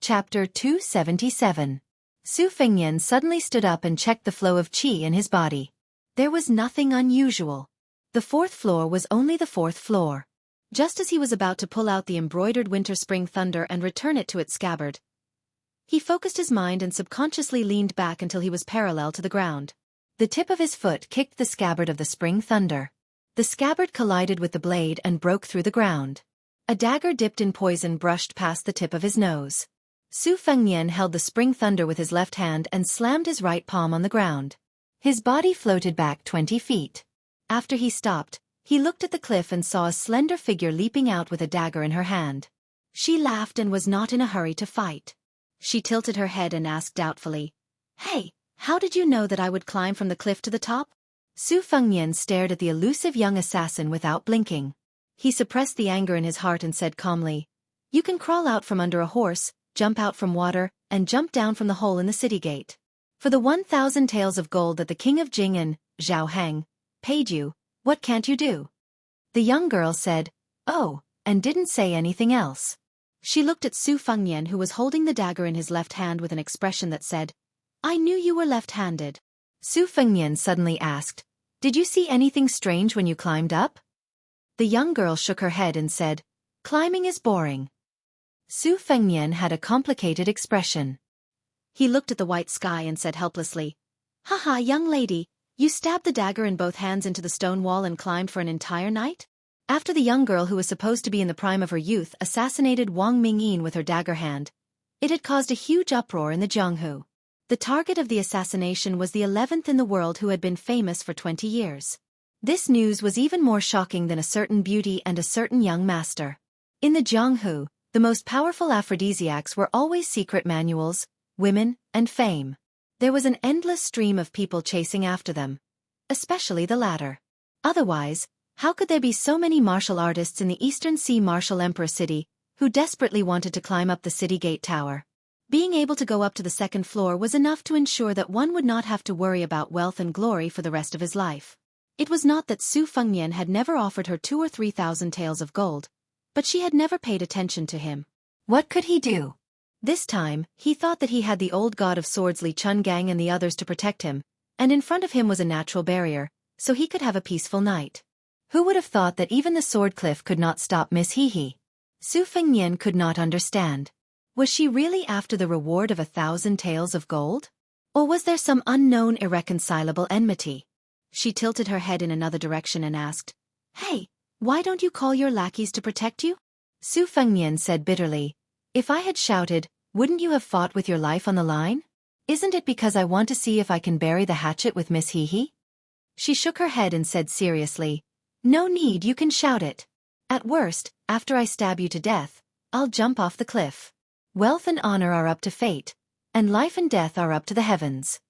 Chapter 277. Su Fengnian suddenly stood up and checked the flow of qi in his body. There was nothing unusual. The fourth floor was only the fourth floor. Just as he was about to pull out the embroidered winter-spring thunder and return it to its scabbard, he focused his mind and subconsciously leaned back until he was parallel to the ground. The tip of his foot kicked the scabbard of the spring thunder. The scabbard collided with the blade and broke through the ground. A dagger dipped in poison brushed past the tip of his nose. Su Fengnian held the spring thunder with his left hand and slammed his right palm on the ground. His body floated back 20 feet. After he stopped, he looked at the cliff and saw a slender figure leaping out with a dagger in her hand. She laughed and was not in a hurry to fight. She tilted her head and asked doubtfully, "Hey, how did you know that I would climb from the cliff to the top?" Su Fengnian stared at the elusive young assassin without blinking. He suppressed the anger in his heart and said calmly, "You can crawl out from under a horse, jump out from water, and jump down from the hole in the city gate. For the 1,000 taels of gold that the king of Jing and Zhao Heng paid you, what can't you do?" The young girl said, "Oh," and didn't say anything else. She looked at Su Fengnian, who was holding the dagger in his left hand with an expression that said, "I knew you were left-handed." Su Fengnian suddenly asked, "Did you see anything strange when you climbed up?" The young girl shook her head and said, "Climbing is boring." Su Fengnian had a complicated expression. He looked at the white sky and said helplessly, "Haha, young lady, you stabbed the dagger in both hands into the stone wall and climbed for an entire night?" After the young girl who was supposed to be in the prime of her youth assassinated Wang Mingyin with her dagger hand, it had caused a huge uproar in the Jianghu. The target of the assassination was the 11th in the world who had been famous for 20 years. This news was even more shocking than a certain beauty and a certain young master. In the Jianghu, the most powerful aphrodisiacs were always secret manuals, women, and fame. There was an endless stream of people chasing after them, especially the latter. Otherwise, how could there be so many martial artists in the Eastern Sea Martial Emperor city who desperately wanted to climb up the city gate tower? Being able to go up to the second floor was enough to ensure that one would not have to worry about wealth and glory for the rest of his life. It was not that Su Fengnian had never offered her 2,000 or 3,000 taels of gold, but she had never paid attention to him. What could he do? This time, he thought that he had the old god of swords Li Chungang and the others to protect him, and in front of him was a natural barrier, so he could have a peaceful night. Who would have thought that even the sword cliff could not stop Miss Hehe? Su Fengnian could not understand. Was she really after the reward of 1,000 taels of gold? Or was there some unknown irreconcilable enmity? She tilted her head in another direction and asked, "Hey, why don't you call your lackeys to protect you?" Su Fengnian said bitterly, "If I had shouted, wouldn't you have fought with your life on the line? Isn't it because I want to see if I can bury the hatchet with Miss Hehe?" She shook her head and said seriously, "No need, you can shout it. At worst, after I stab you to death, I'll jump off the cliff. Wealth and honor are up to fate, and life and death are up to the heavens."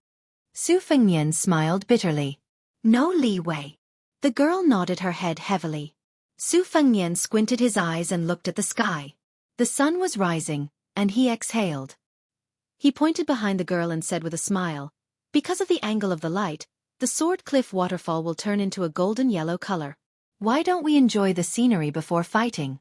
Su Fengnian smiled bitterly. "No leeway." The girl nodded her head heavily. Su Fengnian squinted his eyes and looked at the sky. The sun was rising, and he exhaled. He pointed behind the girl and said with a smile, "Because of the angle of the light, the sword cliff waterfall will turn into a golden yellow color. Why don't we enjoy the scenery before fighting?"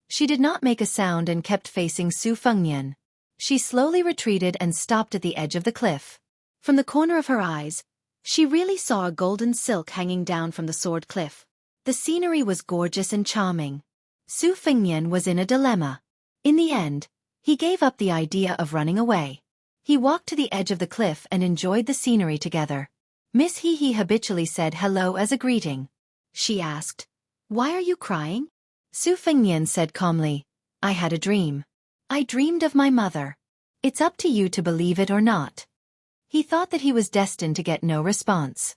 She did not make a sound and kept facing Su Fengnian. She slowly retreated and stopped at the edge of the cliff. From the corner of her eyes, she really saw a golden silk hanging down from the sword cliff. The scenery was gorgeous and charming. Su Fengnian was in a dilemma. In the end, he gave up the idea of running away. He walked to the edge of the cliff and enjoyed the scenery together. Miss Hehe habitually said hello as a greeting. She asked, "Why are you crying?" Su Fengnian said calmly, "I had a dream. I dreamed of my mother. It's up to you to believe it or not." He thought that he was destined to get no response.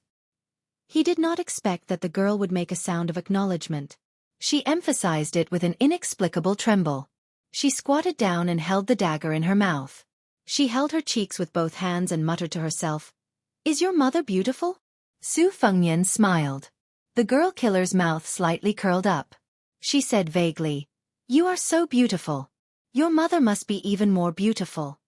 He did not expect that the girl would make a sound of acknowledgement. She emphasized it with an inexplicable tremble. She squatted down and held the dagger in her mouth. She held her cheeks with both hands and muttered to herself, "Is your mother beautiful?" Su Fengnian smiled. The girl killer's mouth slightly curled up. She said vaguely, "You are so beautiful. Your mother must be even more beautiful."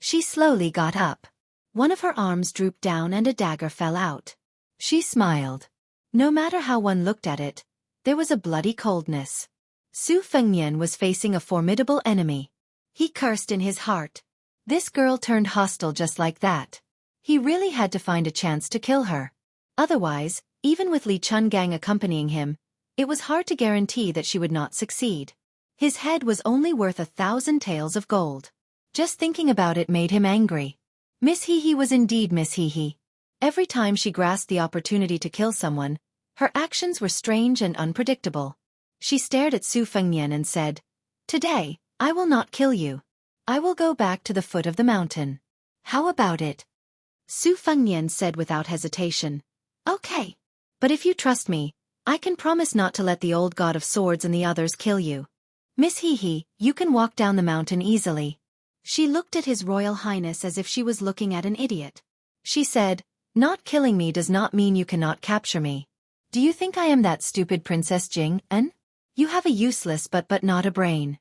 She slowly got up. One of her arms drooped down and a dagger fell out. She smiled. No matter how one looked at it, there was a bloody coldness. Su Fengnian was facing a formidable enemy. He cursed in his heart. This girl turned hostile just like that. He really had to find a chance to kill her. Otherwise, even with Li Chungang accompanying him, it was hard to guarantee that she would not succeed. His head was only worth 1,000 taels of gold. Just thinking about it made him angry. Miss He was indeed Miss He. Every time she grasped the opportunity to kill someone, her actions were strange and unpredictable. She stared at Su Fengnian and said, "Today, I will not kill you. I will go back to the foot of the mountain. How about it?" Su Fengnian said without hesitation, "Okay. But if you trust me, I can promise not to let the old god of swords and the others kill you. Miss He, you can walk down the mountain easily." She looked at His Royal Highness as if she was looking at an idiot. She said, "Not killing me does not mean you cannot capture me. Do you think I am that stupid Princess Jing, en? You have a useless but not a brain."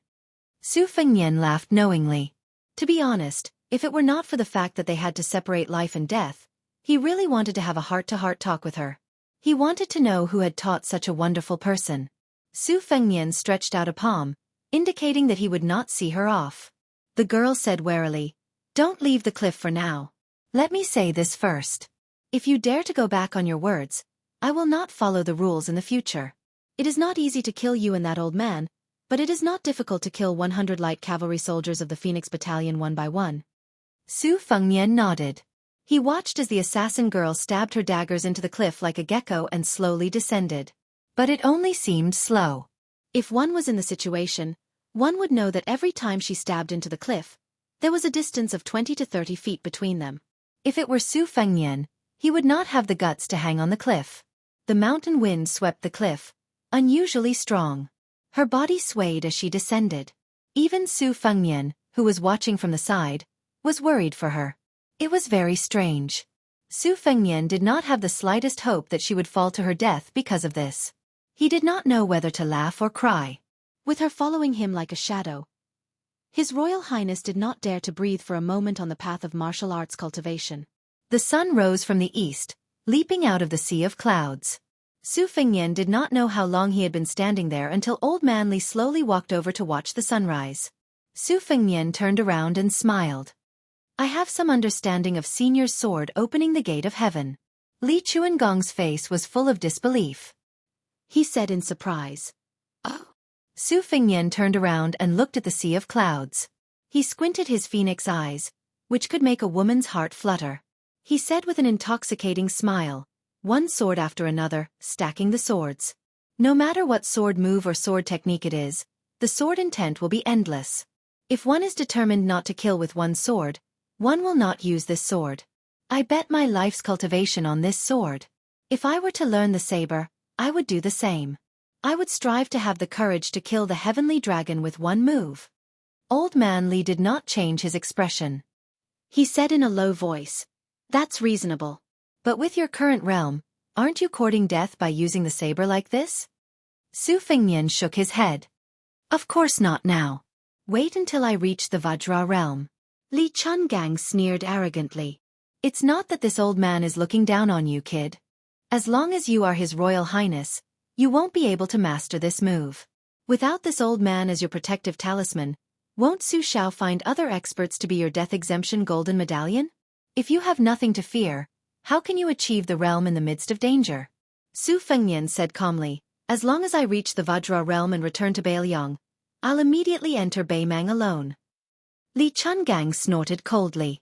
Su Fengnian laughed knowingly. To be honest, if it were not for the fact that they had to separate life and death, he really wanted to have a heart-to-heart talk with her. He wanted to know who had taught such a wonderful person. Su Fengnian stretched out a palm, indicating that he would not see her off. The girl said warily, "Don't leave the cliff for now. Let me say this first. If you dare to go back on your words, I will not follow the rules in the future. It is not easy to kill you and that old man, but it is not difficult to kill 100 light cavalry soldiers of the Phoenix Battalion one by one." Su Fengnian nodded. He watched as the assassin girl stabbed her daggers into the cliff like a gecko and slowly descended. But it only seemed slow. If one was in the situation, one would know that every time she stabbed into the cliff, there was a distance of 20 to 30 feet between them. If it were Su Fengnian, he would not have the guts to hang on the cliff. The mountain wind swept the cliff, unusually strong. Her body swayed as she descended. Even Su Fengnian, who was watching from the side, was worried for her. It was very strange. Su Fengnian did not have the slightest hope that she would fall to her death because of this. He did not know whether to laugh or cry. With her following him like a shadow, His Royal Highness did not dare to breathe for a moment on the path of martial arts cultivation. The sun rose from the east, leaping out of the sea of clouds. Su Fengnian did not know how long he had been standing there until Old Man Li slowly walked over to watch the sunrise. Su Fengnian turned around and smiled. "I have some understanding of Senior's sword opening the gate of heaven." Li Chuangong's face was full of disbelief. He said in surprise, "Oh." Su Fengnian turned around and looked at the sea of clouds. He squinted his phoenix eyes, which could make a woman's heart flutter. He said with an intoxicating smile, one sword after another, stacking the swords. "No matter what sword move or sword technique it is, the sword intent will be endless. If one is determined not to kill with one sword, one will not use this sword. I bet my life's cultivation on this sword. If I were to learn the saber, I would do the same. I would strive to have the courage to kill the heavenly dragon with one move." Old Man Li did not change his expression. He said in a low voice, "That's reasonable. But with your current realm, aren't you courting death by using the saber like this?" Su Fengnian shook his head. "Of course not now. Wait until I reach the Vajra realm." Li Chungang sneered arrogantly. "It's not that this old man is looking down on you, kid. As long as you are His Royal Highness, you won't be able to master this move. Without this old man as your protective talisman, won't Su Shao find other experts to be your death exemption golden medallion? If you have nothing to fear, how can you achieve the realm in the midst of danger?" Su Fengnian said calmly, "As long as I reach the Vajra realm and return to Bailiang, I'll immediately enter Beimang alone." Li Chungang snorted coldly.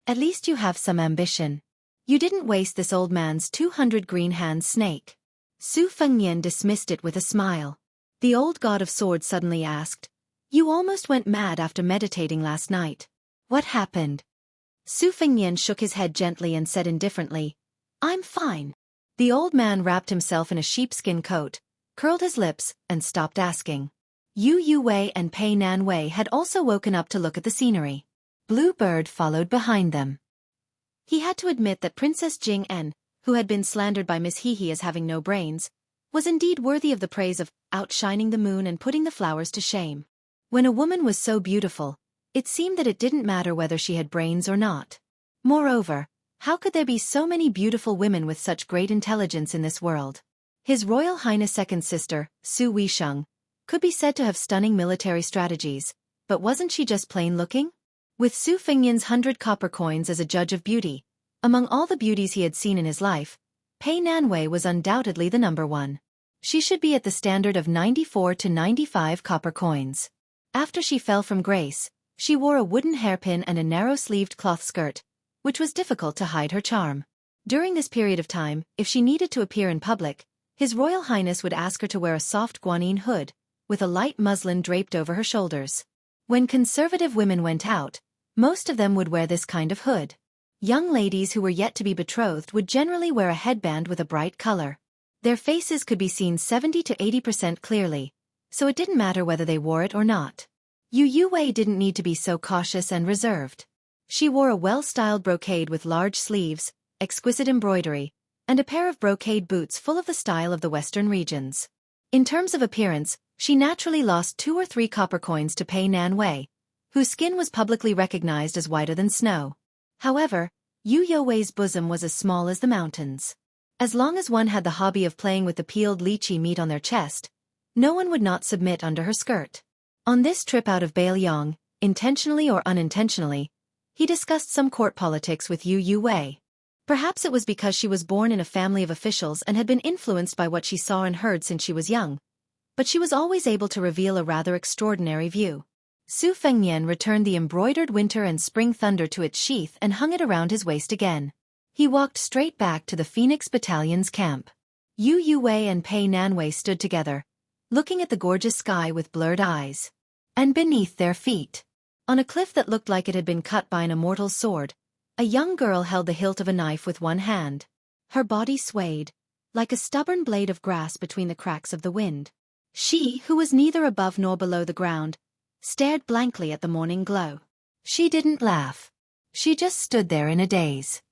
"At least you have some ambition. You didn't waste this old man's 200 green hand snake." Su Fengnian dismissed it with a smile. The old god of swords suddenly asked, "You almost went mad after meditating last night. What happened?" Su Fengnian shook his head gently and said indifferently, "I'm fine." The old man wrapped himself in a sheepskin coat, curled his lips, and stopped asking. Yu Wei and Pei Nan Wei had also woken up to look at the scenery. Blue Bird followed behind them. He had to admit that Princess Jing En, who had been slandered by Miss He as having no brains, was indeed worthy of the praise of outshining the moon and putting the flowers to shame. When a woman was so beautiful, it seemed that it didn't matter whether she had brains or not. Moreover, how could there be so many beautiful women with such great intelligence in this world? His Royal Highness' second sister, Su Weisheng, could be said to have stunning military strategies, but wasn't she just plain looking? With Su Fengnian's 100 copper coins as a judge of beauty, among all the beauties he had seen in his life, Pei Nanwei was undoubtedly the number one. She should be at the standard of 94 to 95 copper coins. After she fell from grace, she wore a wooden hairpin and a narrow-sleeved cloth skirt, which was difficult to hide her charm. During this period of time, if she needed to appear in public, His Royal Highness would ask her to wear a soft guanine hood, with a light muslin draped over her shoulders. When conservative women went out, most of them would wear this kind of hood. Young ladies who were yet to be betrothed would generally wear a headband with a bright color. Their faces could be seen 70 to 80% clearly, so it didn't matter whether they wore it or not. Yu Wei didn't need to be so cautious and reserved. She wore a well-styled brocade with large sleeves, exquisite embroidery, and a pair of brocade boots full of the style of the Western regions. In terms of appearance, she naturally lost 2 or 3 copper coins to Pei Nanwei, whose skin was publicly recognized as whiter than snow. However, Yu Wei's bosom was as small as the mountains. As long as one had the hobby of playing with the peeled lychee meat on their chest, no one would not submit under her skirt. On this trip out of Bailiang, intentionally or unintentionally, he discussed some court politics with Yu Wei. Perhaps it was because she was born in a family of officials and had been influenced by what she saw and heard since she was young, but she was always able to reveal a rather extraordinary view. Su Fengnian returned the embroidered winter and spring thunder to its sheath and hung it around his waist again. He walked straight back to the Phoenix Battalion's camp. Yu Wei and Pei Nanwei stood together, looking at the gorgeous sky with blurred eyes. And beneath their feet, on a cliff that looked like it had been cut by an immortal sword, a young girl held the hilt of a knife with one hand. Her body swayed, like a stubborn blade of grass between the cracks of the wind. She, who was neither above nor below the ground, stared blankly at the morning glow. She didn't laugh. She just stood there in a daze.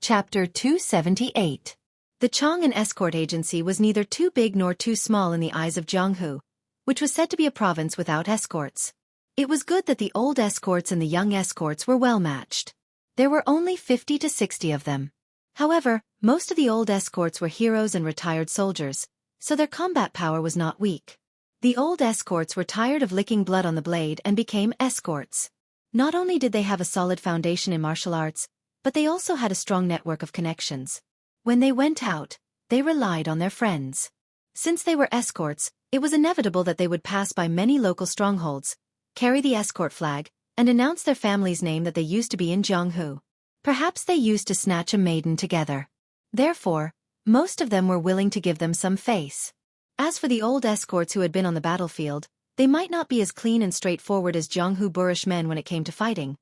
Chapter 278. The Chang'an escort agency was neither too big nor too small in the eyes of Jianghu, which was said to be a province without escorts. It was good that the old escorts and the young escorts were well matched. There were only 50 to 60 of them. However, most of the old escorts were heroes and retired soldiers, so their combat power was not weak. The old escorts were tired of licking blood on the blade and became escorts. Not only did they have a solid foundation in martial arts, but they also had a strong network of connections. When they went out, they relied on their friends. Since they were escorts, it was inevitable that they would pass by many local strongholds, carry the escort flag, and announce their family's name that they used to be in Jianghu. Perhaps they used to snatch a maiden together. Therefore, most of them were willing to give them some face. As for the old escorts who had been on the battlefield, they might not be as clean and straightforward as Jianghu boorish men when it came to fighting.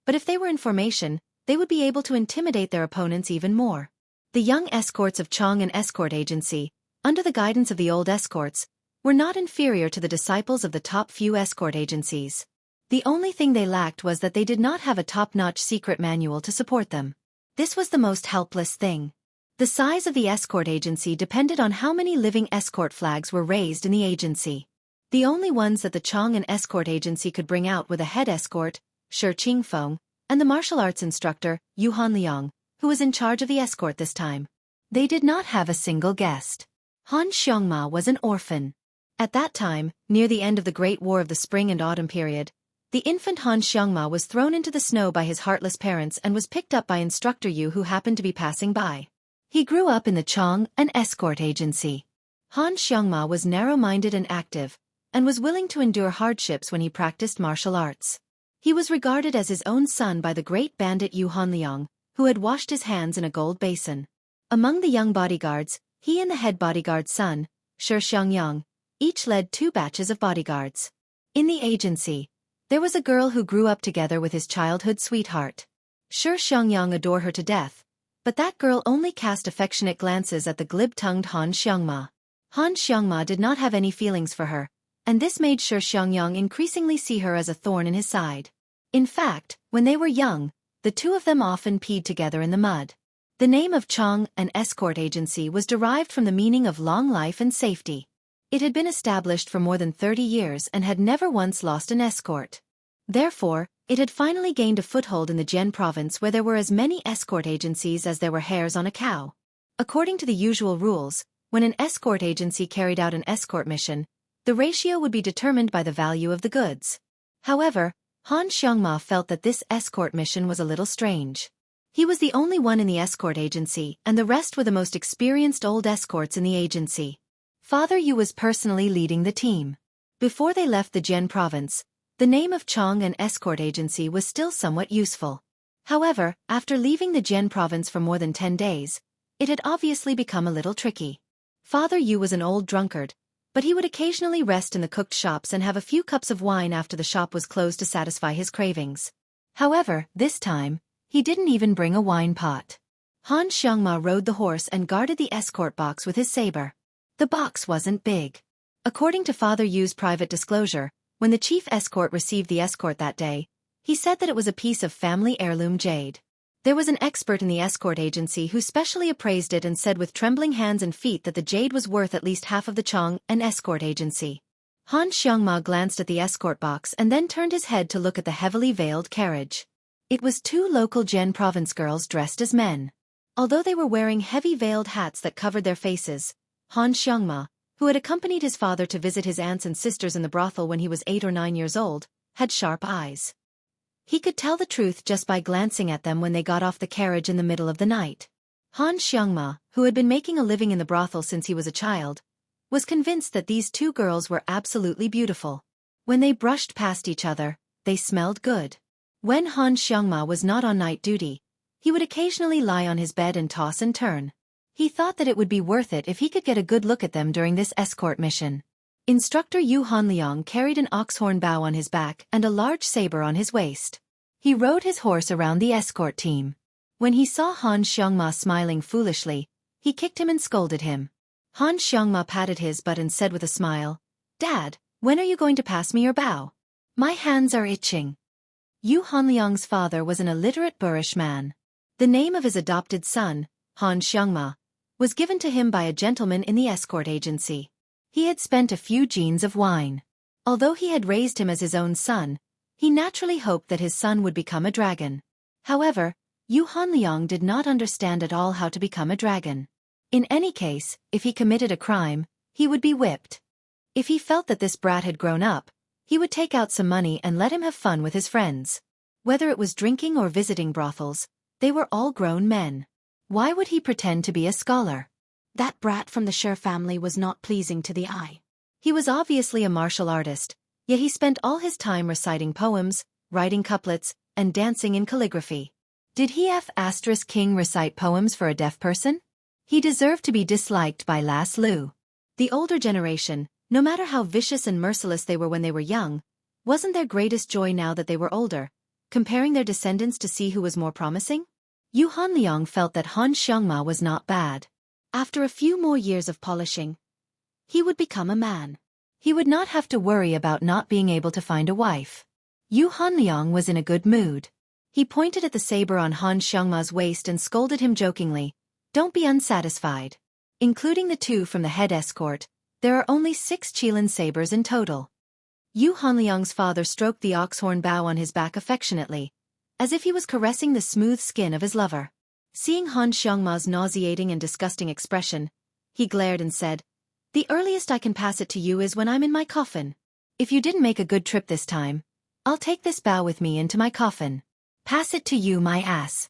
But if they were in formation, they would be able to intimidate their opponents even more. The young escorts of Chang'an Escort Agency, under the guidance of the old escorts, were not inferior to the disciples of the top few escort agencies. The only thing they lacked was that they did not have a top-notch secret manual to support them. This was the most helpless thing. The size of the escort agency depended on how many living escort flags were raised in the agency. The only ones that the Chang'an Escort Agency could bring out were the head escort, Shi Qingfeng, and the martial arts instructor, Yu Hanliang, who was in charge of the escort this time. They did not have a single guest. Han Xiangma was an orphan. At that time, near the end of the Great War of the Spring and Autumn period, the infant Han Xiangma was thrown into the snow by his heartless parents and was picked up by instructor Yu, who happened to be passing by. He grew up in the Chang'an Escort Agency. Han Xiangma was narrow-minded and active, and was willing to endure hardships when he practiced martial arts. He was regarded as his own son by the great bandit Yu Hanliang, who had washed his hands in a gold basin. Among the young bodyguards, he and the head bodyguard's son, Shi Xianxia, each led 2 batches of bodyguards. In the agency, there was a girl who grew up together with his childhood sweetheart. Shi Xianxia adored her to death, but that girl only cast affectionate glances at the glib-tongued Han Xiangma. Han Xiangma did not have any feelings for her, and this made Shi Xianxia increasingly see her as a thorn in his side. In fact, when they were young, the two of them often peed together in the mud. The name of Chang'an Escort Agency was derived from the meaning of long life and safety. It had been established for more than 30 years and had never once lost an escort. Therefore, it had finally gained a foothold in the Jian province, where there were as many escort agencies as there were hairs on a cow. According to the usual rules, when an escort agency carried out an escort mission, the ratio would be determined by the value of the goods. However, Han Xiangma felt that this escort mission was a little strange. He was the only one in the escort agency, and the rest were the most experienced old escorts in the agency. Father Yu was personally leading the team. Before they left the Jian province, the name of Chong and escort agency was still somewhat useful. However, after leaving the Jian province for more than 10 days, it had obviously become a little tricky. Father Yu was an old drunkard, but he would occasionally rest in the cooked shops and have a few cups of wine after the shop was closed to satisfy his cravings. However, this time, he didn't even bring a wine pot. Han Xiangma rode the horse and guarded the escort box with his saber. The box wasn't big. According to Father Yu's private disclosure, when the chief escort received the escort that day, he said that it was a piece of family heirloom jade. There was an expert in the escort agency who specially appraised it and said with trembling hands and feet that the jade was worth at least half of the Chong and escort agency. Han Xiangma glanced at the escort box and then turned his head to look at the heavily veiled carriage. It was 2 local Jian province girls dressed as men. Although they were wearing heavy veiled hats that covered their faces, Han Xiangma, who had accompanied his father to visit his aunts and sisters in the brothel when he was 8 or 9 years old, had sharp eyes. He could tell the truth just by glancing at them when they got off the carriage in the middle of the night. Han Xiangma, who had been making a living in the brothel since he was a child, was convinced that these 2 girls were absolutely beautiful. When they brushed past each other, they smelled good. When Han Xiangma was not on night duty, he would occasionally lie on his bed and toss and turn. He thought that it would be worth it if he could get a good look at them during this escort mission. Instructor Yu Hanliang carried an oxhorn bow on his back and a large saber on his waist. He rode his horse around the escort team. When he saw Han Xiangma smiling foolishly, he kicked him and scolded him. Han Xiangma patted his butt and said with a smile, "Dad, when are you going to pass me your bow? My hands are itching." Yu Hanliang's father was an illiterate boorish man. The name of his adopted son, Han Xiangma, was given to him by a gentleman in the escort agency. He had spent a few jeans of wine. Although he had raised him as his own son, he naturally hoped that his son would become a dragon. However, Yu Hanliang did not understand at all how to become a dragon. In any case, if he committed a crime, he would be whipped. If he felt that this brat had grown up, he would take out some money and let him have fun with his friends. Whether it was drinking or visiting brothels, they were all grown men. Why would he pretend to be a scholar? That brat from the Sher family was not pleasing to the eye. He was obviously a martial artist, yet he spent all his time reciting poems, writing couplets, and dancing in calligraphy. Did he King recite poems for a deaf person? He deserved to be disliked by Las Lu. The older generation, no matter how vicious and merciless they were when they were young, wasn't their greatest joy now that they were older, comparing their descendants to see who was more promising? Yu Hanliang felt that Han Xiangma was not bad. After a few more years of polishing, he would become a man. He would not have to worry about not being able to find a wife. Yu Hanliang was in a good mood. He pointed at the saber on Han Xiangma's waist and scolded him jokingly, "Don't be unsatisfied. Including the 2 from the head escort, there are only 6 Qilin sabers in total." Yu Hanliang's father stroked the oxhorn bow on his back affectionately, as if he was caressing the smooth skin of his lover. Seeing Han Xiangma's nauseating and disgusting expression, he glared and said, "The earliest I can pass it to you is when I'm in my coffin. If you didn't make a good trip this time, I'll take this bow with me into my coffin. Pass it to you, my ass."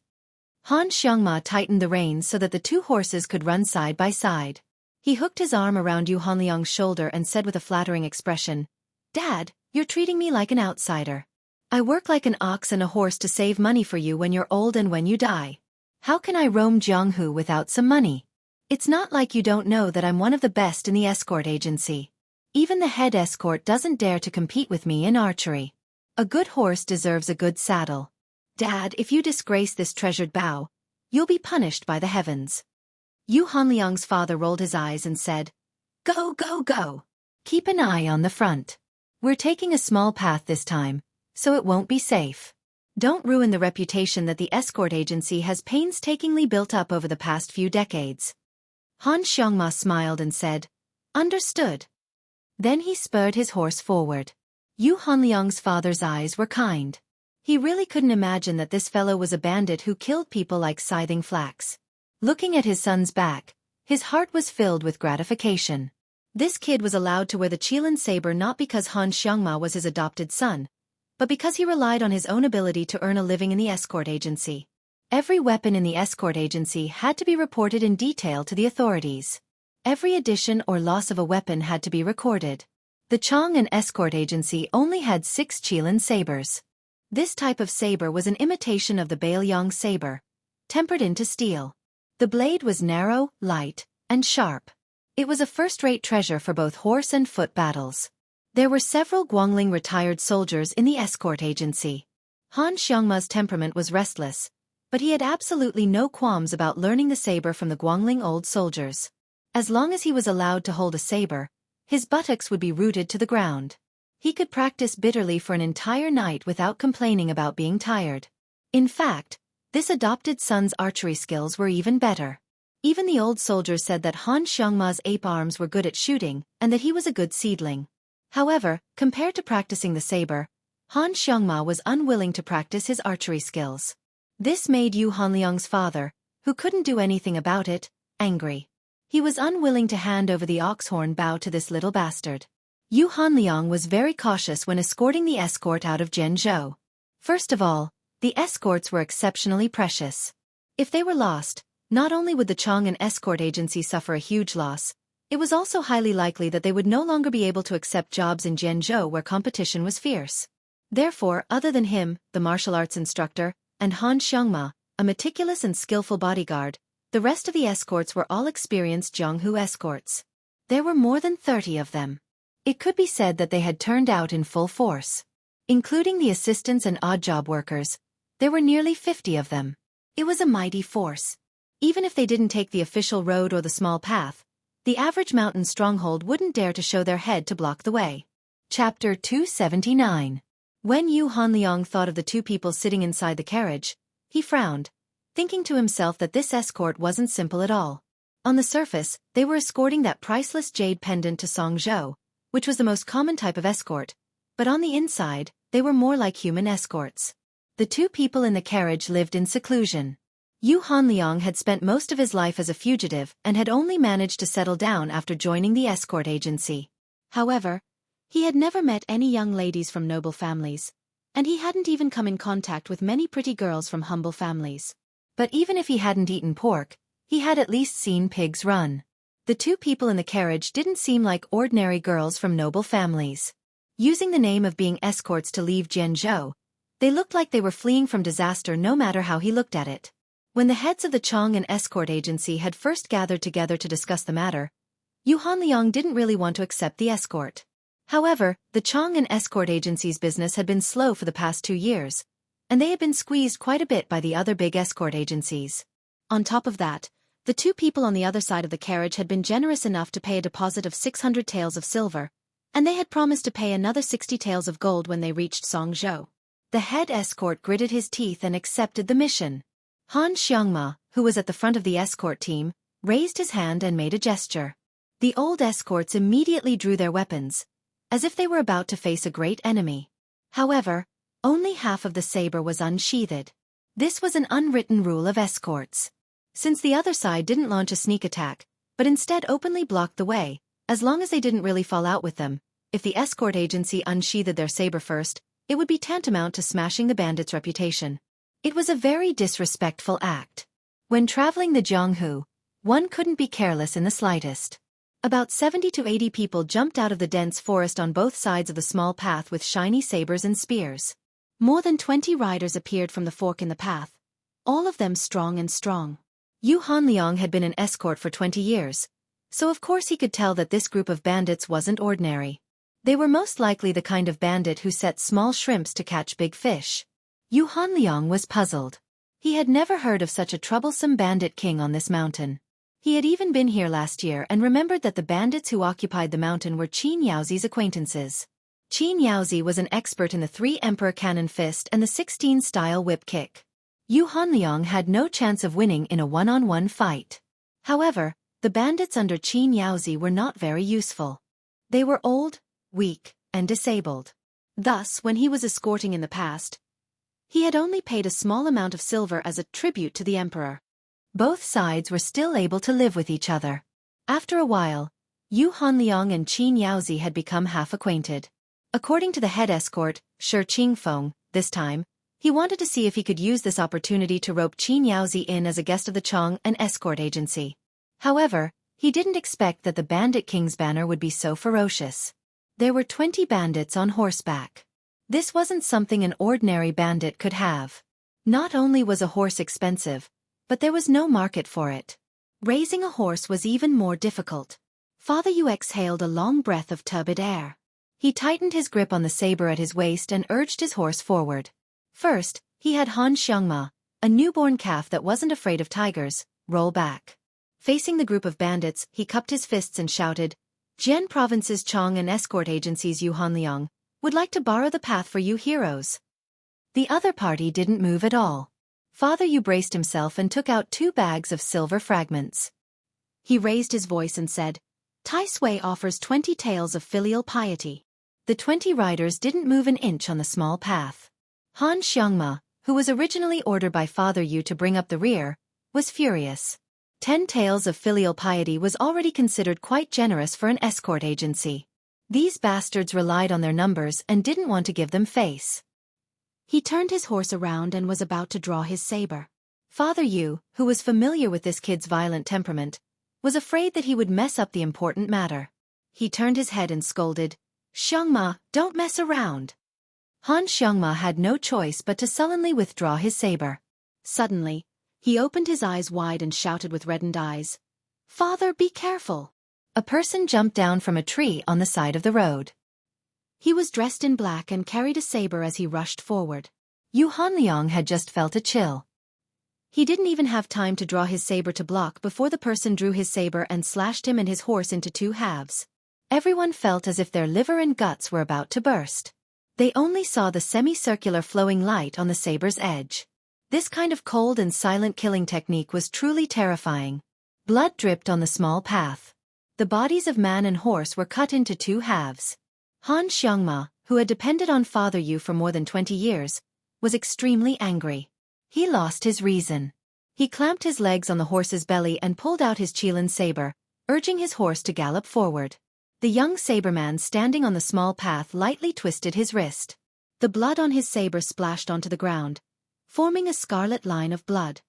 Han Xiangma tightened the reins so that the 2 horses could run side by side. He hooked his arm around Yu Hanliang's shoulder and said with a flattering expression, "Dad, you're treating me like an outsider. I work like an ox and a horse to save money for you when you're old and when you die. How can I roam Jianghu without some money? It's not like you don't know that I'm one of the best in the escort agency. Even the head escort doesn't dare to compete with me in archery. A good horse deserves a good saddle. Dad, if you disgrace this treasured bow, you'll be punished by the heavens." Yu Hanliang's father rolled his eyes and said, "Go, go, go. Keep an eye on the front. We're taking a small path this time, so it won't be safe. Don't ruin the reputation that the escort agency has painstakingly built up over the past few decades." Han Xiangma smiled and said, "Understood." Then he spurred his horse forward. Yu Hanliang's father's eyes were kind. He really couldn't imagine that this fellow was a bandit who killed people like scything flax. Looking at his son's back, his heart was filled with gratification. This kid was allowed to wear the Qilin saber not because Han Xiangma was his adopted son, but because he relied on his own ability to earn a living in the escort agency. Every weapon in the escort agency had to be reported in detail to the authorities. Every addition or loss of a weapon had to be recorded. The Chang'an escort agency only had 6 Qilin sabers. This type of saber was an imitation of the Bailiang saber, tempered into steel. The blade was narrow, light, and sharp. It was a first-rate treasure for both horse and foot battles. There were several Guangling retired soldiers in the escort agency. Han Xiangma's temperament was restless, but he had absolutely no qualms about learning the saber from the Guangling old soldiers. As long as he was allowed to hold a saber, his buttocks would be rooted to the ground. He could practice bitterly for an entire night without complaining about being tired. In fact, this adopted son's archery skills were even better. Even the old soldiers said that Han Xiangma's ape arms were good at shooting and that he was a good seedling. However, compared to practicing the saber, Han Xiangma was unwilling to practice his archery skills. This made Yu Hanliang's father, who couldn't do anything about it, angry. He was unwilling to hand over the oxhorn bow to this little bastard. Yu Hanliang was very cautious when escorting the escort out of Zhenzhou. First of all, the escorts were exceptionally precious. If they were lost, not only would the Chang'an escort agency suffer a huge loss, it was also highly likely that they would no longer be able to accept jobs in Zhenzhou where competition was fierce. Therefore, other than him, the martial arts instructor, and Han Xiangma, a meticulous and skillful bodyguard, the rest of the escorts were all experienced Jianghu escorts. There were more than 30 of them. It could be said that they had turned out in full force. Including the assistants and odd job workers, there were nearly 50 of them. It was a mighty force. Even if they didn't take the official road or the small path, the average mountain stronghold wouldn't dare to show their head to block the way. Chapter 279. When Yu Hanliang thought of the 2 people sitting inside the carriage, he frowned, thinking to himself that this escort wasn't simple at all. On the surface, they were escorting that priceless jade pendant to Songzhou, which was the most common type of escort, but on the inside, they were more like human escorts. The 2 people in the carriage lived in seclusion. Yu Hanliang had spent most of his life as a fugitive and had only managed to settle down after joining the escort agency. However, he had never met any young ladies from noble families, and he hadn't even come in contact with many pretty girls from humble families. But even if he hadn't eaten pork, he had at least seen pigs run. The 2 people in the carriage didn't seem like ordinary girls from noble families. Using the name of being escorts to leave Zhenzhou, they looked like they were fleeing from disaster no matter how he looked at it. When the heads of the Chang'an escort agency had first gathered together to discuss the matter, Yu Hanliang didn't really want to accept the escort. However, the Chang'an escort agency's business had been slow for the past 2 years, and they had been squeezed quite a bit by the other big escort agencies. On top of that, the 2 people on the other side of the carriage had been generous enough to pay a deposit of 600 taels of silver, and they had promised to pay another 60 taels of gold when they reached Songzhou. The head escort gritted his teeth and accepted the mission. Han Xiangma, who was at the front of the escort team, raised his hand and made a gesture. The old escorts immediately drew their weapons, as if they were about to face a great enemy. However, only half of the saber was unsheathed. This was an unwritten rule of escorts. Since the other side didn't launch a sneak attack, but instead openly blocked the way, as long as they didn't really fall out with them, if the escort agency unsheathed their saber first, it would be tantamount to smashing the bandits' reputation. It was a very disrespectful act. When traveling the Jianghu, one couldn't be careless in the slightest. About 70 to 80 people jumped out of the dense forest on both sides of the small path with shiny sabers and spears. More than 20 riders appeared from the fork in the path, all of them strong and strong. Yu Hanliang had been an escort for 20 years, so of course he could tell that this group of bandits wasn't ordinary. They were most likely the kind of bandit who set small shrimps to catch big fish. Yu Hanliang was puzzled. He had never heard of such a troublesome bandit king on this mountain. He had even been here last year and remembered that the bandits who occupied the mountain were Qin Yaozi's acquaintances. Qin Yaozi was an expert in the 3 Emperor Cannon Fist and the 16-style whip kick. Yu Hanliang had no chance of winning in a one-on-one fight. However, the bandits under Qin Yaozi were not very useful. They were old, weak, and disabled. Thus, when he was escorting in the past, he had only paid a small amount of silver as a tribute to the emperor. Both sides were still able to live with each other. After a while, Yu Hanliang and Qin Yaozi had become half acquainted. According to the head escort, Xueqi, this time, he wanted to see if he could use this opportunity to rope Qin Yaozi in as a guest of the Chong and escort agency. However, he didn't expect that the Bandit King's banner would be so ferocious. There were 20 bandits on horseback. This wasn't something an ordinary bandit could have. Not only was a horse expensive, but there was no market for it. Raising a horse was even more difficult. Father Yu exhaled a long breath of turbid air. He tightened his grip on the saber at his waist and urged his horse forward. First, he had Xianxia, a newborn calf that wasn't afraid of tigers, roll back. Facing the group of bandits, he cupped his fists and shouted, Jian Province's Chong and escort agencies Yu Hanliang would like to borrow the path for you heroes. The other party didn't move at all. Father Yu braced himself and took out 2 bags of silver fragments. He raised his voice and said, Tai Sui offers 20 tales of filial piety. The 20 riders didn't move an inch on the small path. Xianxia, who was originally ordered by Father Yu to bring up the rear, was furious. 10 tales of filial piety was already considered quite generous for an escort agency. These bastards relied on their numbers and didn't want to give them face. He turned his horse around and was about to draw his saber. Father Yu, who was familiar with this kid's violent temperament, was afraid that he would mess up the important matter. He turned his head and scolded, Xianxia, don't mess around. Xianxia had no choice but to sullenly withdraw his saber. Suddenly, he opened his eyes wide and shouted with reddened eyes, Father, be careful. A person jumped down from a tree on the side of the road. He was dressed in black and carried a saber as he rushed forward. Yu Hanliang had just felt a chill. He didn't even have time to draw his saber to block before the person drew his saber and slashed him and his horse into 2 halves. Everyone felt as if their liver and guts were about to burst. They only saw the semicircular flowing light on the saber's edge. This kind of cold and silent killing technique was truly terrifying. Blood dripped on the small path. The bodies of man and horse were cut into 2 halves. Xianxia, who had depended on Father Yu for more than 20 years, was extremely angry. He lost his reason. He clamped his legs on the horse's belly and pulled out his Qilin saber, urging his horse to gallop forward. The young saberman standing on the small path lightly twisted his wrist. The blood on his saber splashed onto the ground, forming a scarlet line of blood.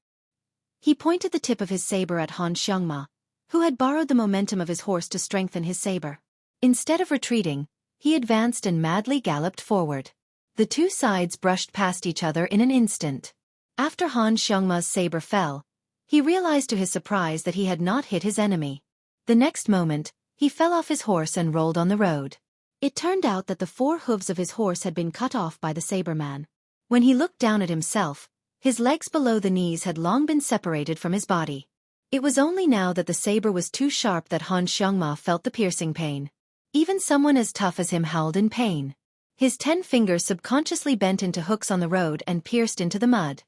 He pointed the tip of his saber at Xianxia, who had borrowed the momentum of his horse to strengthen his saber. Instead of retreating, he advanced and madly galloped forward. The 2 sides brushed past each other in an instant. After Xianxia's saber fell, he realized to his surprise that he had not hit his enemy. The next moment, he fell off his horse and rolled on the road. It turned out that the 4 hooves of his horse had been cut off by the saberman. When he looked down at himself, his legs below the knees had long been separated from his body. It was only now that the saber was too sharp that Xianxia felt the piercing pain. Even someone as tough as him howled in pain. His 10 fingers subconsciously bent into hooks on the road and pierced into the mud.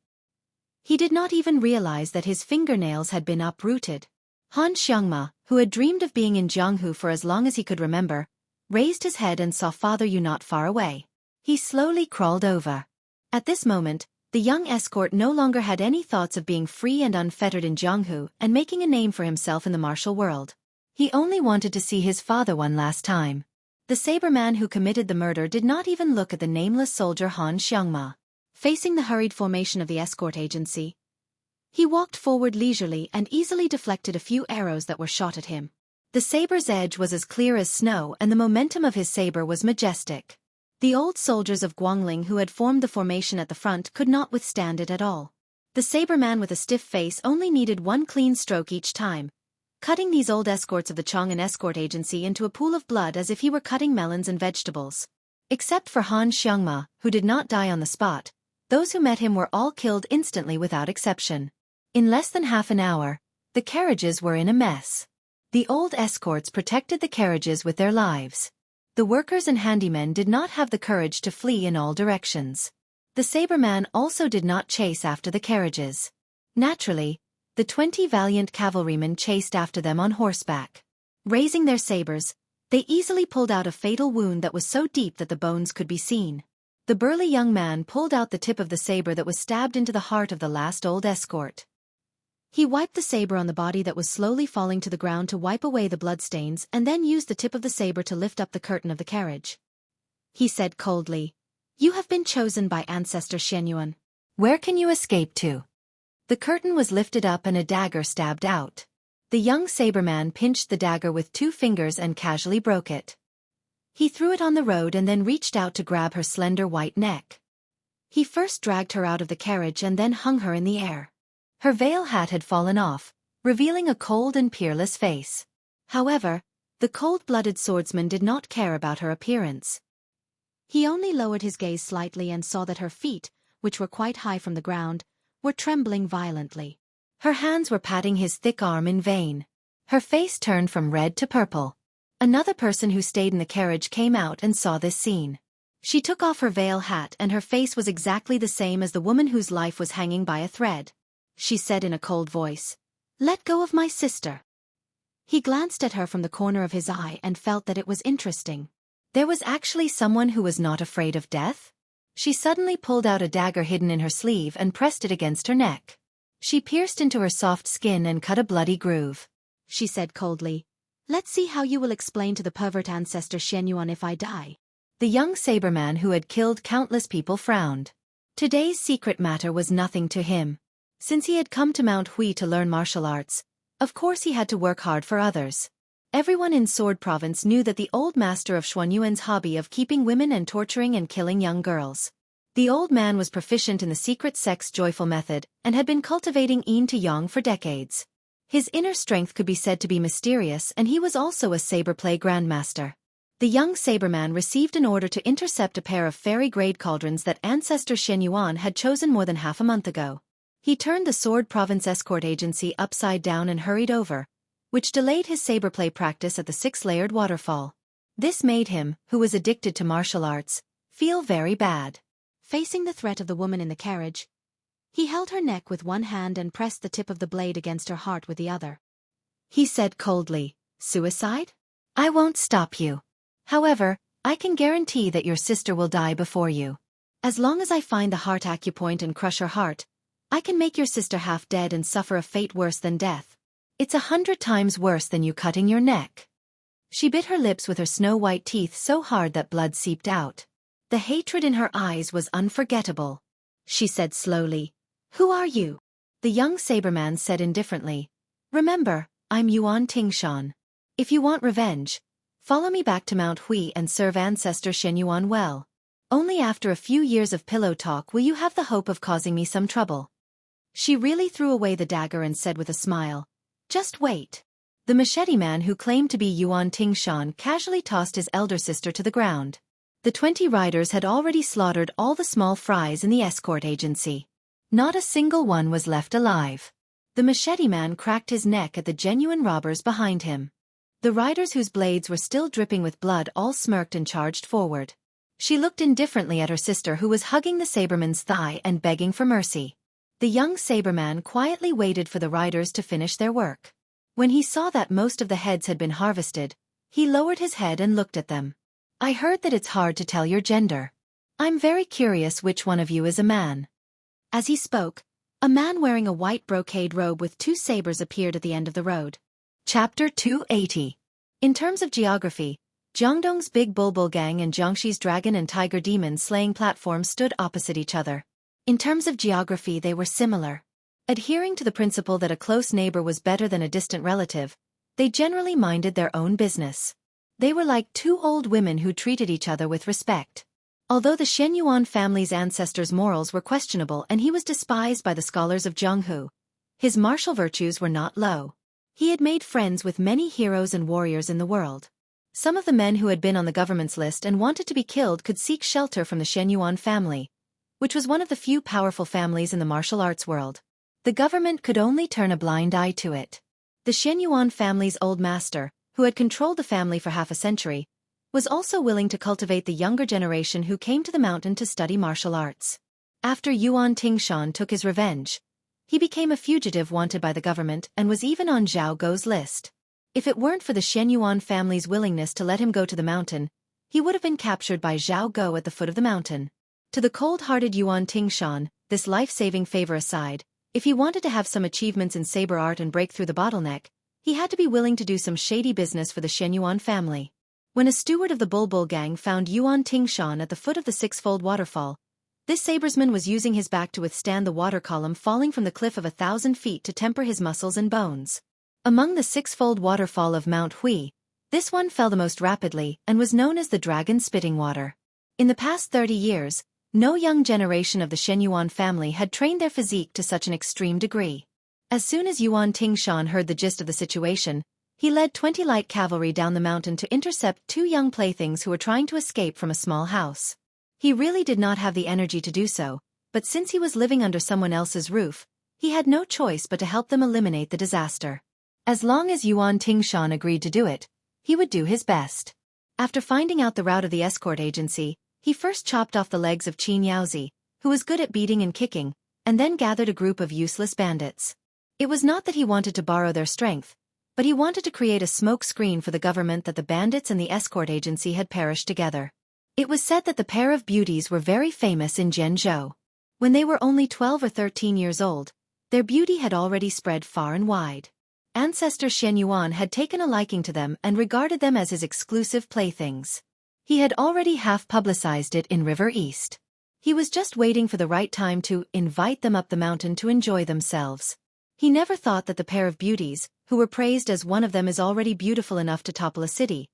He did not even realize that his fingernails had been uprooted. Xianxia, who had dreamed of being in Jianghu for as long as he could remember, raised his head and saw Father Yu not far away. He slowly crawled over. At this moment, the young escort no longer had any thoughts of being free and unfettered in Jianghu and making a name for himself in the martial world. He only wanted to see his father one last time. The saberman who committed the murder did not even look at the nameless soldier Xianxia. Facing the hurried formation of the escort agency, he walked forward leisurely and easily deflected a few arrows that were shot at him. The saber's edge was as clear as snow and the momentum of his saber was majestic. The old soldiers of Guangling who had formed the formation at the front could not withstand it at all. The saberman with a stiff face only needed 1 clean stroke each time, cutting these old escorts of the Chang'an escort agency into a pool of blood as if he were cutting melons and vegetables. Except for Xianxia, who did not die on the spot, those who met him were all killed instantly without exception. In less than half an hour, the carriages were in a mess. The old escorts protected the carriages with their lives. The workers and handymen did not have the courage to flee in all directions. The saberman also did not chase after the carriages. Naturally, the 20 valiant cavalrymen chased after them on horseback. Raising their sabers, they easily pulled out a fatal wound that was so deep that the bones could be seen. The burly young man pulled out the tip of the saber that was stabbed into the heart of the last old escort. He wiped the saber on the body that was slowly falling to the ground to wipe away the bloodstains and then used the tip of the saber to lift up the curtain of the carriage. he said coldly. You have been chosen by Ancestor Xianyuan. Where can you escape to? The curtain was lifted up and a dagger stabbed out. The young saberman pinched the dagger with 2 fingers and casually broke it. He threw it on the road and then reached out to grab her slender white neck. He first dragged her out of the carriage and then hung her in the air. Her veil hat had fallen off, revealing a cold and peerless face. However, the cold-blooded swordsman did not care about her appearance. He only lowered his gaze slightly and saw that her feet, which were quite high from the ground, were trembling violently. Her hands were patting his thick arm in vain. Her face turned from red to purple. Another person who stayed in the carriage came out and saw this scene. She took off her veil hat and her face was exactly the same as the woman whose life was hanging by a thread. She said in a cold voice, "Let go of my sister." He glanced at her from the corner of his eye and felt that it was interesting. There was actually someone who was not afraid of death? She suddenly pulled out a dagger hidden in her sleeve and pressed it against her neck. She pierced into her soft skin and cut a bloody groove. She said coldly, "Let's see how you will explain to the pervert Ancestor Xianyuan if I die." The young saberman who had killed countless people frowned. Today's secret matter was nothing to him. Since he had come to Mount Hui to learn martial arts, of course he had to work hard for others. Everyone in Sword Province knew that the old master of Xuanyuan's hobby of keeping women and torturing and killing young girls. The old man was proficient in the secret sex joyful method and had been cultivating yin to yang for decades. His inner strength could be said to be mysterious and he was also a saber play grandmaster. The young saberman received an order to intercept a pair of fairy-grade cauldrons that Ancestor Xianyuan had chosen more than half a month ago. He turned the Sword Province escort agency upside down and hurried over, which delayed his saberplay practice at the 6-layered waterfall. This made him, who was addicted to martial arts, feel very bad. Facing the threat of the woman in the carriage, he held her neck with one hand and pressed the tip of the blade against her heart with the other. He said coldly, "Suicide? I won't stop you. However, I can guarantee that your sister will die before you. As long as I find the heart acupoint and crush her heart, I can make your sister half dead and suffer a fate worse than death. It's 100 times worse than you cutting your neck." She bit her lips with her snow-white teeth so hard that blood seeped out. The hatred in her eyes was unforgettable. She said slowly, "Who are you?" The young saberman said indifferently, "Remember, I'm Yuan Tingshan. If you want revenge, follow me back to Mount Hui and serve Ancestor Xianyuan well. Only after a few years of pillow talk will you have the hope of causing me some trouble." She really threw away the dagger and said with a smile, "Just wait." The machete man who claimed to be Yuan Tingshan casually tossed his elder sister to the ground. The 20 riders had already slaughtered all the small fries in the escort agency. Not a single one was left alive. The machete man cracked his neck at the genuine robbers behind him. The riders whose blades were still dripping with blood all smirked and charged forward. She looked indifferently at her sister who was hugging the saberman's thigh and begging for mercy. The young saberman quietly waited for the riders to finish their work. When he saw that most of the heads had been harvested, he lowered his head and looked at them. "I heard that it's hard to tell your gender. I'm very curious which one of you is a man." As he spoke, a man wearing a white brocade robe with 2 sabers appeared at the end of the road. Chapter 280. In terms of geography, Jiangdong's Big Bulbul Gang and Jiangxi's Dragon and Tiger Demon slaying platforms stood opposite each other. In terms of geography they were similar. Adhering to the principle that a close neighbor was better than a distant relative, they generally minded their own business. They were like 2 old women who treated each other with respect. Although the Xianyuan family's ancestors' morals were questionable and he was despised by the scholars of Zhonghu, his martial virtues were not low. He had made friends with many heroes and warriors in the world. Some of the men who had been on the government's list and wanted to be killed could seek shelter from the Xianyuan family, which was one of the few powerful families in the martial arts world. The government could only turn a blind eye to it. The Xianyuan family's old master, who had controlled the family for half a century, was also willing to cultivate the younger generation who came to the mountain to study martial arts. After Yuan Tingshan took his revenge, he became a fugitive wanted by the government and was even on Zhao Gou's list. If it weren't for the Xianyuan family's willingness to let him go to the mountain, he would have been captured by Zhao Gou at the foot of the mountain. To the cold-hearted Yuan Tingshan, this life-saving favor aside, if he wanted to have some achievements in saber art and break through the bottleneck, he had to be willing to do some shady business for the Xianyuan family. When a steward of the Bulbul gang found Yuan Tingshan at the foot of the six-fold waterfall, this sabresman was using his back to withstand the water column falling from the cliff of 1,000 feet to temper his muscles and bones. Among the six-fold waterfall of Mount Hui, this one fell the most rapidly and was known as the Dragon Spitting Water. In the past 30 years, no young generation of the Shenyuan family had trained their physique to such an extreme degree. As soon as Yuan Tingshan heard the gist of the situation, he led 20 light cavalry down the mountain to intercept 2 young playthings who were trying to escape from a small house. He really did not have the energy to do so, but since he was living under someone else's roof, he had no choice but to help them eliminate the disaster. As long as Yuan Tingshan agreed to do it, he would do his best. After finding out the route of the escort agency, he first chopped off the legs of Qin Yaozi, who was good at beating and kicking, and then gathered a group of useless bandits. It was not that he wanted to borrow their strength, but he wanted to create a smoke screen for the government that the bandits and the escort agency had perished together. It was said that the pair of beauties were very famous in Zhenzhou. When they were only 12 or 13 years old, their beauty had already spread far and wide. Ancestor Shenyuan had taken a liking to them and regarded them as his exclusive playthings. He had already half-publicized it in River East. He was just waiting for the right time to invite them up the mountain to enjoy themselves. He never thought that the pair of beauties, who were praised as one of them is already beautiful enough to topple a city,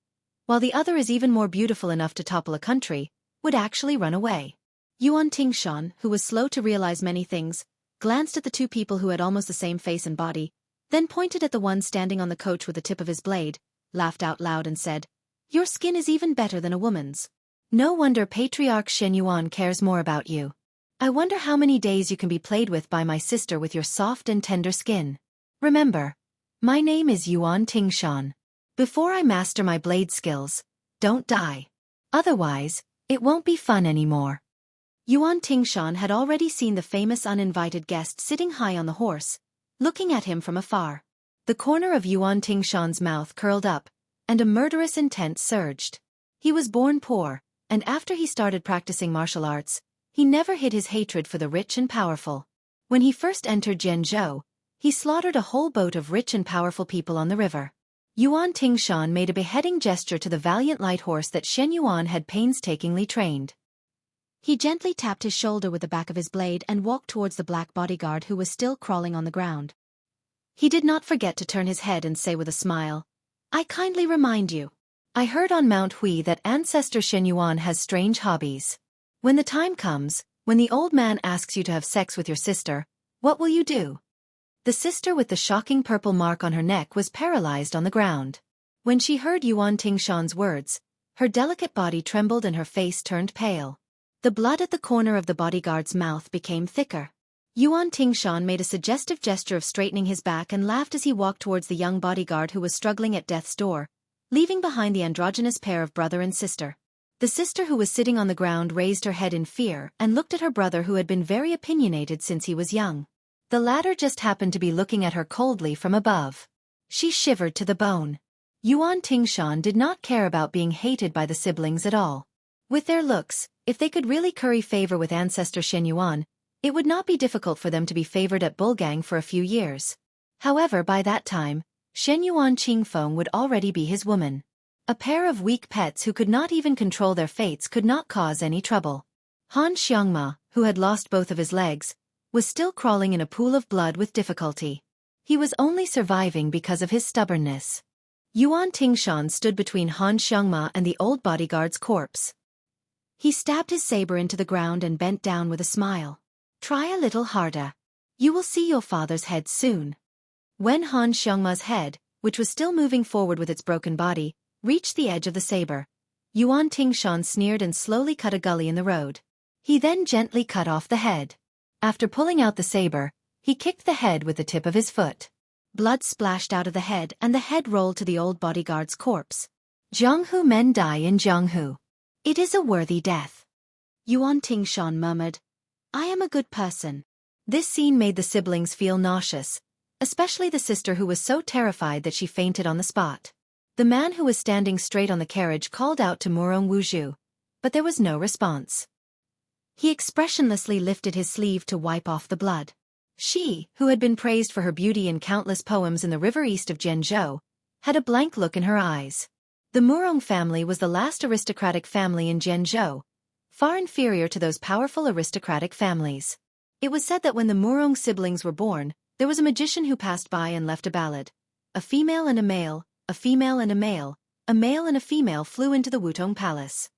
while the other is even more beautiful enough to topple a country, would actually run away. Yuan Tingshan, who was slow to realize many things, glanced at the 2 people who had almost the same face and body, then pointed at the one standing on the coach with the tip of his blade, laughed out loud and said, "Your skin is even better than a woman's. No wonder Patriarch Shenyuan cares more about you. I wonder how many days you can be played with by my sister with your soft and tender skin. Remember, my name is Yuan Tingshan. Before I master my blade skills, don't die. Otherwise, it won't be fun anymore." Yuan Tingshan had already seen the famous uninvited guest sitting high on the horse, looking at him from afar. The corner of Yuan Tingshan's mouth curled up, and a murderous intent surged. He was born poor, and after he started practicing martial arts, he never hid his hatred for the rich and powerful. When he first entered Zhenzhou, he slaughtered a whole boat of rich and powerful people on the river. Yuan Tingshan made a beheading gesture to the valiant light horse that Shenyuan had painstakingly trained. He gently tapped his shoulder with the back of his blade and walked towards the black bodyguard who was still crawling on the ground. He did not forget to turn his head and say with a smile, "I kindly remind you. I heard on Mount Hui that Ancestor Shenyuan has strange hobbies. When the time comes, when the old man asks you to have sex with your sister, what will you do?" The sister with the shocking purple mark on her neck was paralyzed on the ground. When she heard Yuan Tingshan's words, her delicate body trembled and her face turned pale. The blood at the corner of the bodyguard's mouth became thicker. Yuan Tingshan made a suggestive gesture of straightening his back and laughed as he walked towards the young bodyguard who was struggling at death's door, leaving behind the androgynous pair of brother and sister. The sister who was sitting on the ground raised her head in fear and looked at her brother who had been very opinionated since he was young. The latter just happened to be looking at her coldly from above. She shivered to the bone. Yuan Tingshan did not care about being hated by the siblings at all. With their looks, if they could really curry favor with Ancestor Shenyuan, it would not be difficult for them to be favored at Bulgang for a few years. However, by that time, Shenyuan Qingfeng would already be his woman. A pair of weak pets who could not even control their fates could not cause any trouble. Han Xiangma, who had lost both of his legs, was still crawling in a pool of blood with difficulty. He was only surviving because of his stubbornness. Yuan Tingshan stood between Han Xiangma and the old bodyguard's corpse. He stabbed his saber into the ground and bent down with a smile. "Try a little harder. You will see your father's head soon." When Han Xiangma's head, which was still moving forward with its broken body, reached the edge of the saber, Yuan Tingshan sneered and slowly cut a gully in the road. He then gently cut off the head. After pulling out the saber, he kicked the head with the tip of his foot. Blood splashed out of the head and the head rolled to the old bodyguard's corpse. "Jianghu men die in Jianghu. It is a worthy death." Yuan Tingshan murmured, "I am a good person." This scene made the siblings feel nauseous, especially the sister who was so terrified that she fainted on the spot. The man who was standing straight on the carriage called out to Murong Wuzhu, but there was no response. He expressionlessly lifted his sleeve to wipe off the blood. She, who had been praised for her beauty in countless poems in the river east of Zhenzhou, had a blank look in her eyes. The Murong family was the last aristocratic family in Zhenzhou, far inferior to those powerful aristocratic families. It was said that when the Murong siblings were born, there was a magician who passed by and left a ballad. A female and a male, a female and a male and a female flew into the Wutong Palace.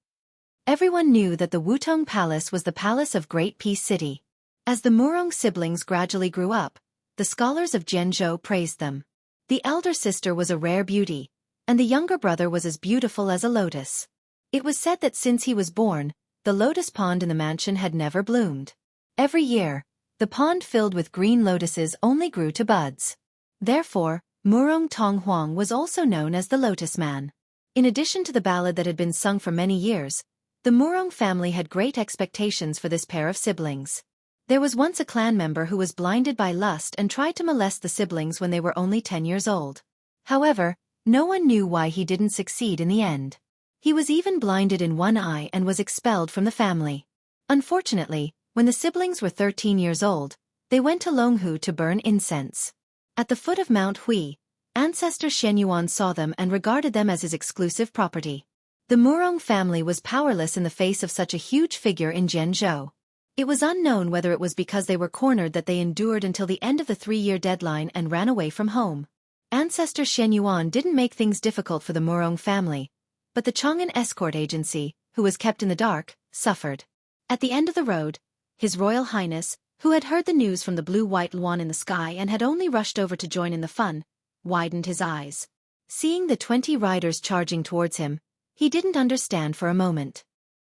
Everyone knew that the Wutong Palace was the palace of Great Peace City. As the Murong siblings gradually grew up, the scholars of Zhenzhou praised them. The elder sister was a rare beauty, and the younger brother was as beautiful as a lotus. It was said that since he was born, the lotus pond in the mansion had never bloomed. Every year, the pond filled with green lotuses only grew to buds. Therefore, Murong Tonghuang was also known as the Lotus Man. In addition to the ballad that had been sung for many years, the Murong family had great expectations for this pair of siblings. There was once a clan member who was blinded by lust and tried to molest the siblings when they were only 10 years old. However, no one knew why he didn't succeed in the end. He was even blinded in one eye and was expelled from the family. Unfortunately, when the siblings were 13 years old, they went to Longhu to burn incense. At the foot of Mount Hui, ancestor Xianyuan saw them and regarded them as his exclusive property. The Murong family was powerless in the face of such a huge figure in Zhenzhou. It was unknown whether it was because they were cornered that they endured until the end of the 3-year deadline and ran away from home. Ancestor Xianyuan didn't make things difficult for the Murong family, but the Chang'an escort agency, who was kept in the dark, suffered. At the end of the road, His Royal Highness, who had heard the news from the blue-white luan in the sky and had only rushed over to join in the fun, widened his eyes. Seeing the 20 riders charging towards him, he didn't understand for a moment.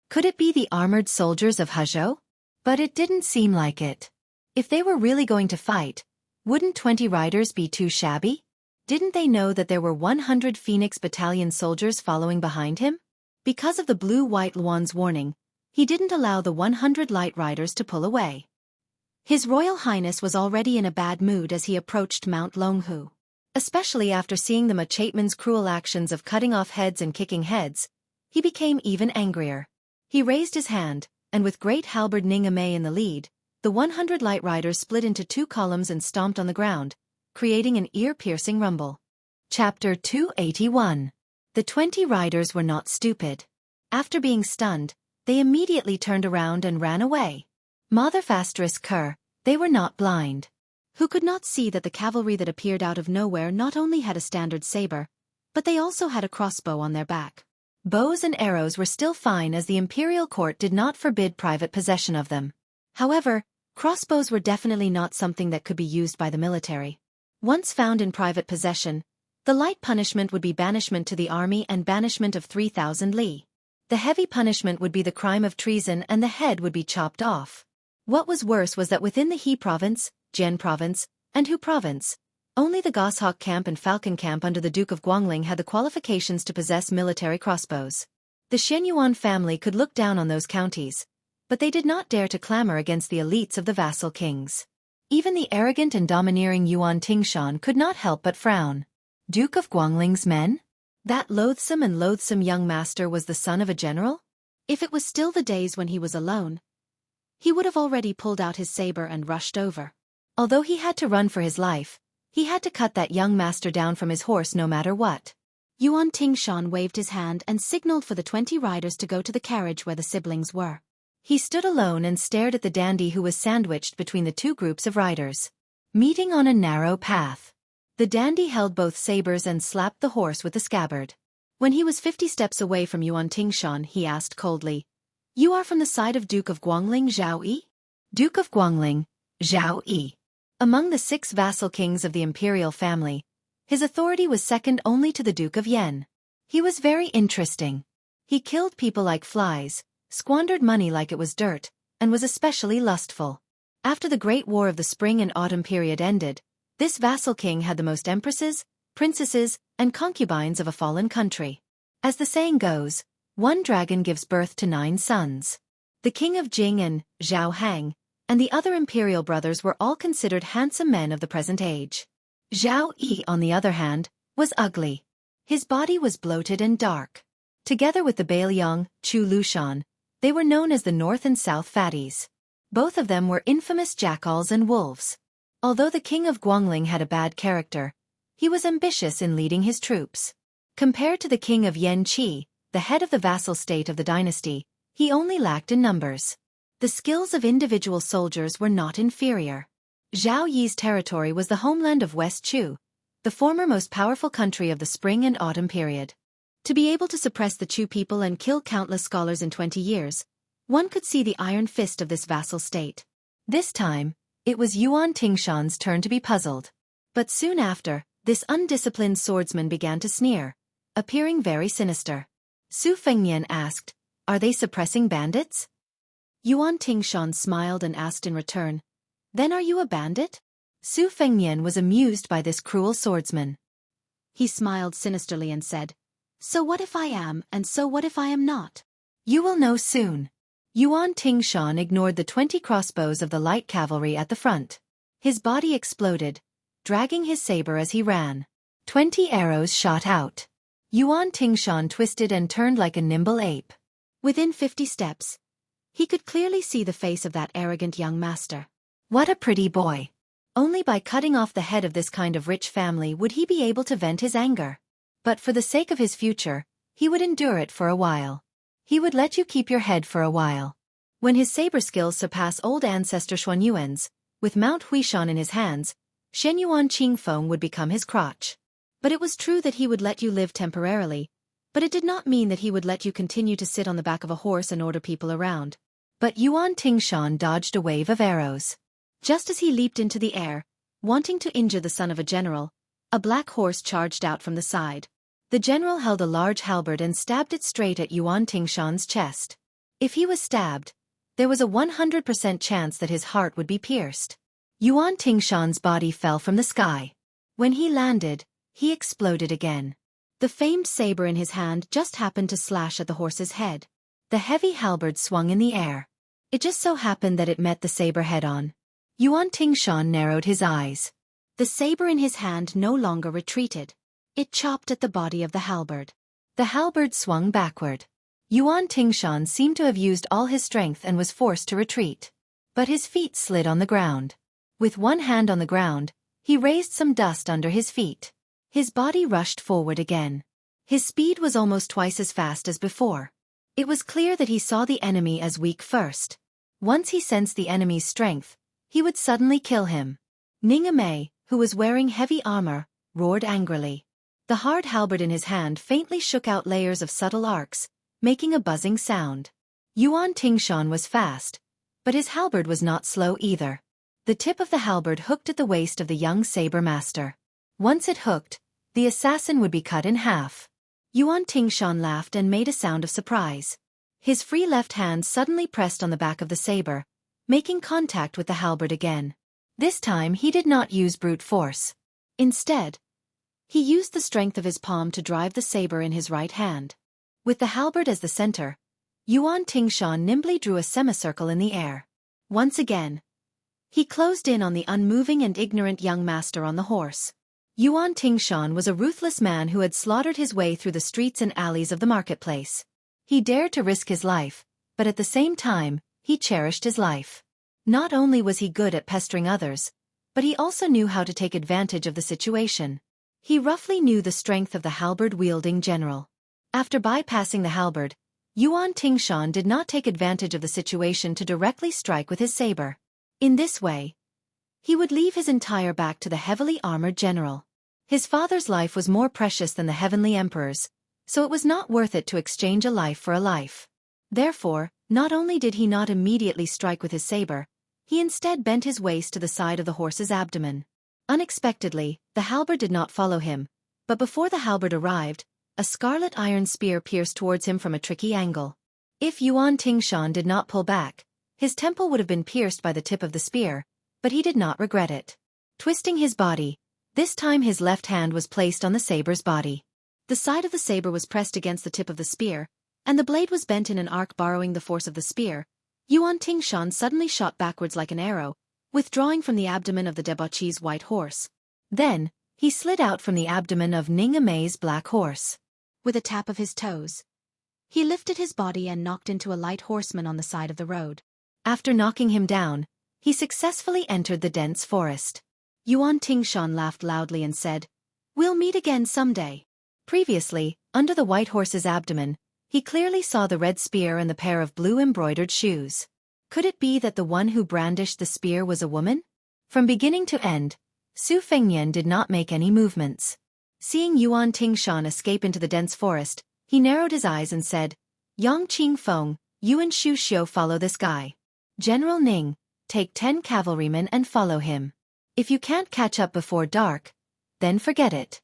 Could it be the armored soldiers of Hezhou? But it didn't seem like it. If they were really going to fight, wouldn't 20 riders be too shabby? Didn't they know that there were 100 Phoenix Battalion soldiers following behind him? Because of the blue-white luan's warning, he didn't allow the 100 light riders to pull away. His Royal Highness was already in a bad mood as he approached Mount Longhu. Especially after seeing the Machateman's cruel actions of cutting off heads and kicking heads, he became even angrier. He raised his hand, and with great halberd Ning Amei in the lead, the 100 light riders split into 2 columns and stomped on the ground, creating an ear-piercing rumble. Chapter 281. The 20 riders were not stupid. After being stunned, they immediately turned around and ran away. They were not blind. Who could not see that the cavalry that appeared out of nowhere not only had a standard saber, but they also had a crossbow on their back. Bows and arrows were still fine as the imperial court did not forbid private possession of them. However, crossbows were definitely not something that could be used by the military. Once found in private possession, the light punishment would be banishment to the army and banishment of 3,000 li. The heavy punishment would be the crime of treason and the head would be chopped off. What was worse was that within the He province, Jian province, and Hu province, only the Goshawk camp and Falcon camp under the Duke of Guangling had the qualifications to possess military crossbows. The Xianyuan family could look down on those counties, but they did not dare to clamor against the elites of the vassal kings. Even the arrogant and domineering Yuan Tingshan could not help but frown. Duke of Guangling's men? That loathsome young master was the son of a general? If it was still the days when he was alone, he would have already pulled out his saber and rushed over. Although he had to run for his life, he had to cut that young master down from his horse no matter what. Yuan Tingshan waved his hand and signaled for the 20 riders to go to the carriage where the siblings were. He stood alone and stared at the dandy who was sandwiched between the 2 groups of riders. Meeting on a narrow path. The dandy held both sabers and slapped the horse with the scabbard. When he was 50 steps away from Yuan Tingshan, he asked coldly, "You are from the side of Duke of Guangling, Zhao? Duke of Guangling, Zhao. Among the 6 vassal kings of the imperial family, his authority was second only to the Duke of Yen. He was very interesting. He killed people like flies, squandered money like it was dirt, and was especially lustful. After the Great War of the Spring and Autumn period ended, this vassal king had the most empresses, princesses, and concubines of a fallen country. As the saying goes, 1 dragon gives birth to 9 sons. The king of Jing and Zhao Hang, and the other imperial brothers were all considered handsome men of the present age. Zhao Yi, on the other hand, was ugly. His body was bloated and dark. Together with the Bailiang, Chu Lushan, they were known as the North and South Fatties. Both of them were infamous jackals and wolves. Although the king of Guangling had a bad character, he was ambitious in leading his troops. Compared to the king of Yanqi, the head of the vassal state of the dynasty, he only lacked in numbers. The skills of individual soldiers were not inferior. Zhao Yi's territory was the homeland of West Chu, the former most powerful country of the spring and autumn period. To be able to suppress the Chu people and kill countless scholars in 20 years, one could see the iron fist of this vassal state. This time, it was Yuan Tingshan's turn to be puzzled. But soon after, this undisciplined swordsman began to sneer, appearing very sinister. Su Fengnian asked, "Are they suppressing bandits?" Yuan Tingshan smiled and asked in return, "Then are you a bandit?" Su Fengnian was amused by this cruel swordsman. He smiled sinisterly and said, "So what if I am, and so what if I am not? You will know soon." Yuan Tingshan ignored the 20 crossbows of the light cavalry at the front. His body exploded, dragging his saber as he ran. 20 arrows shot out. Yuan Tingshan twisted and turned like a nimble ape. Within 50 steps, he could clearly see the face of that arrogant young master. What a pretty boy! Only by cutting off the head of this kind of rich family would he be able to vent his anger. But for the sake of his future, he would endure it for a while. He would let you keep your head for a while. When his saber skills surpass old ancestor Xuanyuan's, with Mount Huishan in his hands, Shenyuan Qingfeng would become his crotch. But it was true that he would let you live temporarily, but it did not mean that he would let you continue to sit on the back of a horse and order people around. But Yuan Tingshan dodged a wave of arrows. Just as he leaped into the air, wanting to injure the son of a general, a black horse charged out from the side. The general held a large halberd and stabbed it straight at Yuan Tingshan's chest. If he was stabbed, there was a 100% chance that his heart would be pierced. Yuan Tingshan's body fell from the sky. When he landed, he exploded again. The famed saber in his hand just happened to slash at the horse's head. The heavy halberd swung in the air. It just so happened that it met the saber head-on. Yuan Tingshan narrowed his eyes. The saber in his hand no longer retreated. It chopped at the body of the halberd. The halberd swung backward. Yuan Tingshan seemed to have used all his strength and was forced to retreat. But his feet slid on the ground. With one hand on the ground, he raised some dust under his feet. His body rushed forward again. His speed was almost twice as fast as before. It was clear that he saw the enemy as weak first. Once he sensed the enemy's strength, he would suddenly kill him. Ningame, who was wearing heavy armor, roared angrily. The hard halberd in his hand faintly shook out layers of subtle arcs, making a buzzing sound. Yuan Tingshan was fast, but his halberd was not slow either. The tip of the halberd hooked at the waist of the young saber master. Once it hooked, the assassin would be cut in half. Yuan Tingshan laughed and made a sound of surprise. His free left hand suddenly pressed on the back of the saber, making contact with the halberd again. This time he did not use brute force. Instead, he used the strength of his palm to drive the saber in his right hand. With the halberd as the center, Yuan Tingshan nimbly drew a semicircle in the air. Once again, he closed in on the unmoving and ignorant young master on the horse. Yuan Tingshan was a ruthless man who had slaughtered his way through the streets and alleys of the marketplace. He dared to risk his life, but at the same time, he cherished his life. Not only was he good at pestering others, but he also knew how to take advantage of the situation. He roughly knew the strength of the halberd-wielding general. After bypassing the halberd, Yuan Tingshan did not take advantage of the situation to directly strike with his saber. In this way, he would leave his entire back to the heavily armored general. His father's life was more precious than the heavenly emperor's, so it was not worth it to exchange a life for a life. Therefore, not only did he not immediately strike with his saber, he instead bent his waist to the side of the horse's abdomen. Unexpectedly, the halberd did not follow him, but before the halberd arrived, a scarlet iron spear pierced towards him from a tricky angle. If Yuan Tingshan did not pull back, his temple would have been pierced by the tip of the spear, but he did not regret it. Twisting his body, this time his left hand was placed on the saber's body. The side of the saber was pressed against the tip of the spear, and the blade was bent in an arc borrowing the force of the spear. Yuan Tingshan suddenly shot backwards like an arrow, withdrawing from the abdomen of the debauchee's white horse. Then, he slid out from the abdomen of Ningame's black horse. With a tap of his toes, he lifted his body and knocked into a light horseman on the side of the road. After knocking him down, he successfully entered the dense forest. Yuan Tingshan laughed loudly and said, "We'll meet again someday." Previously, under the white horse's abdomen, he clearly saw the red spear and the pair of blue embroidered shoes. Could it be that the one who brandished the spear was a woman? From beginning to end, Su Fengnian did not make any movements. Seeing Yuan Tingshan escape into the dense forest, he narrowed his eyes and said, "Yang Qingfeng, you and Xu Xiu follow this guy. General Ning, take 10 cavalrymen and follow him. If you can't catch up before dark, then forget it."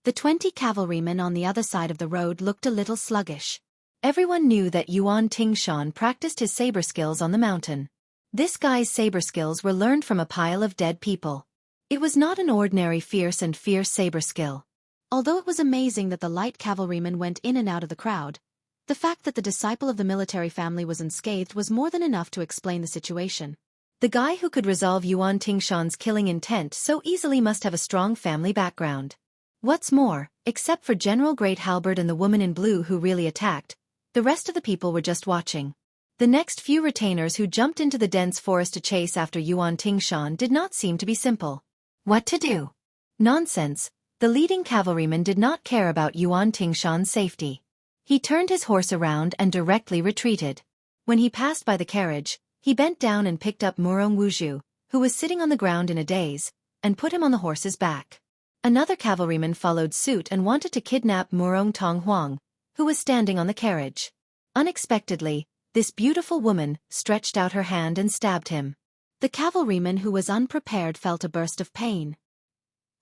The 20 cavalrymen on the other side of the road looked a little sluggish. Everyone knew that Yuan Tingshan practiced his saber skills on the mountain. This guy's saber skills were learned from a pile of dead people. It was not an ordinary fierce saber skill. Although it was amazing that the light cavalrymen went in and out of the crowd, the fact that the disciple of the military family was unscathed was more than enough to explain the situation. The guy who could resolve Yuan Tingshan's killing intent so easily must have a strong family background. What's more, except for General Great Halberd and the woman in blue who really attacked, the rest of the people were just watching. The next few retainers who jumped into the dense forest to chase after Yuan Tingshan did not seem to be simple. What to do? Nonsense. The leading cavalryman did not care about Yuan Tingshan's safety. He turned his horse around and directly retreated. When he passed by the carriage, he bent down and picked up Murong Wuzhu, who was sitting on the ground in a daze, and put him on the horse's back. Another cavalryman followed suit and wanted to kidnap Murong Tonghuang, who was standing on the carriage. Unexpectedly, this beautiful woman stretched out her hand and stabbed him. The cavalryman who was unprepared felt a burst of pain.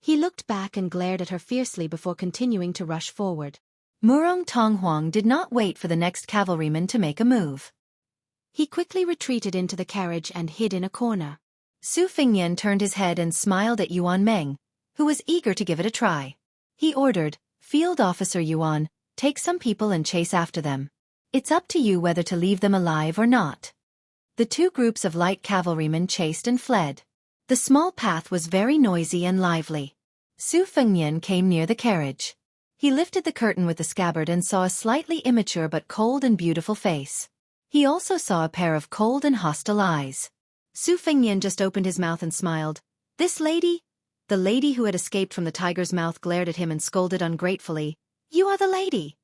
He looked back and glared at her fiercely before continuing to rush forward. Murong Tonghuang did not wait for the next cavalryman to make a move. He quickly retreated into the carriage and hid in a corner. Su Fengnian turned his head and smiled at Yuan Meng, who was eager to give it a try. He ordered, "Field Officer Yuan, take some people and chase after them. It's up to you whether to leave them alive or not." The two groups of light cavalrymen chased and fled. The small path was very noisy and lively. Su Fengnian came near the carriage. He lifted the curtain with the scabbard and saw a slightly immature but cold and beautiful face. He also saw a pair of cold and hostile eyes. Su Fengnian just opened his mouth and smiled. "This lady?" The lady who had escaped from the tiger's mouth glared at him and scolded ungratefully, "You are the lady."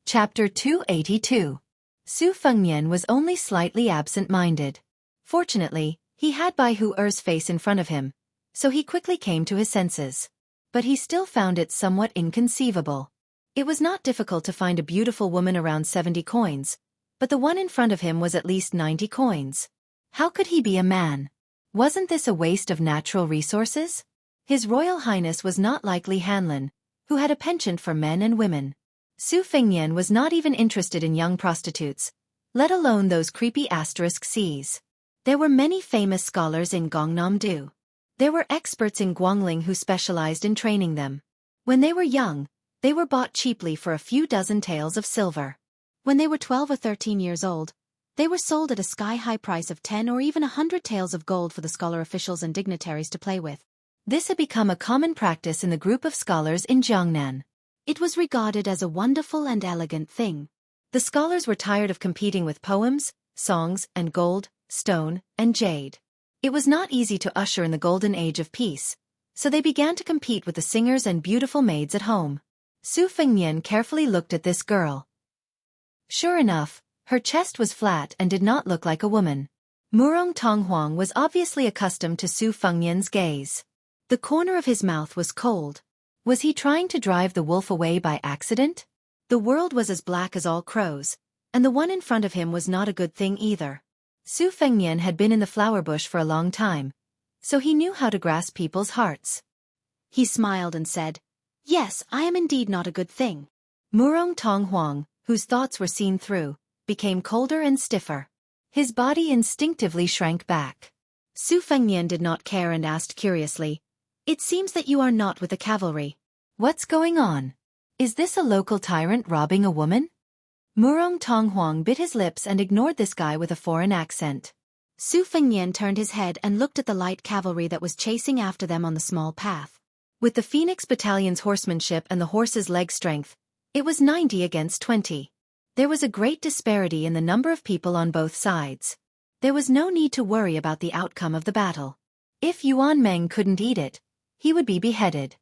Chapter 282. Su Fengnian was only slightly absent-minded. Fortunately, he had Bai Hu Er's face in front of him, so he quickly came to his senses. But he still found it somewhat inconceivable. It was not difficult to find a beautiful woman around 70 coins, but the one in front of him was at least 90 coins. How could he be a man? Wasn't this a waste of natural resources? His Royal Highness was not like Li Hanlin, who had a penchant for men and women. Su Fengnian was not even interested in young prostitutes, let alone those creepy Cs. There were many famous scholars in Gangnam-do. There were experts in Guangling who specialized in training them. When they were young, they were bought cheaply for a few dozen taels of silver. When they were 12 or 13 years old, they were sold at a sky-high price of 10 or even 100 taels of gold for the scholar officials and dignitaries to play with. This had become a common practice in the group of scholars in Jiangnan. It was regarded as a wonderful and elegant thing. The scholars were tired of competing with poems, songs, and gold, stone, and jade. It was not easy to usher in the golden age of peace, so they began to compete with the singers and beautiful maids at home. Su Fengnian carefully looked at this girl. Sure enough, her chest was flat and did not look like a woman. Murong Tonghuang was obviously accustomed to Su Fengnian's gaze. The corner of his mouth was cold. Was he trying to drive the wolf away by accident? The world was as black as all crows, and the one in front of him was not a good thing either. Su Fengnian had been in the flower bush for a long time, so he knew how to grasp people's hearts. He smiled and said, "Yes, I am indeed not a good thing." Murong Tonghuang, whose thoughts were seen through, became colder and stiffer. His body instinctively shrank back. Su Fengnian did not care and asked curiously, "It seems that you are not with the cavalry. What's going on? Is this a local tyrant robbing a woman?" Murong Tonghuang bit his lips and ignored this guy with a foreign accent. Su Fengnian turned his head and looked at the light cavalry that was chasing after them on the small path. With the Phoenix Battalion's horsemanship and the horse's leg strength, it was 90 against 20. There was a great disparity in the number of people on both sides. There was no need to worry about the outcome of the battle. If Yuan Meng couldn't eat it, he would be beheaded.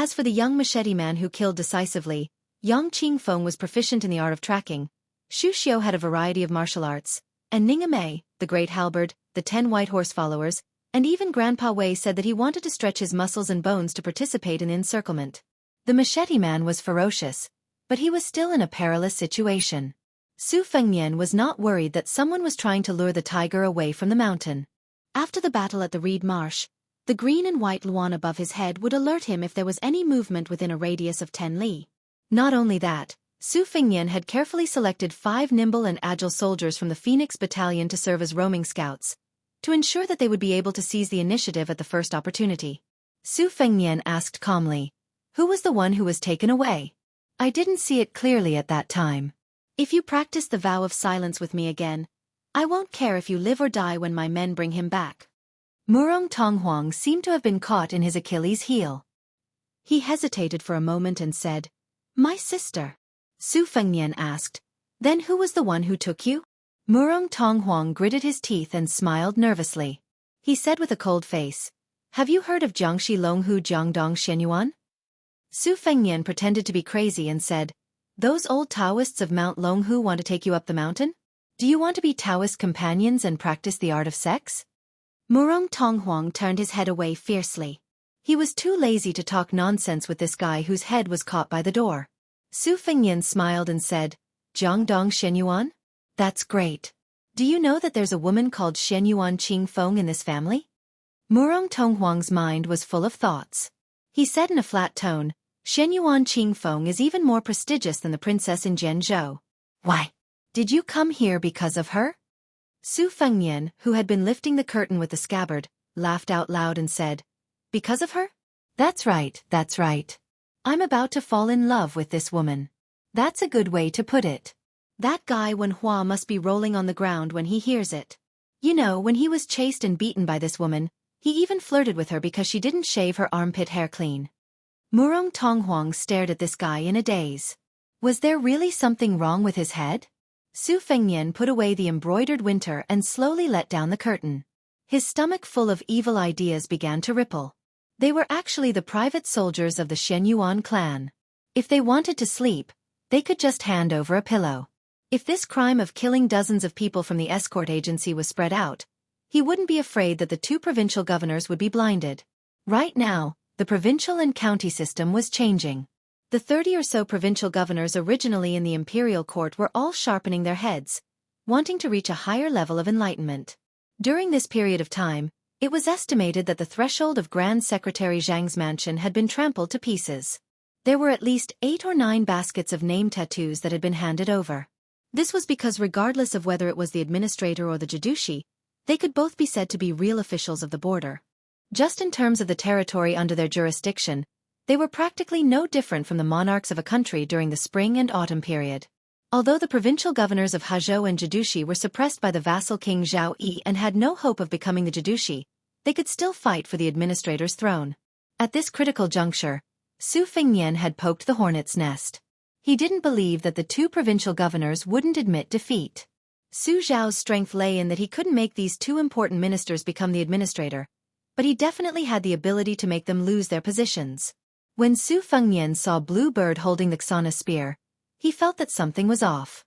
As for the young machete man who killed decisively, Yang Qingfeng was proficient in the art of tracking, Xu Xiu had a variety of martial arts, and Ninga Mei, the great halberd, the 10 white horse followers, and even Grandpa Wei said that he wanted to stretch his muscles and bones to participate in encirclement. The machete man was ferocious, but he was still in a perilous situation. Su Fengnian was not worried that someone was trying to lure the tiger away from the mountain. After the battle at the Reed Marsh, the green and white luan above his head would alert him if there was any movement within a radius of 10 li. Not only that, Su Fengnian had carefully selected 5 nimble and agile soldiers from the Phoenix Battalion to serve as roaming scouts, to ensure that they would be able to seize the initiative at the first opportunity. Su Fengnian asked calmly, "Who was the one who was taken away? I didn't see it clearly at that time. If you practice the vow of silence with me again, I won't care if you live or die when my men bring him back." Murong Tonghuang seemed to have been caught in his Achilles' heel. He hesitated for a moment and said, "My sister." Su Fengnian asked, "Then who was the one who took you?" Murong Tonghuang gritted his teeth and smiled nervously. He said with a cold face, "Have you heard of Jiangxi Longhu Jiangdong Shenyuan?" Su Fengnian pretended to be crazy and said, "Those old Taoists of Mount Longhu want to take you up the mountain? Do you want to be Taoist companions and practice the art of sex?" Murong Tonghuang turned his head away fiercely. He was too lazy to talk nonsense with this guy whose head was caught by the door. Su Fengnian smiled and said, "Jiangdong Shenyuan? That's great. Do you know that there's a woman called Shenyuan Qingfeng in this family?" Murong Tonghuang's mind was full of thoughts. He said in a flat tone, "Shenyuan Qingfeng is even more prestigious than the princess in Zhenzhou. Why? Did you come here because of her?" Su Fengnian, who had been lifting the curtain with the scabbard, laughed out loud and said, "Because of her? That's right, that's right. I'm about to fall in love with this woman. That's a good way to put it. That guy Wen Hua must be rolling on the ground when he hears it. You know, when he was chased and beaten by this woman, he even flirted with her because she didn't shave her armpit hair clean." Murong Tonghuang stared at this guy in a daze. Was there really something wrong with his head? Su Fengnian put away the embroidered winter and slowly let down the curtain. His stomach full of evil ideas began to ripple. They were actually the private soldiers of the Shenyuan clan. If they wanted to sleep, they could just hand over a pillow. If this crime of killing dozens of people from the escort agency was spread out, he wouldn't be afraid that the 2 provincial governors would be blinded. Right now, the provincial and county system was changing. The 30 or so provincial governors originally in the imperial court were all sharpening their heads, wanting to reach a higher level of enlightenment. During this period of time, it was estimated that the threshold of Grand Secretary Zhang's mansion had been trampled to pieces. There were at least 8 or 9 baskets of name tattoos that had been handed over. This was because regardless of whether it was the administrator or the Jidushi, they could both be said to be real officials of the border. Just in terms of the territory under their jurisdiction, they were practically no different from the monarchs of a country during the spring and autumn period. Although the provincial governors of Hezhou and Jidushi were suppressed by the vassal king Zhao Yi and had no hope of becoming the Jidushi, they could still fight for the administrator's throne. At this critical juncture, Su Fengnian had poked the hornet's nest. He didn't believe that the 2 provincial governors wouldn't admit defeat. Su Zhao's strength lay in that he couldn't make these 2 important ministers become the administrator, but he definitely had the ability to make them lose their positions. When Su Fengnian saw Blue Bird holding the Xana spear, he felt that something was off.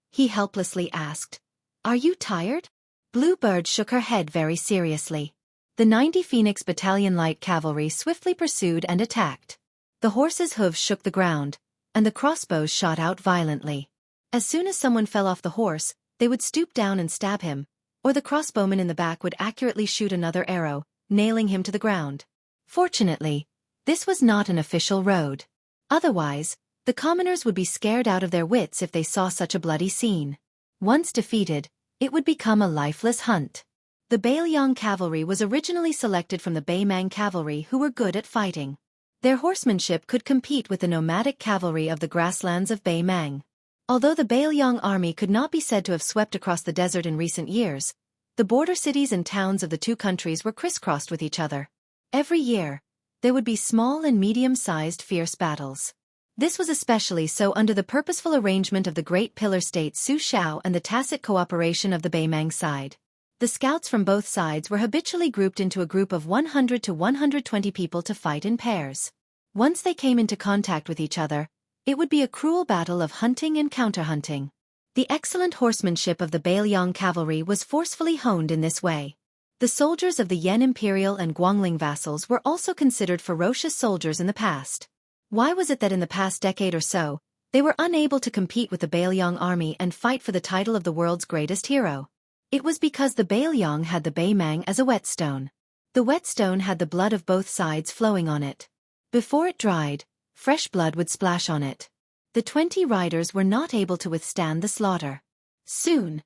He helplessly asked, "Are you tired?" Blue Bird shook her head very seriously. The 90 Phoenix Battalion Light Cavalry swiftly pursued and attacked. The horses' hooves shook the ground, and the crossbows shot out violently. As soon as someone fell off the horse, they would stoop down and stab him, or the crossbowman in the back would accurately shoot another arrow, nailing him to the ground. Fortunately, this was not an official road. Otherwise, the commoners would be scared out of their wits if they saw such a bloody scene. Once defeated, it would become a lifeless hunt. The Bailiang cavalry was originally selected from the Baimang cavalry who were good at fighting. Their horsemanship could compete with the nomadic cavalry of the grasslands of Baimang. Although the Bailiang army could not be said to have swept across the desert in recent years, the border cities and towns of the 2 countries were crisscrossed with each other. Every year, there would be small and medium-sized fierce battles. This was especially so under the purposeful arrangement of the Great Pillar State Su Xiao and the tacit cooperation of the Baimang side. The scouts from both sides were habitually grouped into a group of 100 to 120 people to fight in pairs. Once they came into contact with each other, it would be a cruel battle of hunting and counter-hunting. The excellent horsemanship of the Bailiang cavalry was forcefully honed in this way. The soldiers of the Yan Imperial and Guangling vassals were also considered ferocious soldiers in the past. Why was it that in the past decade or so, they were unable to compete with the Bailiang army and fight for the title of the world's greatest hero? It was because the Bailiang had the Baimang as a whetstone. The whetstone had the blood of both sides flowing on it. Before it dried, fresh blood would splash on it. The 20 riders were not able to withstand the slaughter. Soon,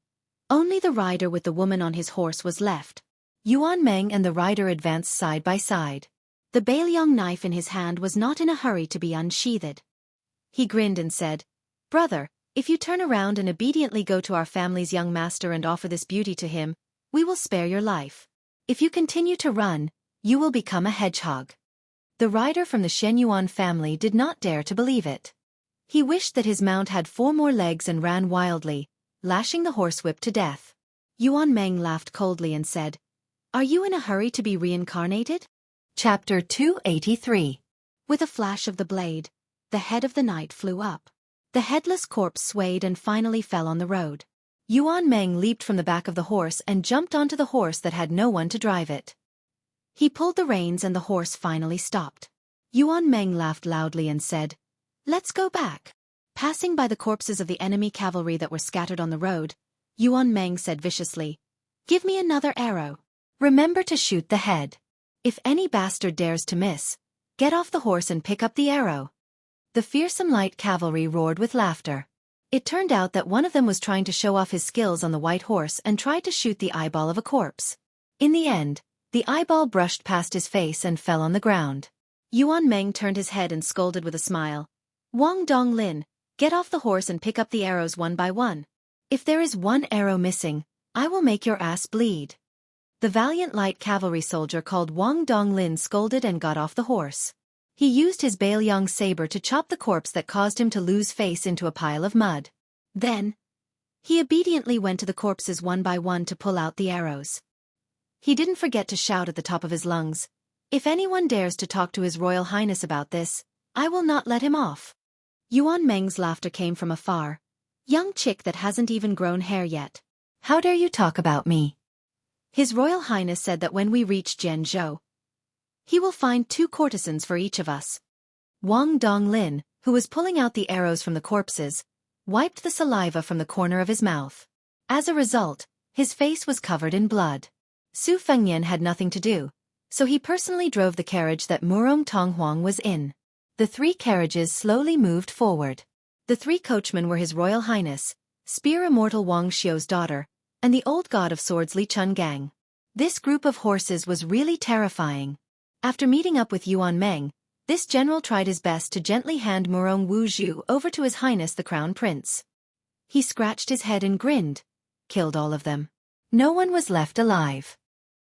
only the rider with the woman on his horse was left. Yuan Meng and the rider advanced side by side. The Bailiang knife in his hand was not in a hurry to be unsheathed. He grinned and said, "Brother, if you turn around and obediently go to our family's young master and offer this beauty to him, we will spare your life. If you continue to run, you will become a hedgehog." The rider from the Shenyuan family did not dare to believe it. He wished that his mount had 4 more legs and ran wildly, lashing the horsewhip to death. Yuan Meng laughed coldly and said, "Are you in a hurry to be reincarnated?" Chapter 283. With a flash of the blade, the head of the knight flew up. The headless corpse swayed and finally fell on the road. Yuan Meng leaped from the back of the horse and jumped onto the horse that had no one to drive it. He pulled the reins and the horse finally stopped. Yuan Meng laughed loudly and said, "Let's go back." Passing by the corpses of the enemy cavalry that were scattered on the road, Yuan Meng said viciously, "Give me another arrow. Remember to shoot the head. If any bastard dares to miss, get off the horse and pick up the arrow." The fearsome light cavalry roared with laughter. It turned out that one of them was trying to show off his skills on the white horse and tried to shoot the eyeball of a corpse. In the end, the eyeball brushed past his face and fell on the ground. Yuan Meng turned his head and scolded with a smile, "Wang Donglin, get off the horse and pick up the arrows one by one. If there is one arrow missing, I will make your ass bleed." The valiant light cavalry soldier called Wang Donglin scolded and got off the horse. He used his Bailiang saber to chop the corpse that caused him to lose face into a pile of mud. Then, he obediently went to the corpses one by one to pull out the arrows. He didn't forget to shout at the top of his lungs, "If anyone dares to talk to His Royal Highness about this, I will not let him off." Yuan Meng's laughter came from afar. "Young chick that hasn't even grown hair yet. How dare you talk about me?" His Royal Highness said that when we reach Zhenzhou, he will find 2 courtesans for each of us. Wang Donglin, who was pulling out the arrows from the corpses, wiped the saliva from the corner of his mouth. As a result, his face was covered in blood. Su Fengyan had nothing to do, so he personally drove the carriage that Murong Tonghuang was in. The 3 carriages slowly moved forward. The 3 coachmen were His Royal Highness, Spear Immortal Wang Xiu's daughter, and the old god of swords Li Chun Gang. This group of horses was really terrifying. After meeting up with Yuan Meng, this general tried his best to gently hand Murong Wuzhu over to His Highness the Crown Prince. He scratched his head and grinned. Killed all of them. No one was left alive.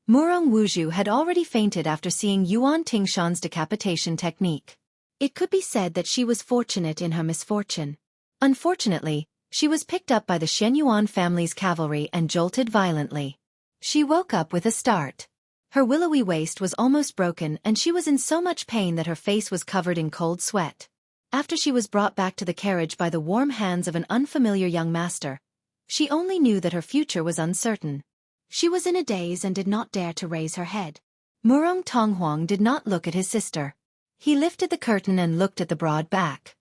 Murong Wuzhu had already fainted after seeing Yuan Tingshan's decapitation technique. It could be said that she was fortunate in her misfortune. Unfortunately, she was picked up by the Shenyuan family's cavalry and jolted violently. She woke up with a start. Her willowy waist was almost broken and she was in so much pain that her face was covered in cold sweat. After she was brought back to the carriage by the warm hands of an unfamiliar young master, she only knew that her future was uncertain. She was in a daze and did not dare to raise her head. Murong Tonghuang did not look at his sister. He lifted the curtain and looked at the broad back.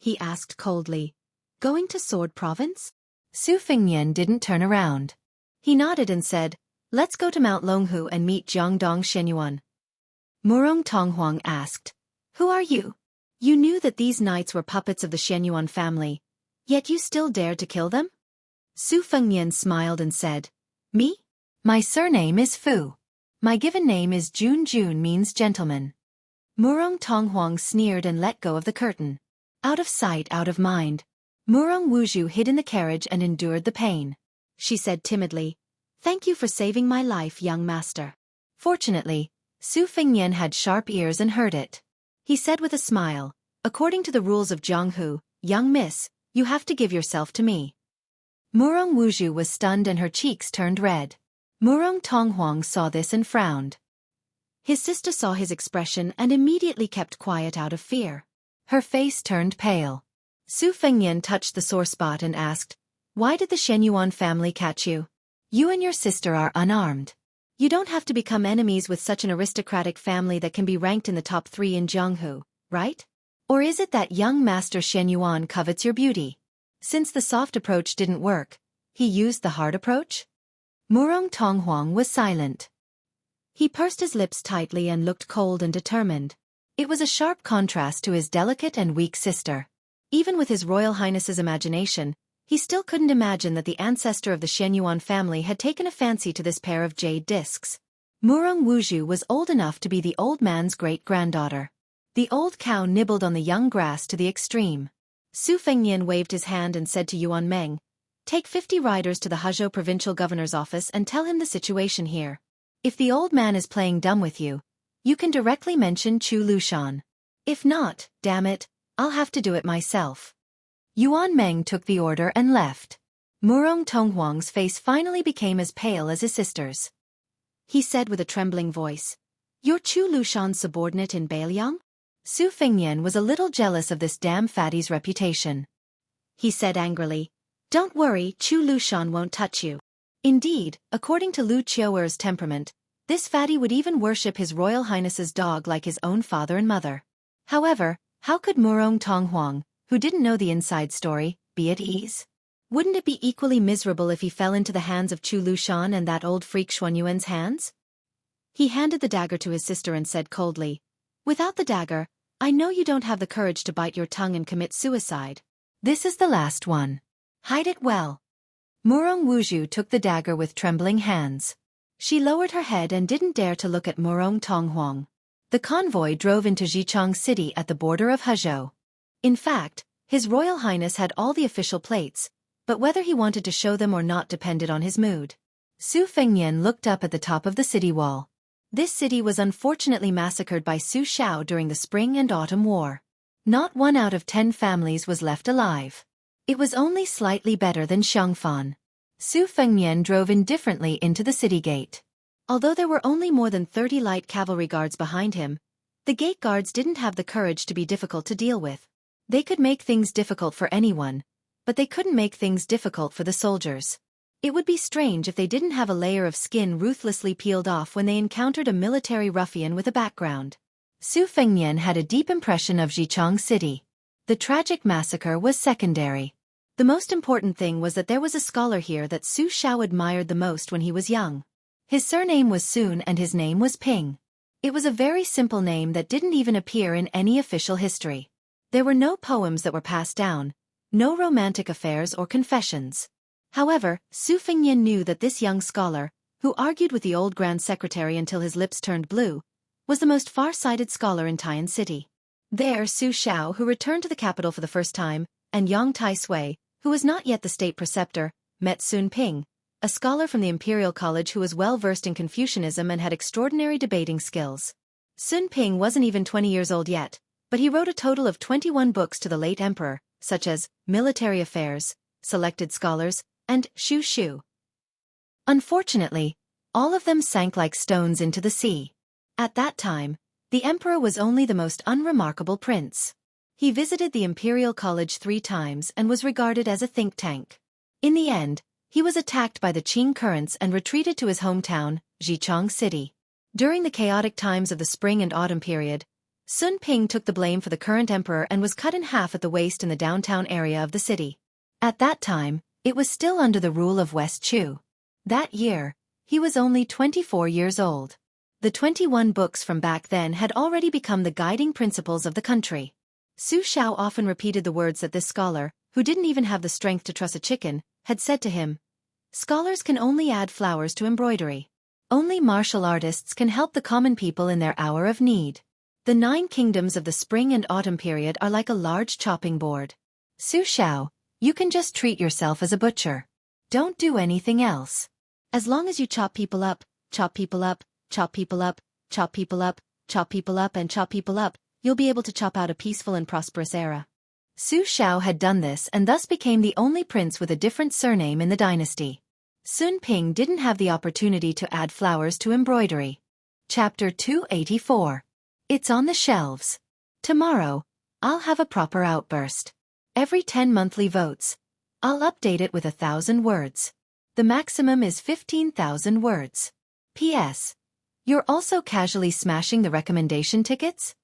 He asked coldly, "Going to Sword Province?" Su Fengyan didn't turn around. He nodded and said, "Let's go to Mount Longhu and meet Jiangdong Shenyuan." Murong Tonghuang asked, "Who are you? You knew that these knights were puppets of the Shenyuan family, yet you still dared to kill them?" Su Fengyan smiled and said, "Me? My surname is Fu. My given name is Jun. Jun means gentleman." Murong Tonghuang sneered and let go of the curtain. Out of sight, out of mind. Murong Wuzhu hid in the carriage and endured the pain. She said timidly, "Thank you for saving my life, young master." Fortunately, Su Fengyan had sharp ears and heard it. He said with a smile, "According to the rules of Jianghu, young miss, you have to give yourself to me." Murong Wuzhu was stunned and her cheeks turned red. Murong Tonghuang saw this and frowned. His sister saw his expression and immediately kept quiet out of fear. Her face turned pale. Su Fengnian touched the sore spot and asked, "Why did the Shenyuan family catch you? You and your sister are unarmed. You don't have to become enemies with such an aristocratic family that can be ranked in the top 3 in Jianghu, right? Or is it that young Master Shenyuan covets your beauty?" Since the soft approach didn't work, he used the hard approach? Murong Tonghuang was silent. He pursed his lips tightly and looked cold and determined. It was a sharp contrast to his delicate and weak sister. Even with his Royal Highness's imagination, he still couldn't imagine that the ancestor of the Shenyuan family had taken a fancy to this pair of jade discs. Murong Wuzhu was old enough to be the old man's great-granddaughter. The old cow nibbled on the young grass to the extreme. Su Fengnian waved his hand and said to Yuan Meng, "Take 50 riders to the Hezhou provincial governor's office and tell him the situation here. If the old man is playing dumb with you, you can directly mention Chu Lushan. If not, damn it, I'll have to do it myself." Yuan Meng took the order and left. Murong Tonghuang's face finally became as pale as his sister's. He said with a trembling voice, "You're Chu Lushan's subordinate in Beiliang?" Su Fengnian was a little jealous of this damn fatty's reputation. He said angrily, "Don't worry, Chu Lushan won't touch you." Indeed, according to Lu Qiuer's temperament, this fatty would even worship his Royal Highness's dog like his own father and mother. However, how could Murong Tonghuang, who didn't know the inside story, be at ease? Wouldn't it be equally miserable if he fell into the hands of Chu Lushan and that old freak Xuanyuan's hands? He handed the dagger to his sister and said coldly, "Without the dagger, I know you don't have the courage to bite your tongue and commit suicide. This is the last one. Hide it well." Murong Wuzhu took the dagger with trembling hands. She lowered her head and didn't dare to look at Murong Tonghuang. The convoy drove into Xichang City at the border of Hezhou. In fact, His Royal Highness had all the official plates, but whether he wanted to show them or not depended on his mood. Su Fengnian looked up at the top of the city wall. This city was unfortunately massacred by Su Shao during the Spring and Autumn War. Not 1 out of 10 families was left alive. It was only slightly better than Xiangfan. Su Fengnian drove indifferently into the city gate. Although there were only more than 30 light cavalry guards behind him, the gate guards didn't have the courage to be difficult to deal with. They could make things difficult for anyone, but they couldn't make things difficult for the soldiers. It would be strange if they didn't have a layer of skin ruthlessly peeled off when they encountered a military ruffian with a background. Su Fengnian had a deep impression of Xichang City. The tragic massacre was secondary. The most important thing was that there was a scholar here that Su Shao admired the most when he was young. His surname was Sun and his name was Ping. It was a very simple name that didn't even appear in any official history. There were no poems that were passed down, no romantic affairs or confessions. However, Su Fengnian knew that this young scholar, who argued with the old Grand Secretary until his lips turned blue, was the most far-sighted scholar in Taiyan City. There Su Shao, who returned to the capital for the first time, and Yang Tai Sui, who was not yet the state preceptor, met Sun Ping, a scholar from the Imperial College who was well-versed in Confucianism and had extraordinary debating skills. Sun Ping wasn't even 20 years old yet, but he wrote a total of 21 books to the late emperor, such as Military Affairs, Selected Scholars, and Shu Shu. Unfortunately, all of them sank like stones into the sea. At that time, the emperor was only the most unremarkable prince. He visited the Imperial College 3 times and was regarded as a think tank. In the end, he was attacked by the Qing currents and retreated to his hometown, Xichang City. During the chaotic times of the spring and autumn period, Sun Ping took the blame for the current emperor and was cut in half at the waist in the downtown area of the city. At that time, it was still under the rule of West Chu. That year, he was only 24 years old. The 21 books from back then had already become the guiding principles of the country. Su Shao often repeated the words that this scholar, who didn't even have the strength to truss a chicken, had said to him. Scholars can only add flowers to embroidery. Only martial artists can help the common people in their hour of need. The 9 kingdoms of the spring and autumn period are like a large chopping board. Su Shao, you can just treat yourself as a butcher. Don't do anything else. As long as you chop people up, chop people up, chop people up, chop people up, chop people up and chop people up, you'll be able to chop out a peaceful and prosperous era. Su Shao had done this and thus became the only prince with a different surname in the dynasty. Sun Ping didn't have the opportunity to add flowers to embroidery. Chapter 284. It's on the shelves. Tomorrow, I'll have a proper outburst. Every 10 monthly votes. I'll update it with 1,000 words. The maximum is 15,000 words. P.S. You're also casually smashing the recommendation tickets?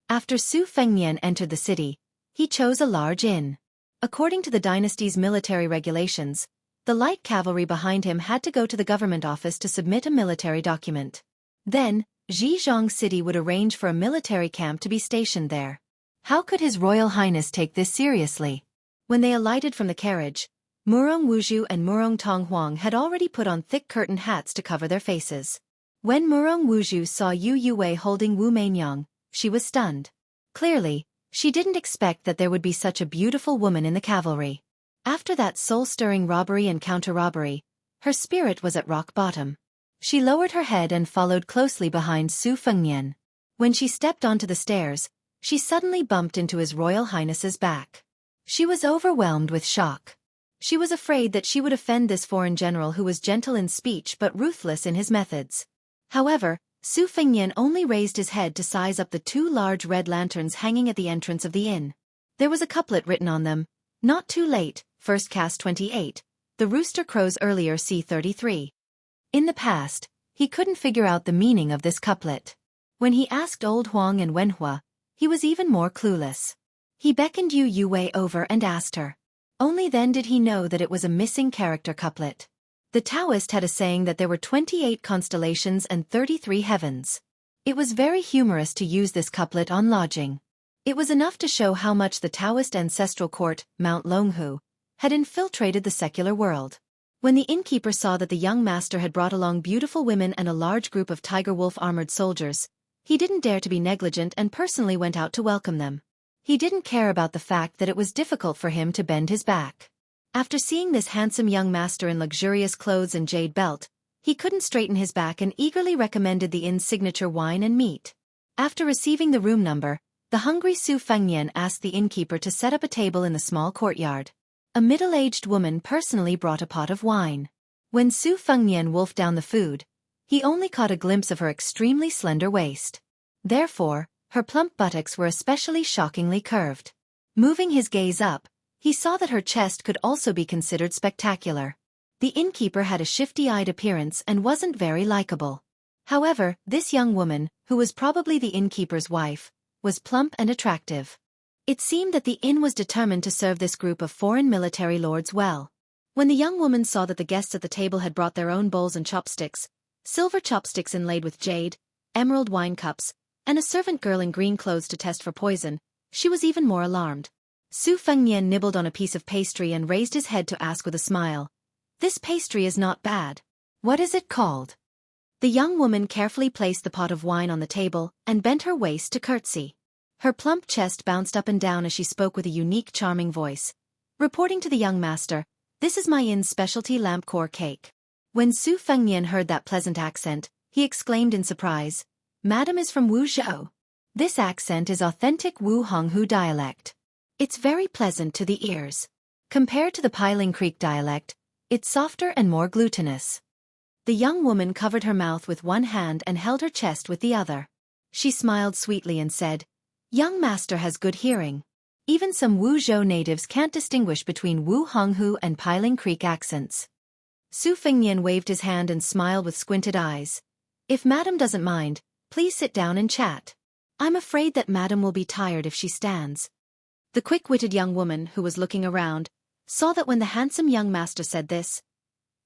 After Su Fengnian entered the city, he chose a large inn. According to the dynasty's military regulations, the light cavalry behind him had to go to the government office to submit a military document. Then, Zhejiang City would arrange for a military camp to be stationed there. How could His Royal Highness take this seriously? When they alighted from the carriage, Murong Wuzhu and Murong Tonghuang had already put on thick curtain hats to cover their faces. When Murong Wuzhu saw Yu Yuwei holding Wu Mainyang, she was stunned. Clearly, she didn't expect that there would be such a beautiful woman in the cavalry. After that soul-stirring robbery and counter-robbery, her spirit was at rock bottom. She lowered her head and followed closely behind Su Fengnian. When she stepped onto the stairs, she suddenly bumped into His Royal Highness's back. She was overwhelmed with shock. She was afraid that she would offend this foreign general who was gentle in speech but ruthless in his methods. However, Su Fengnian only raised his head to size up the 2 large red lanterns hanging at the entrance of the inn. There was a couplet written on them: "Not too late, first cast 28, the rooster crows earlier C33. In the past, he couldn't figure out the meaning of this couplet. When he asked Old Huang and Wenhua, he was even more clueless. He beckoned Yu Yuwei over and asked her. Only then did he know that it was a missing character couplet. The Taoist had a saying that there were 28 constellations and 33 heavens. It was very humorous to use this couplet on lodging. It was enough to show how much the Taoist ancestral court, Mount Longhu, had infiltrated the secular world. When the innkeeper saw that the young master had brought along beautiful women and a large group of tiger-wolf armored soldiers, he didn't dare to be negligent and personally went out to welcome them. He didn't care about the fact that it was difficult for him to bend his back. After seeing this handsome young master in luxurious clothes and jade belt, he couldn't straighten his back and eagerly recommended the inn's signature wine and meat. After receiving the room number, the hungry Su Fengnian asked the innkeeper to set up a table in the small courtyard. A middle-aged woman personally brought a pot of wine. When Su Fengnian wolfed down the food, he only caught a glimpse of her extremely slender waist. Therefore, her plump buttocks were especially shockingly curved. Moving his gaze up, he saw that her chest could also be considered spectacular. The innkeeper had a shifty-eyed appearance and wasn't very likable. However, this young woman, who was probably the innkeeper's wife, was plump and attractive. It seemed that the inn was determined to serve this group of foreign military lords well. When the young woman saw that the guests at the table had brought their own bowls and chopsticks, silver chopsticks inlaid with jade, emerald wine cups, and a servant girl in green clothes to test for poison, she was even more alarmed. Su Fengnian nibbled on a piece of pastry and raised his head to ask with a smile, "This pastry is not bad. What is it called?" The young woman carefully placed the pot of wine on the table and bent her waist to curtsy. Her plump chest bounced up and down as she spoke with a unique charming voice. Reporting to the young master, "This is my inn's specialty lamp core cake." When Su Fengnian heard that pleasant accent, he exclaimed in surprise, "Madam is from Wuzhou. This accent is authentic Wu Honghu dialect. It's very pleasant to the ears. Compared to the Piling Creek dialect, it's softer and more glutinous." The young woman covered her mouth with one hand and held her chest with the other. She smiled sweetly and said, "Young master has good hearing. Even some Wuzhou natives can't distinguish between Wu Honghu and Piling Creek accents." Su Fengnian waved his hand and smiled with squinted eyes. "If madam doesn't mind, please sit down and chat. I'm afraid that madam will be tired if she stands." The quick-witted young woman, who was looking around, saw that when the handsome young master said this,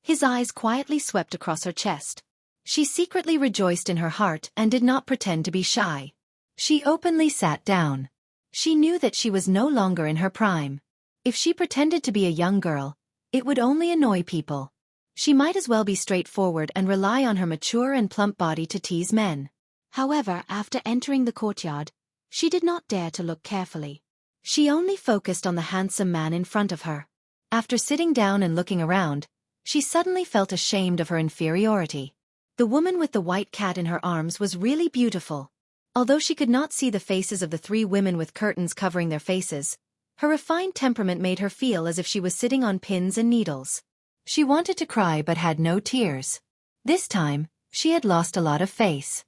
his eyes quietly swept across her chest. She secretly rejoiced in her heart and did not pretend to be shy. She openly sat down. She knew that she was no longer in her prime. If she pretended to be a young girl, it would only annoy people. She might as well be straightforward and rely on her mature and plump body to tease men. However, after entering the courtyard, she did not dare to look carefully. She only focused on the handsome man in front of her. After sitting down and looking around, she suddenly felt ashamed of her inferiority. The woman with the white cat in her arms was really beautiful. Although she could not see the faces of the 3 women with curtains covering their faces, her refined temperament made her feel as if she was sitting on pins and needles. She wanted to cry but had no tears. This time, she had lost a lot of face.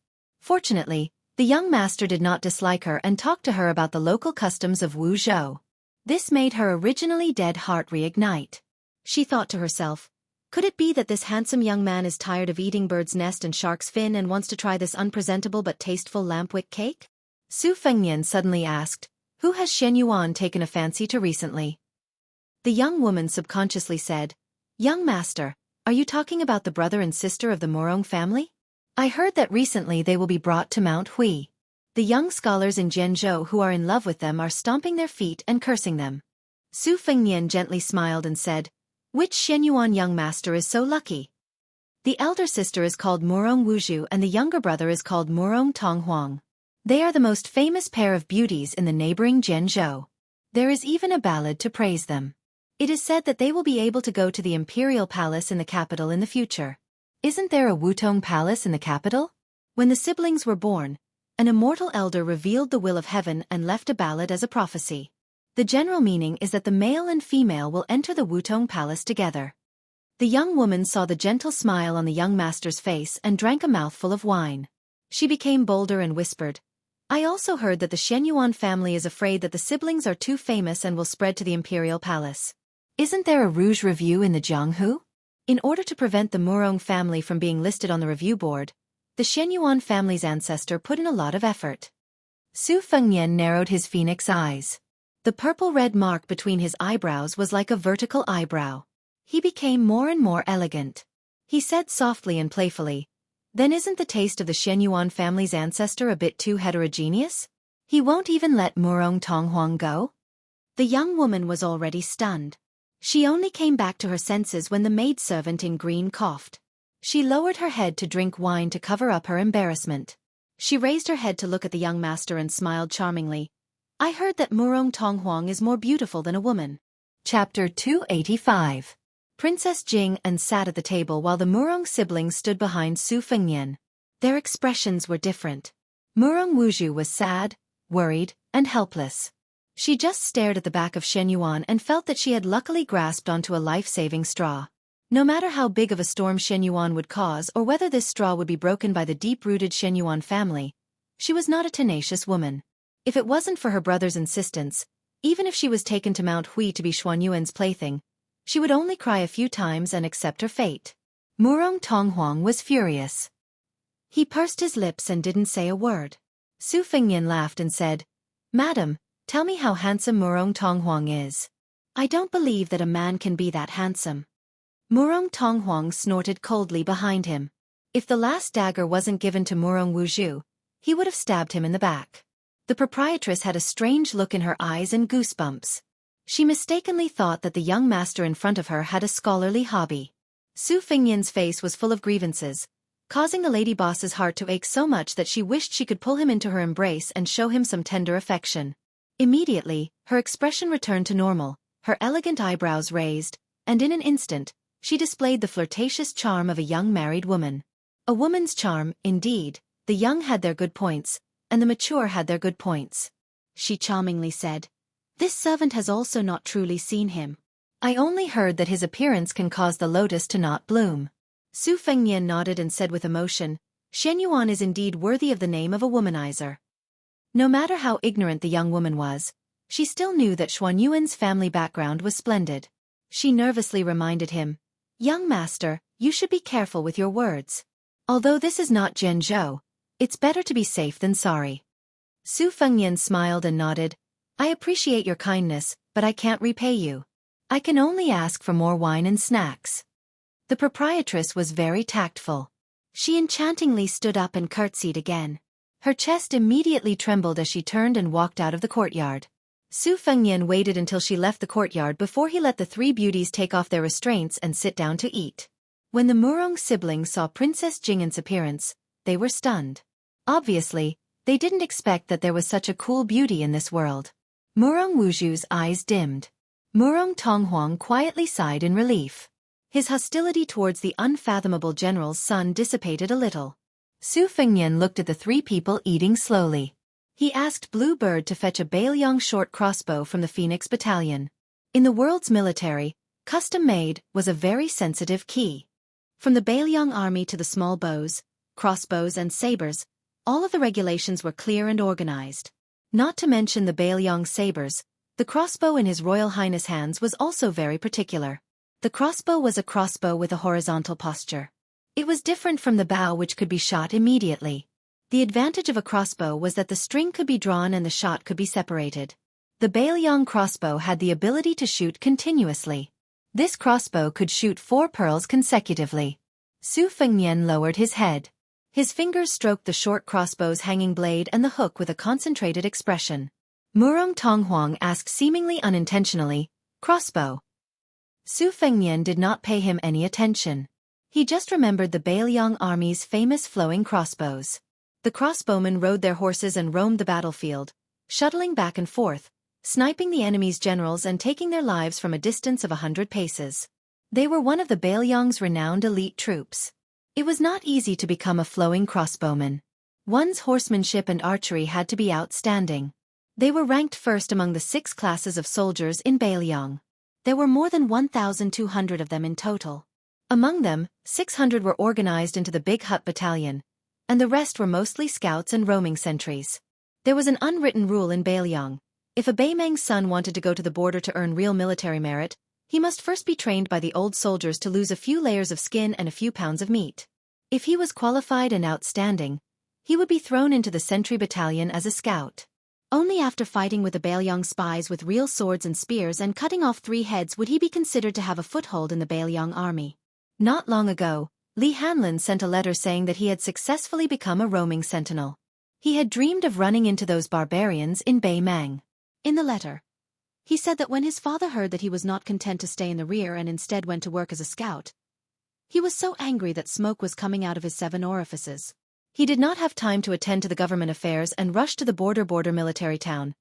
Fortunately, the young master did not dislike her and talked to her about the local customs of Wuzhou. This made her originally dead heart reignite. She thought to herself, could it be that this handsome young man is tired of eating bird's nest and shark's fin and wants to try this unpresentable but tasteful lampwick cake? Su Fengnian suddenly asked, who has Shen Yuan taken a fancy to recently? The young woman subconsciously said, young master, are you talking about the brother and sister of the Morong family? I heard that recently they will be brought to Mount Hui. The young scholars in Zhenzhou who are in love with them are stomping their feet and cursing them. Su Fengnian gently smiled and said, which Shen Yuan young master is so lucky? The elder sister is called Morong Wuzhu and the younger brother is called Morong Tonghuang. They are the most famous pair of beauties in the neighboring Zhenzhou. There is even a ballad to praise them. It is said that they will be able to go to the imperial palace in the capital in the future. Isn't there a Wutong palace in the capital? When the siblings were born, an immortal elder revealed the will of heaven and left a ballad as a prophecy. The general meaning is that the male and female will enter the Wutong palace together. The young woman saw the gentle smile on the young master's face and drank a mouthful of wine. She became bolder and whispered, I also heard that the Shen Yuan family is afraid that the siblings are too famous and will spread to the imperial palace. Isn't there a rouge review in the Jianghu? In order to prevent the Murong family from being listed on the review board, the Shen Yuan family's ancestor put in a lot of effort. Su Fengnian narrowed his phoenix eyes. The purple-red mark between his eyebrows was like a vertical eyebrow. He became more and more elegant. He said softly and playfully, then isn't the taste of the Shen Yuan family's ancestor a bit too heterogeneous? He won't even let Murong Tonghuang go? The young woman was already stunned. She only came back to her senses when the maidservant in green coughed. She lowered her head to drink wine to cover up her embarrassment. She raised her head to look at the young master and smiled charmingly. I heard that Murong Tonghuang is more beautiful than a woman. Chapter 285. Princess Jing and sat at the table while the Murong siblings stood behind Su Fengnian. Their expressions were different. Murong Wuzhu was sad, worried, and helpless. She just stared at the back of Shen Yuan and felt that she had luckily grasped onto a life-saving straw. No matter how big of a storm Shen Yuan would cause or whether this straw would be broken by the deep-rooted Shen Yuan family, she was not a tenacious woman. If it wasn't for her brother's insistence, even if she was taken to Mount Hui to be Xuanyuan's plaything, she would only cry a few times and accept her fate. Murong Tonghuang was furious. He pursed his lips and didn't say a word. Su Fengnian laughed and said, Madam, tell me how handsome Murong Tonghuang is. I don't believe that a man can be that handsome. Murong Tonghuang snorted coldly behind him. If the last dagger wasn't given to Murong Wuzhu, he would have stabbed him in the back. The proprietress had a strange look in her eyes and goosebumps. She mistakenly thought that the young master in front of her had a scholarly hobby. Su Fengnian's face was full of grievances, causing the lady boss's heart to ache so much that she wished she could pull him into her embrace and show him some tender affection. Immediately, her expression returned to normal, her elegant eyebrows raised, and in an instant, she displayed the flirtatious charm of a young married woman. A woman's charm, indeed. The young had their good points, and the mature had their good points. She charmingly said, This servant has also not truly seen him. I only heard that his appearance can cause the lotus to not bloom. Su Fengnian nodded and said with emotion, Shen Yuan is indeed worthy of the name of a womanizer. No matter how ignorant the young woman was, she still knew that Xuanyuan's family background was splendid. She nervously reminded him, Young master, you should be careful with your words. Although this is not Zhenzhou, it's better to be safe than sorry. Su Fengnian smiled and nodded, I appreciate your kindness, but I can't repay you. I can only ask for more wine and snacks. The proprietress was very tactful. She enchantingly stood up and curtsied again. Her chest immediately trembled as she turned and walked out of the courtyard. Su Fengnian waited until she left the courtyard before he let the three beauties take off their restraints and sit down to eat. When the Murong siblings saw Princess Jing'an's appearance, they were stunned. Obviously, they didn't expect that there was such a cool beauty in this world. Murong Wuzhu's eyes dimmed. Murong Tonghuang quietly sighed in relief. His hostility towards the unfathomable general's son dissipated a little. Su Fengnian looked at the three people eating slowly. He asked Blue Bird to fetch a Bailiang short crossbow from the Phoenix Battalion. In the world's military, custom-made was a very sensitive key. From the Bailiang army to the small bows, crossbows and sabers, All of the regulations were clear and organized. Not to mention the Bailiang's sabers, the crossbow in His Royal Highness' hands was also very particular. The crossbow was a crossbow with a horizontal posture. It was different from the bow, which could be shot immediately. The advantage of a crossbow was that the string could be drawn and the shot could be separated. The Bailiang crossbow had the ability to shoot continuously. This crossbow could shoot 4 pearls consecutively. Su Fengnian lowered his head. His fingers stroked the short crossbow's hanging blade and the hook with a concentrated expression. Murong Tonghuang asked seemingly unintentionally, "Crossbow?" Su Fengnian did not pay him any attention. He just remembered the Bailiang army's famous flowing crossbows. The crossbowmen rode their horses and roamed the battlefield, shuttling back and forth, sniping the enemy's generals and taking their lives from a distance of 100 paces. They were one of the Bailiang's renowned elite troops. It was not easy to become a flowing crossbowman. One's horsemanship and archery had to be outstanding. They were ranked first among the 6 classes of soldiers in Bailiang. There were more than 1,200 of them in total. Among them, 600 were organized into the Big Hut Battalion, and the rest were mostly scouts and roaming sentries. There was an unwritten rule in Bailiang. If a Baimang's son wanted to go to the border to earn real military merit, he must first be trained by the old soldiers to lose a few layers of skin and a few pounds of meat. If he was qualified and outstanding, he would be thrown into the sentry battalion as a scout. Only after fighting with the Bailiang spies with real swords and spears and cutting off 3 heads would he be considered to have a foothold in the Bailiang army. Not long ago, Li Hanlin sent a letter saying that he had successfully become a roaming sentinel. He had dreamed of running into those barbarians in Baimang. In the letter, he said that when his father heard that he was not content to stay in the rear and instead went to work as a scout, he was so angry that smoke was coming out of his 7 orifices. He did not have time to attend to the government affairs and rushed to the border military town,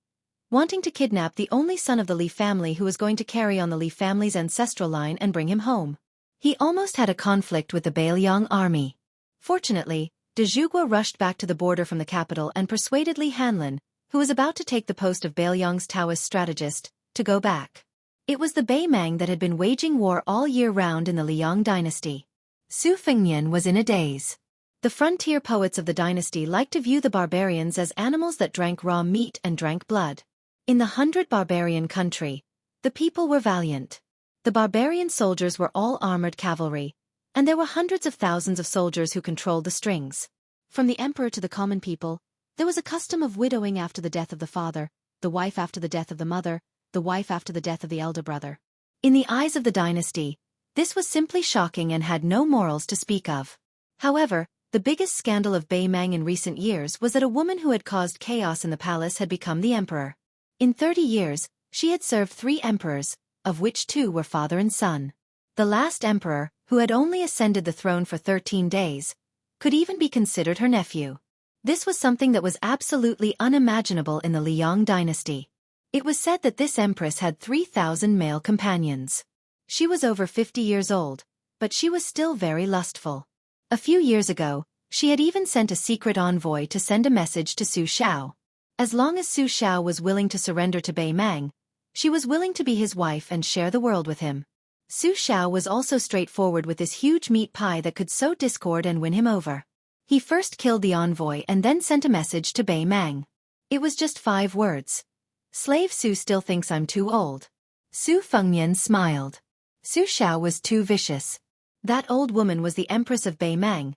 wanting to kidnap the only son of the Li family who was going to carry on the Li family's ancestral line and bring him home. He almost had a conflict with the Bailiang army. Fortunately, de Zhugua rushed back to the border from the capital and persuaded Li Hanlin, who was about to take the post of Bailiang's Taoist strategist, to go back. It was the Baimang that had been waging war all year round in the Liang dynasty. Su Fengnian was in a daze. The frontier poets of the dynasty liked to view the barbarians as animals that drank raw meat and drank blood. In the 100 barbarian country, the people were valiant. The barbarian soldiers were all armored cavalry, and there were hundreds of thousands of soldiers who controlled the strings. From the emperor to the common people, there was a custom of widowing after the death of the father, the wife after the death of the mother, the wife after the death of the elder brother. In the eyes of the dynasty, this was simply shocking and had no morals to speak of. However, the biggest scandal of Baimang in recent years was that a woman who had caused chaos in the palace had become the emperor. In 30 years, she had served 3 emperors, of which 2 were father and son. The last emperor, who had only ascended the throne for 13 days, could even be considered her nephew. This was something that was absolutely unimaginable in the Liang dynasty. It was said that this empress had 3,000 male companions. She was over 50 years old, but she was still very lustful. A few years ago, she had even sent a secret envoy to send a message to Su Xiao. As long as Su Xiao was willing to surrender to Baimang, she was willing to be his wife and share the world with him. Su Xiao was also straightforward with this huge meat pie that could sow discord and win him over. He first killed the envoy and then sent a message to Baimang. It was just 5 words. "Slave Su still thinks I'm too old." Su Fengnian smiled. Su Xiao was too vicious. That old woman was the empress of Baimang,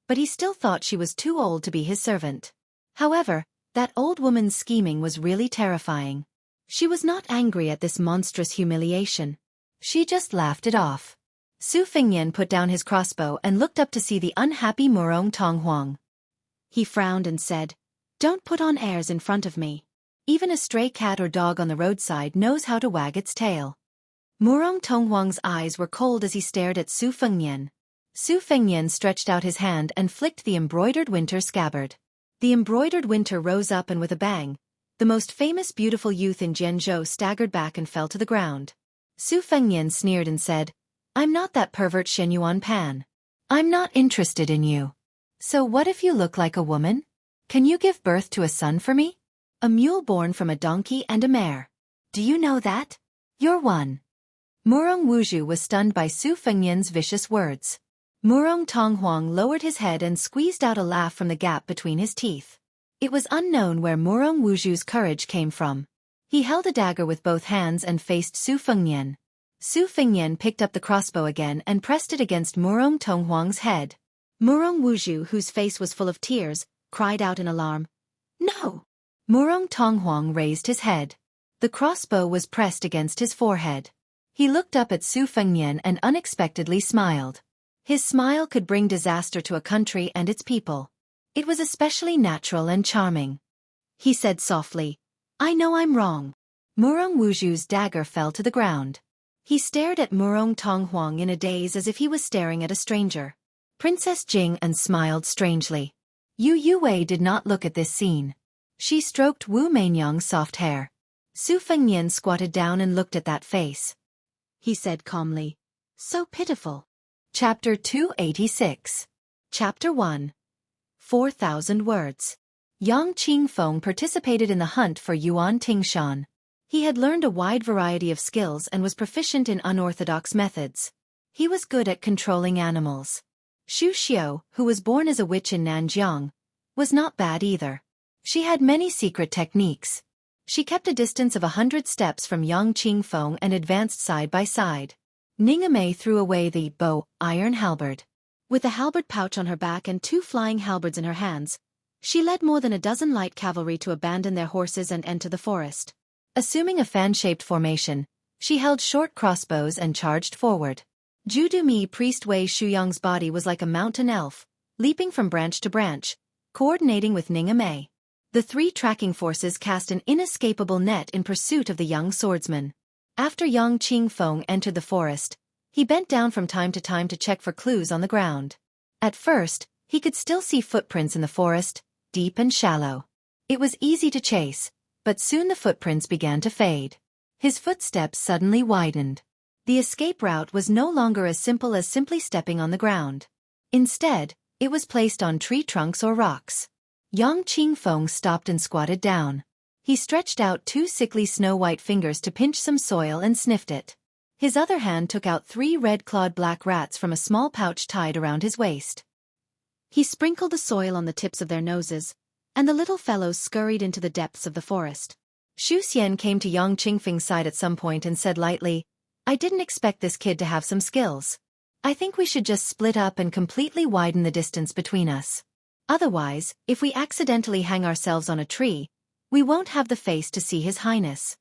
but he still thought she was too old to be his servant. However, that old woman's scheming was really terrifying. She was not angry at this monstrous humiliation. She just laughed it off. Su Fengnian put down his crossbow and looked up to see the unhappy Murong Tonghuang. He frowned and said, "Don't put on airs in front of me. Even a stray cat or dog on the roadside knows how to wag its tail." Murong Tonghuang's eyes were cold as he stared at Su Fengnian. Su Fengnian stretched out his hand and flicked the embroidered winter scabbard. The embroidered winter rose up and with a bang, the most famous beautiful youth in Jianzhou staggered back and fell to the ground. Su Fengnian sneered and said, "I'm not that pervert Shenyuan Pan. I'm not interested in you. So what if you look like a woman? Can you give birth to a son for me? A mule born from a donkey and a mare. Do you know that? You're one." Murong Wuzhu was stunned by Su Fengnian's vicious words. Murong Tonghuang lowered his head and squeezed out a laugh from the gap between his teeth. It was unknown where Murong Wuju's courage came from. He held a dagger with both hands and faced Su Fengnian. Su Fengnian picked up the crossbow again and pressed it against Murong Tonghuang's head. Murong Wuju, whose face was full of tears, cried out in alarm. "No!" Murong Tonghuang raised his head. The crossbow was pressed against his forehead. He looked up at Su Fengnian and unexpectedly smiled. His smile could bring disaster to a country and its people. It was especially natural and charming. He said softly, "I know I'm wrong." Murong Wuju's dagger fell to the ground. He stared at Murong Tonghuang in a daze as if he was staring at a stranger. Princess Jing smiled strangely. Yu Yue did not look at this scene. She stroked Wu Mainyang's soft hair. Su Fengnian squatted down and looked at that face. He said calmly, "So pitiful." Chapter 286. Chapter 1. 4,000 Words. Yang Qingfeng participated in the hunt for Yuan Tingshan. He had learned a wide variety of skills and was proficient in unorthodox methods. He was good at controlling animals. Xu Xiu, who was born as a witch in Nanjiang, was not bad either. She had many secret techniques. She kept a distance of 100 steps from Yang Qingfeng and advanced side by side. Ningame threw away the bow, iron halberd. With a halberd pouch on her back and 2 flying halberds in her hands, she led more than a dozen light cavalry to abandon their horses and enter the forest. Assuming a fan-shaped formation, she held short crossbows and charged forward. Judumi priest Wei Shuyang's body was like a mountain elf, leaping from branch to branch, coordinating with Ningame. The 3 tracking forces cast an inescapable net in pursuit of the young swordsman. After Yang Qingfeng entered the forest, he bent down from time to time to check for clues on the ground. At first, he could still see footprints in the forest, deep and shallow. It was easy to chase, but soon the footprints began to fade. His footsteps suddenly widened. The escape route was no longer as simple as simply stepping on the ground. Instead, it was placed on tree trunks or rocks. Yang Qingfeng stopped and squatted down. He stretched out 2 sickly snow-white fingers to pinch some soil and sniffed it. His other hand took out 3 red-clawed black rats from a small pouch tied around his waist. He sprinkled the soil on the tips of their noses, and the little fellows scurried into the depths of the forest. Xu Xian came to Yang Qingfeng's side at some point and said lightly, "I didn't expect this kid to have some skills. I think we should just split up and completely widen the distance between us. Otherwise, if we accidentally hang ourselves on a tree, we won't have the face to see His Highness."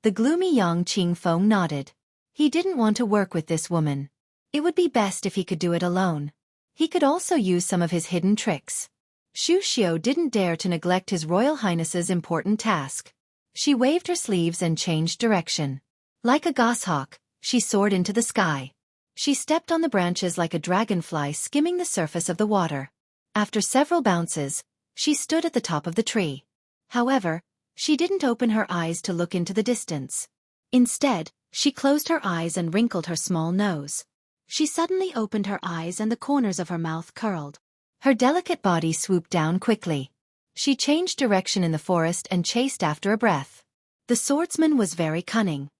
The gloomy Yang Qingfeng nodded. He didn't want to work with this woman. It would be best if he could do it alone. He could also use some of his hidden tricks. Xu Xiu didn't dare to neglect His Royal Highness's important task. She waved her sleeves and changed direction. Like a goshawk, she soared into the sky. She stepped on the branches like a dragonfly skimming the surface of the water. After several bounces, she stood at the top of the tree. However, she didn't open her eyes to look into the distance. Instead, she closed her eyes and wrinkled her small nose. She suddenly opened her eyes and the corners of her mouth curled. Her delicate body swooped down quickly. She changed direction in the forest and chased after a breath. The swordsman was very cunning.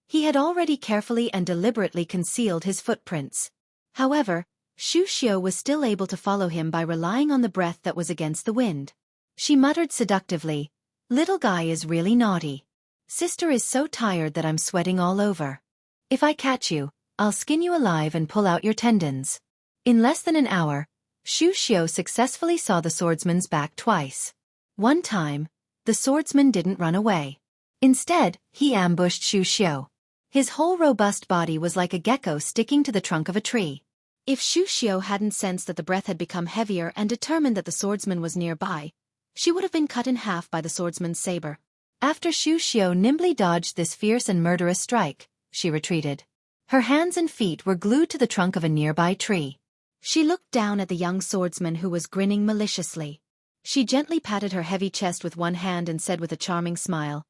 He had already carefully and deliberately concealed his footprints. However, Xu Xiu was still able to follow him by relying on the breath that was against the wind. She muttered seductively, "Little guy is really naughty. Sister is so tired that I'm sweating all over. If I catch you, I'll skin you alive and pull out your tendons." In less than an hour, Xu Xiu successfully saw the swordsman's back twice. One time, the swordsman didn't run away. Instead, he ambushed Xu Xiu. His whole robust body was like a gecko sticking to the trunk of a tree. If Xu Xiu hadn't sensed that the breath had become heavier and determined that the swordsman was nearby, she would have been cut in half by the swordsman's saber. After Xu Xiu nimbly dodged this fierce and murderous strike, she retreated. Her hands and feet were glued to the trunk of a nearby tree. She looked down at the young swordsman who was grinning maliciously. She gently patted her heavy chest with one hand and said with a charming smile,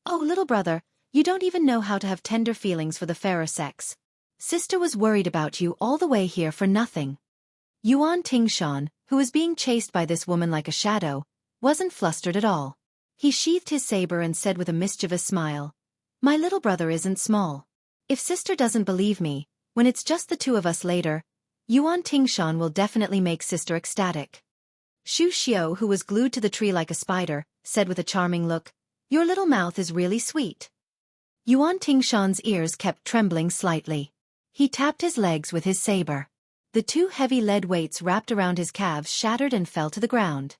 "Oh, little brother, you don't even know how to have tender feelings for the fairer sex. Sister was worried about you all the way here for nothing." Yuan Tingshan, who was being chased by this woman like a shadow, wasn't flustered at all. He sheathed his saber and said with a mischievous smile, "My little brother isn't small. If sister doesn't believe me, when it's just the 2 of us later, Yuan Tingshan will definitely make sister ecstatic. Xu Xiu, who was glued to the tree like a spider, said with a charming look, "Your little mouth is really sweet." Yuan Tingshan's ears kept trembling slightly. He tapped his legs with his saber. The two heavy lead weights wrapped around his calves shattered and fell to the ground.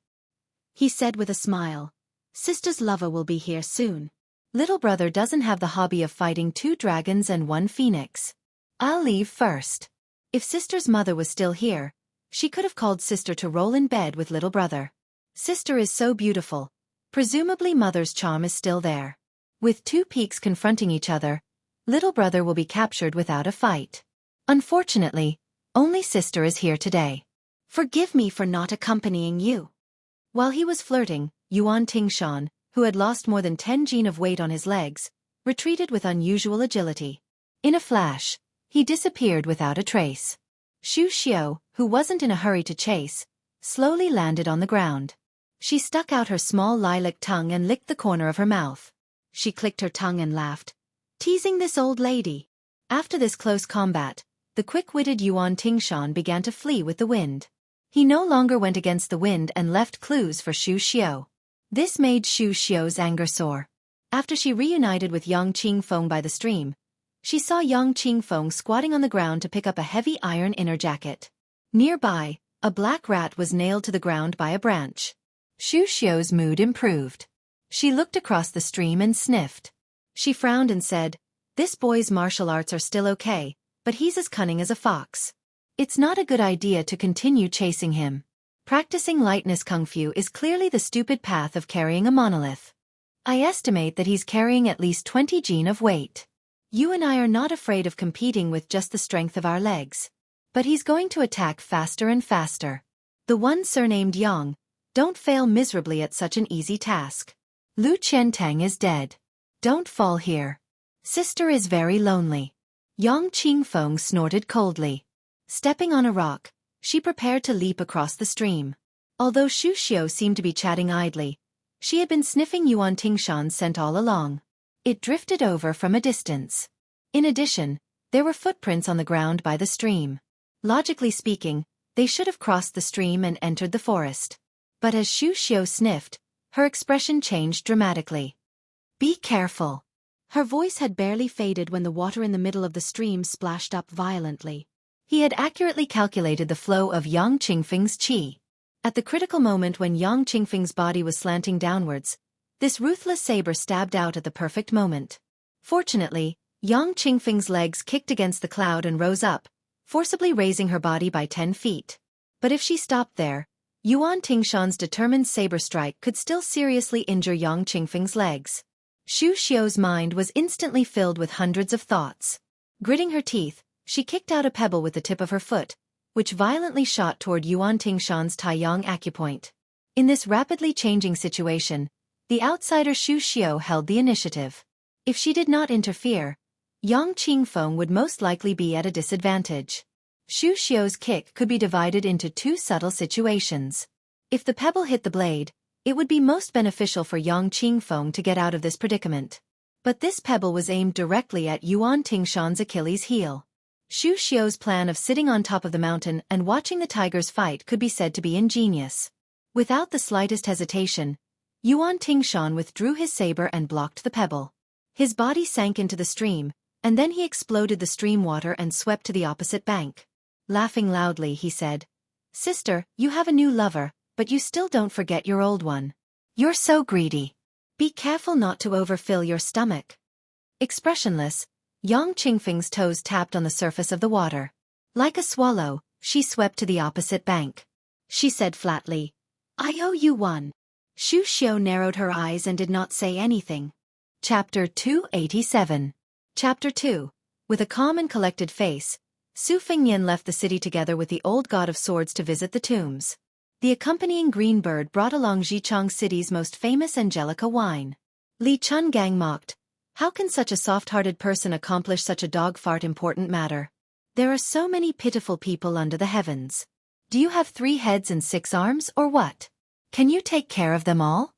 He said with a smile, "Sister's lover will be here soon. Little brother doesn't have the hobby of fighting 2 dragons and 1 phoenix. I'll leave first." If sister's mother was still here, she could have called sister to roll in bed with little brother. Sister is so beautiful. Presumably mother's charm is still there. With 2 peaks confronting each other, little brother will be captured without a fight. Unfortunately, only sister is here today. Forgive me for not accompanying you. While he was flirting, Yuan Tingshan, who had lost more than 10 jin of weight on his legs, retreated with unusual agility. In a flash, he disappeared without a trace. Xu Xiu, who wasn't in a hurry to chase, slowly landed on the ground. She stuck out her small lilac tongue and licked the corner of her mouth. She clicked her tongue and laughed, teasing this old lady. After this close combat, the quick-witted Yuan Tingshan began to flee with the wind. He no longer went against the wind and left clues for Xu Xiu. This made Xu Xiu's anger soar. After she reunited with Yang Qingfeng by the stream, she saw Yang Qingfeng squatting on the ground to pick up a heavy iron inner jacket. Nearby, a black rat was nailed to the ground by a branch. Xu Xiu's mood improved. She looked across the stream and sniffed. She frowned and said, "This boy's martial arts are still okay, but he's as cunning as a fox. It's not a good idea to continue chasing him. Practicing lightness kung fu is clearly the stupid path of carrying a monolith. I estimate that he's carrying at least 20 jin of weight. You and I are not afraid of competing with just the strength of our legs. But he's going to attack faster and faster. The one surnamed Yang, don't fail miserably at such an easy task. Lu Qiantang is dead. Don't fall here. Sister is very lonely." Yang Qingfeng snorted coldly. Stepping on a rock, she prepared to leap across the stream. Although Xu Xiu seemed to be chatting idly, she had been sniffing Yuan Tingshan's scent all along. It drifted over from a distance. In addition, there were footprints on the ground by the stream. Logically speaking, they should have crossed the stream and entered the forest. But as Xu Xiu sniffed, her expression changed dramatically. "Be careful." Her voice had barely faded when the water in the middle of the stream splashed up violently. He had accurately calculated the flow of Yang Qingfeng's qi. At the critical moment when Yang Qingfeng's body was slanting downwards, this ruthless saber stabbed out at the perfect moment. Fortunately, Yang Qingfeng's legs kicked against the cloud and rose up, forcibly raising her body by 10 feet. But if she stopped there, Yuan Tingshan's determined saber strike could still seriously injure Yang Qingfeng's legs. Xu Xiu's mind was instantly filled with hundreds of thoughts. Gritting her teeth, she kicked out a pebble with the tip of her foot, which violently shot toward Yuan Tingshan's Taiyang acupoint. In this rapidly changing situation, the outsider Xu Xiu held the initiative. If she did not interfere, Yang Qingfeng would most likely be at a disadvantage. Xu Xiu's kick could be divided into 2 subtle situations. If the pebble hit the blade, it would be most beneficial for Yang Qingfeng to get out of this predicament. But this pebble was aimed directly at Yuan Tingshan's Achilles heel. Xu Xiu's plan of sitting on top of the mountain and watching the tigers fight could be said to be ingenious. Without the slightest hesitation, Yuan Tingshan withdrew his saber and blocked the pebble. His body sank into the stream, and then he exploded the stream water and swept to the opposite bank. Laughing loudly, he said, "Sister, you have a new lover, but you still don't forget your old one. You're so greedy. Be careful not to overfill your stomach." Expressionless, Yang Qingfeng's toes tapped on the surface of the water. Like a swallow, she swept to the opposite bank. She said flatly, "I owe you one." Xu Xiu narrowed her eyes and did not say anything. Chapter 287. Chapter 2. With a calm and collected face, Su Fengnian left the city together with the old god of swords to visit the tombs. The accompanying green bird brought along Xichang City's most famous Angelica wine. Li Chungang mocked, "How can such a soft-hearted person accomplish such a dog-fart important matter? There are so many pitiful people under the heavens. Do you have 3 heads and 6 arms, or what? Can you take care of them all?"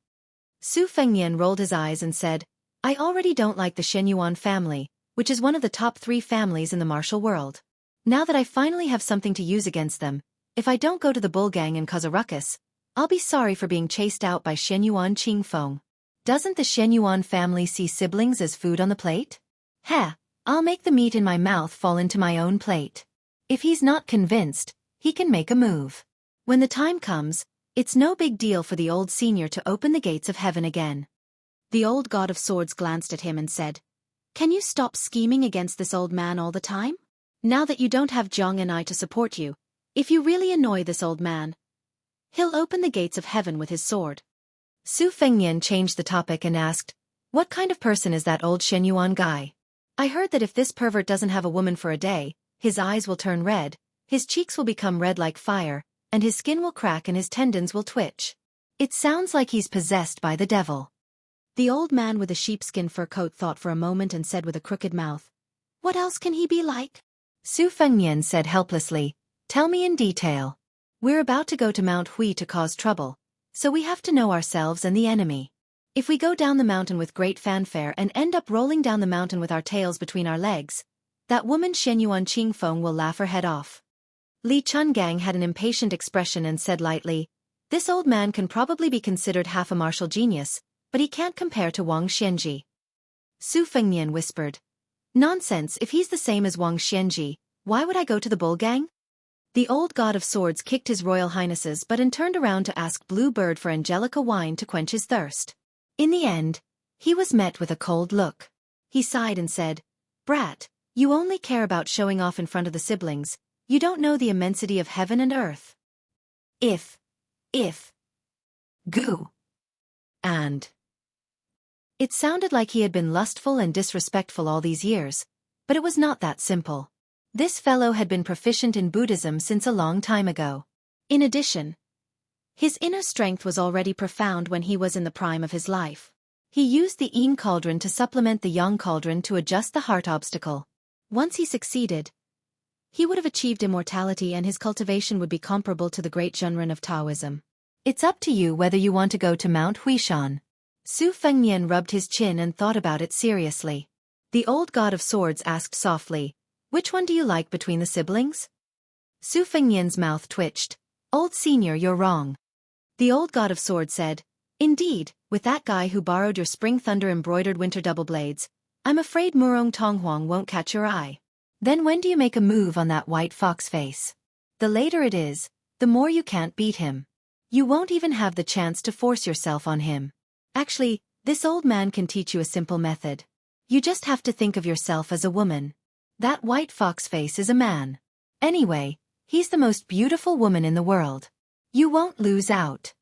Su Fengnian rolled his eyes and said, "I already don't like the Shenyuan family, which is one of the top 3 families in the martial world. Now that I finally have something to use against them, if I don't go to the bull gang and cause a ruckus, I'll be sorry for being chased out by Shenyuan Qingfeng. Doesn't the Shenyuan family see siblings as food on the plate? Heh, I'll make the meat in my mouth fall into my own plate. If he's not convinced, he can make a move. When the time comes, it's no big deal for the old senior to open the gates of heaven again. The old god of swords glanced at him and said, "Can you stop scheming against this old man all the time? Now that you don't have Zhang and I to support you, if you really annoy this old man, he'll open the gates of heaven with his sword." Su Fengnian changed the topic and asked, "What kind of person is that old Shenyuan guy? I heard that if this pervert doesn't have a woman for a day, his eyes will turn red, his cheeks will become red like fire, and his skin will crack and his tendons will twitch. It sounds like he's possessed by the devil." The old man with the sheepskin fur coat thought for a moment and said with a crooked mouth, "What else can he be like?" Su Fengnian said helplessly, "Tell me in detail. We're about to go to Mount Hui to cause trouble, so we have to know ourselves and the enemy. If we go down the mountain with great fanfare and end up rolling down the mountain with our tails between our legs, that woman Shenyuan Qingfeng will laugh her head off." Li Chungang had an impatient expression and said lightly, "This old man can probably be considered half a martial genius, but he can't compare to Wang Xianji." Su Fengnian whispered, "Nonsense, if he's the same as Wang Xianji, why would I go to the bull gang?" The old god of swords kicked his royal highnesses but turned around to ask Blue Bird for Angelica wine to quench his thirst. In the end, he was met with a cold look. He sighed and said, "Brat, you only care about showing off in front of the siblings, you don't know the immensity of heaven and earth. If, goo, and." It sounded like he had been lustful and disrespectful all these years, but it was not that simple. This fellow had been proficient in Buddhism since a long time ago. In addition, his inner strength was already profound when he was in the prime of his life. He used the yin cauldron to supplement the yang cauldron to adjust the heart obstacle. Once he succeeded, he would have achieved immortality and his cultivation would be comparable to the great Zhenren of Taoism. It's up to you whether you want to go to Mount Huishan. Su Fengnian rubbed his chin and thought about it seriously. The old god of swords asked softly, "Which one do you like between the siblings?" Su Fengnian's mouth twitched. "Old senior, you're wrong." The old god of swords said, "Indeed, with that guy who borrowed your spring thunder embroidered winter double blades, I'm afraid Murong Tonghuang won't catch your eye. Then when do you make a move on that white fox face? The later it is, the more you can't beat him. You won't even have the chance to force yourself on him. Actually, this old man can teach you a simple method. You just have to think of yourself as a woman. That white fox face is a man. Anyway, he's the most beautiful woman in the world. You won't lose out."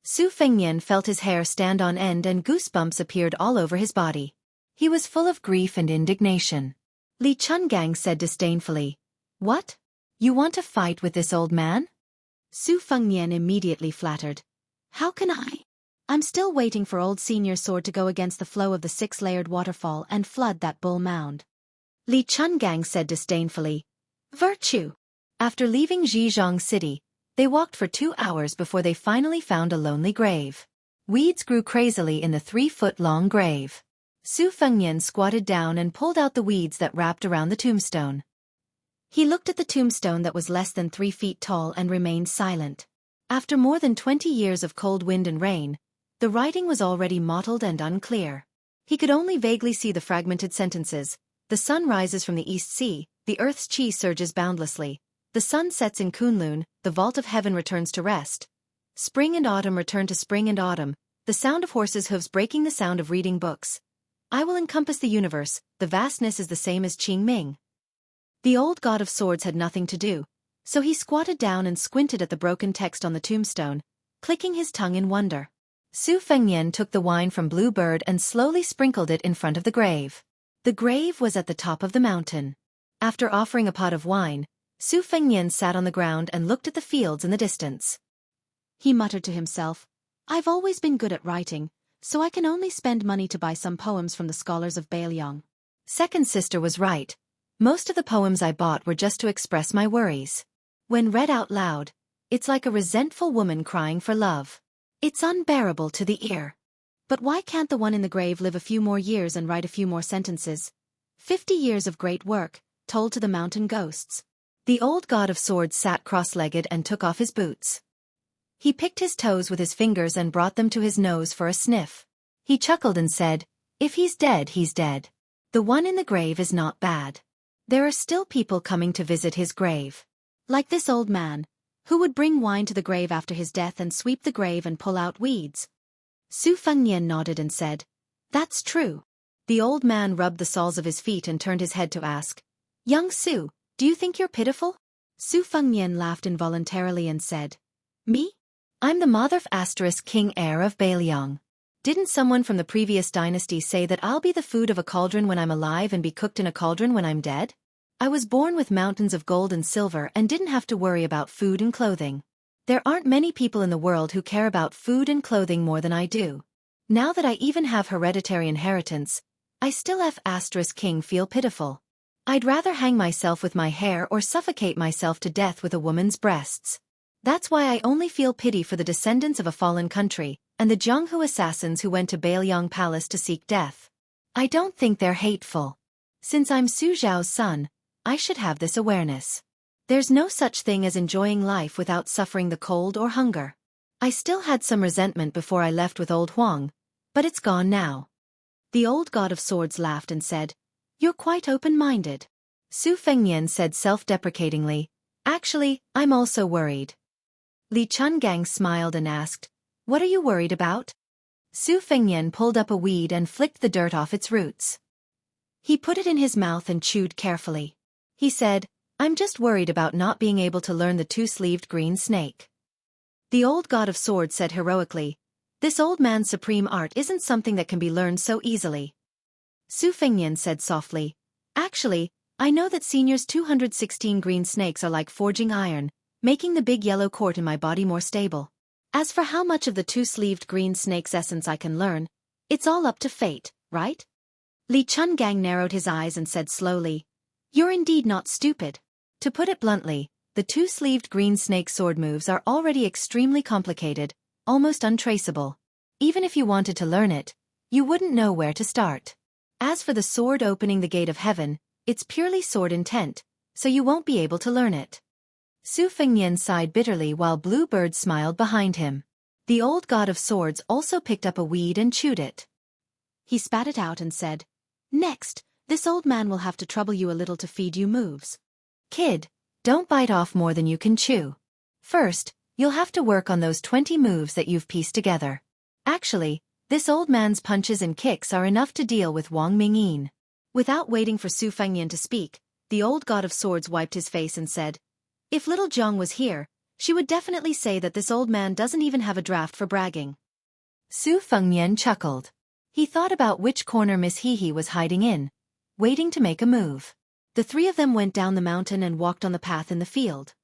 Su Fengnian felt his hair stand on end and goosebumps appeared all over his body. He was full of grief and indignation. Li Chungang said disdainfully, "What? You want to fight with this old man?" Su Fengnian immediately flattered, "How can I? I'm still waiting for old senior's sword to go against the flow of the six-layered waterfall and flood that bull mound." Li Chungang said disdainfully, "Virtue." After leaving Zhejiang City, they walked for 2 hours before they finally found a lonely grave. Weeds grew crazily in the 3-foot-long grave. Su Fengnian squatted down and pulled out the weeds that wrapped around the tombstone. He looked at the tombstone that was less than 3 feet tall and remained silent. After more than 20 years of cold wind and rain, the writing was already mottled and unclear. He could only vaguely see the fragmented sentences. The sun rises from the East Sea, the earth's chi surges boundlessly. The sun sets in Kunlun, the vault of heaven returns to rest. Spring and autumn return to spring and autumn, the sound of horses' hooves breaking the sound of reading books. I will encompass the universe, the vastness is the same as Qing Ming. The old god of swords had nothing to do, so he squatted down and squinted at the broken text on the tombstone, clicking his tongue in wonder. Su Fengnian took the wine from Blue Bird and slowly sprinkled it in front of the grave. The grave was at the top of the mountain. After offering a pot of wine, Su Fengnian sat on the ground and looked at the fields in the distance. He muttered to himself, "I've always been good at writing, so I can only spend money to buy some poems from the scholars of Bailiang. Second sister was right. Most of the poems I bought were just to express my worries. When read out loud, it's like a resentful woman crying for love. It's unbearable to the ear. But why can't the one in the grave live a few more years and write a few more sentences? 50 years of great work, told to the mountain ghosts. The old god of swords sat cross-legged and took off his boots. He picked his toes with his fingers and brought them to his nose for a sniff. He chuckled and said, "If he's dead, he's dead. The one in the grave is not bad. There are still people coming to visit his grave. Like this old man, who would bring wine to the grave after his death and sweep the grave and pull out weeds." Su Fengnian nodded and said, "That's true." The old man rubbed the soles of his feet and turned his head to ask, "Young Su, do you think you're pitiful?" Su Fengnian laughed involuntarily and said, "Me? I'm the Motherf * king heir of Bailiang. Didn't someone from the previous dynasty say that I'll be the food of a cauldron when I'm alive and be cooked in a cauldron when I'm dead? I was born with mountains of gold and silver and didn't have to worry about food and clothing. There aren't many people in the world who care about food and clothing more than I do. Now that I even have hereditary inheritance, I still * king feel pitiful. I'd rather hang myself with my hair or suffocate myself to death with a woman's breasts. That's why I only feel pity for the descendants of a fallen country, and the Zhonghu assassins who went to Bailiang Palace to seek death. I don't think they're hateful. Since I'm Su Zhao's son, I should have this awareness. There's no such thing as enjoying life without suffering the cold or hunger. I still had some resentment before I left with old Huang, but it's gone now." The old god of swords laughed and said, "You're quite open-minded." Su Fengnian said self-deprecatingly, "Actually, I'm also worried." Li Chungang smiled and asked, "What are you worried about?" Su Fengnian pulled up a weed and flicked the dirt off its roots. He put it in his mouth and chewed carefully. He said, "I'm just worried about not being able to learn the two-sleeved green snake." The old god of swords said heroically, "This old man's supreme art isn't something that can be learned so easily." Su Fengnian said softly, "Actually, I know that Senior's 216 green snakes are like forging iron, making the big yellow court in my body more stable. As for how much of the two-sleeved green snake's essence I can learn, it's all up to fate, right?" Li Chungang narrowed his eyes and said slowly, "You're indeed not stupid. To put it bluntly, the two-sleeved green snake sword moves are already extremely complicated, almost untraceable. Even if you wanted to learn it, you wouldn't know where to start. As for the sword opening the gate of heaven, it's purely sword intent, so you won't be able to learn it." Su Fengnian sighed bitterly while Bluebird smiled behind him. The old god of swords also picked up a weed and chewed it. He spat it out and said, "Next, this old man will have to trouble you a little to feed you moves. Kid, don't bite off more than you can chew. First, you'll have to work on those 20 moves that you've pieced together. Actually, this old man's punches and kicks are enough to deal with Wang Mingyin." Without waiting for Su Fengnian to speak, the old god of swords wiped his face and said, "If little Zhang was here, she would definitely say that this old man doesn't even have a draft for bragging." Su Fengnian chuckled. He thought about which corner Miss Hehe was hiding in, waiting to make a move. The three of them went down the mountain and walked on the path in the field.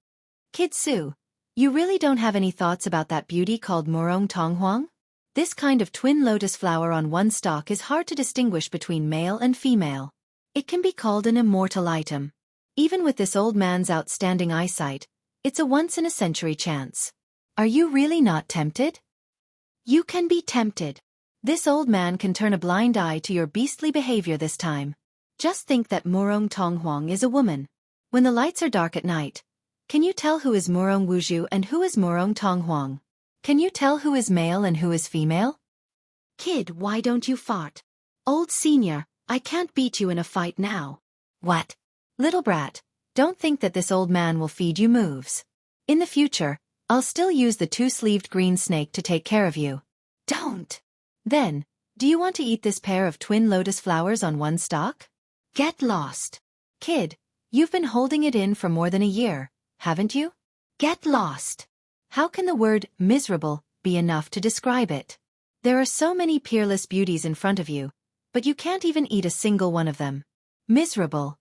"Kid Su, you really don't have any thoughts about that beauty called Murong Tonghuang? This kind of twin lotus flower on one stalk is hard to distinguish between male and female. It can be called an immortal item. Even with this old man's outstanding eyesight, it's a once-in-a-century chance. Are you really not tempted?" "You can be tempted. This old man can turn a blind eye to your beastly behavior this time. Just think that Murong Tonghuang is a woman. When the lights are dark at night, can you tell who is Murong Wuzhu and who is Murong Tonghuang? Can you tell who is male and who is female?" "Kid, why don't you fart? Old senior, I can't beat you in a fight now." "What? Little brat, don't think that this old man will feed you moves. In the future, I'll still use the two-sleeved green snake to take care of you." "Don't." "Then, do you want to eat this pair of twin lotus flowers on one stalk? Get lost. Kid, you've been holding it in for more than a year, haven't you? Get lost." How can the word miserable be enough to describe it? There are so many peerless beauties in front of you, but you can't even eat a single one of them. Miserable.